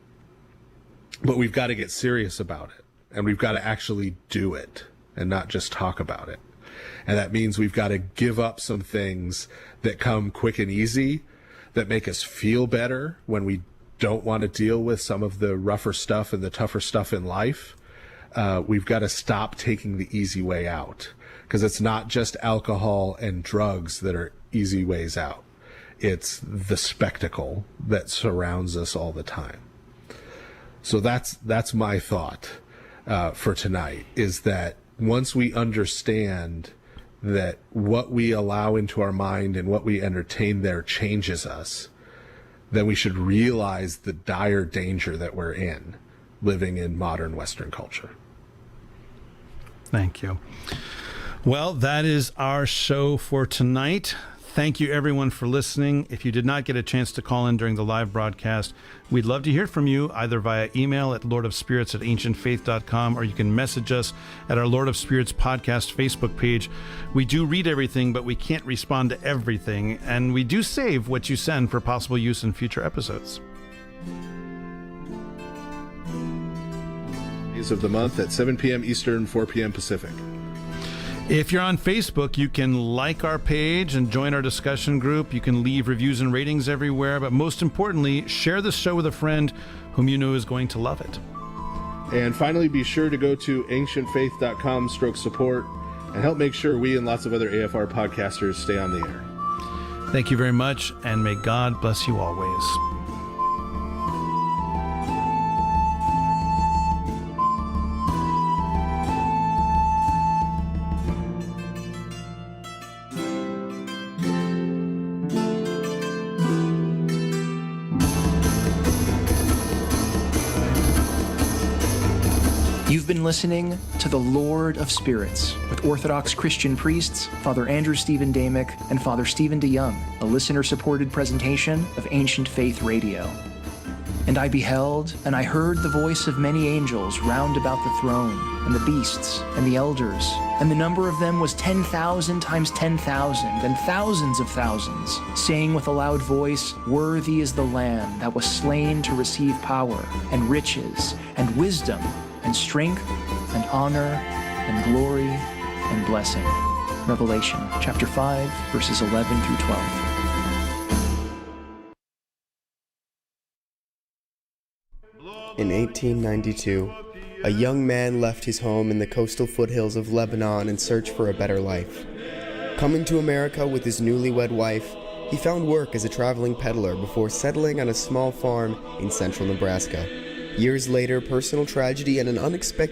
Speaker 6: But we've got to get serious about it, and we've got to actually do it and not just talk about it. And that means we've got to give up some things that come quick and easy, that make us feel better when we don't want to deal with some of the rougher stuff and the tougher stuff in life. We've got to stop taking the easy way out, because it's not just alcohol and drugs that are easy ways out. It's the spectacle that surrounds us all the time. So that's my thought for tonight, is that once we understand that what we allow into our mind and what we entertain there changes us, then we should realize the dire danger that we're in living in modern Western culture.
Speaker 5: Thank you. Well, that is our show for tonight. Thank you, everyone, for listening. If you did not get a chance to call in during the live broadcast, we'd love to hear from you, either via email at lordofspirits@ancientfaith.com, or you can message us at our Lord of Spirits podcast Facebook page. We do read everything, but we can't respond to everything, and we do save what you send for possible use in future episodes.
Speaker 6: Days of the month at 7 p.m. Eastern, 4 p.m. Pacific.
Speaker 5: If you're on Facebook, you can like our page and join our discussion group. You can leave reviews and ratings everywhere, but most importantly, share this show with a friend whom you know is going to love it.
Speaker 6: And finally, be sure to go to ancientfaith.com/support and help make sure we and lots of other AFR podcasters stay on the air.
Speaker 5: Thank you very much, and may God bless you always.
Speaker 4: You've been listening to The Lord of Spirits with Orthodox Christian priests, Father Andrew Stephen Damick and Father Stephen DeYoung, a listener-supported presentation of Ancient Faith Radio. And I beheld, and I heard the voice of many angels round about the throne, and the beasts, and the elders, and the number of them was 10,000 times 10,000, and thousands of thousands, saying with a loud voice, Worthy is the Lamb that was slain to receive power, and riches, and wisdom, and strength, and honor, and glory, and blessing. Revelation chapter 5, verses 11 through 12.
Speaker 13: In 1892, a young man left his home in the coastal foothills of Lebanon in search for a better life. Coming to America with his newlywed wife, he found work as a traveling peddler before settling on a small farm in central Nebraska. Years later, personal tragedy and an unexpected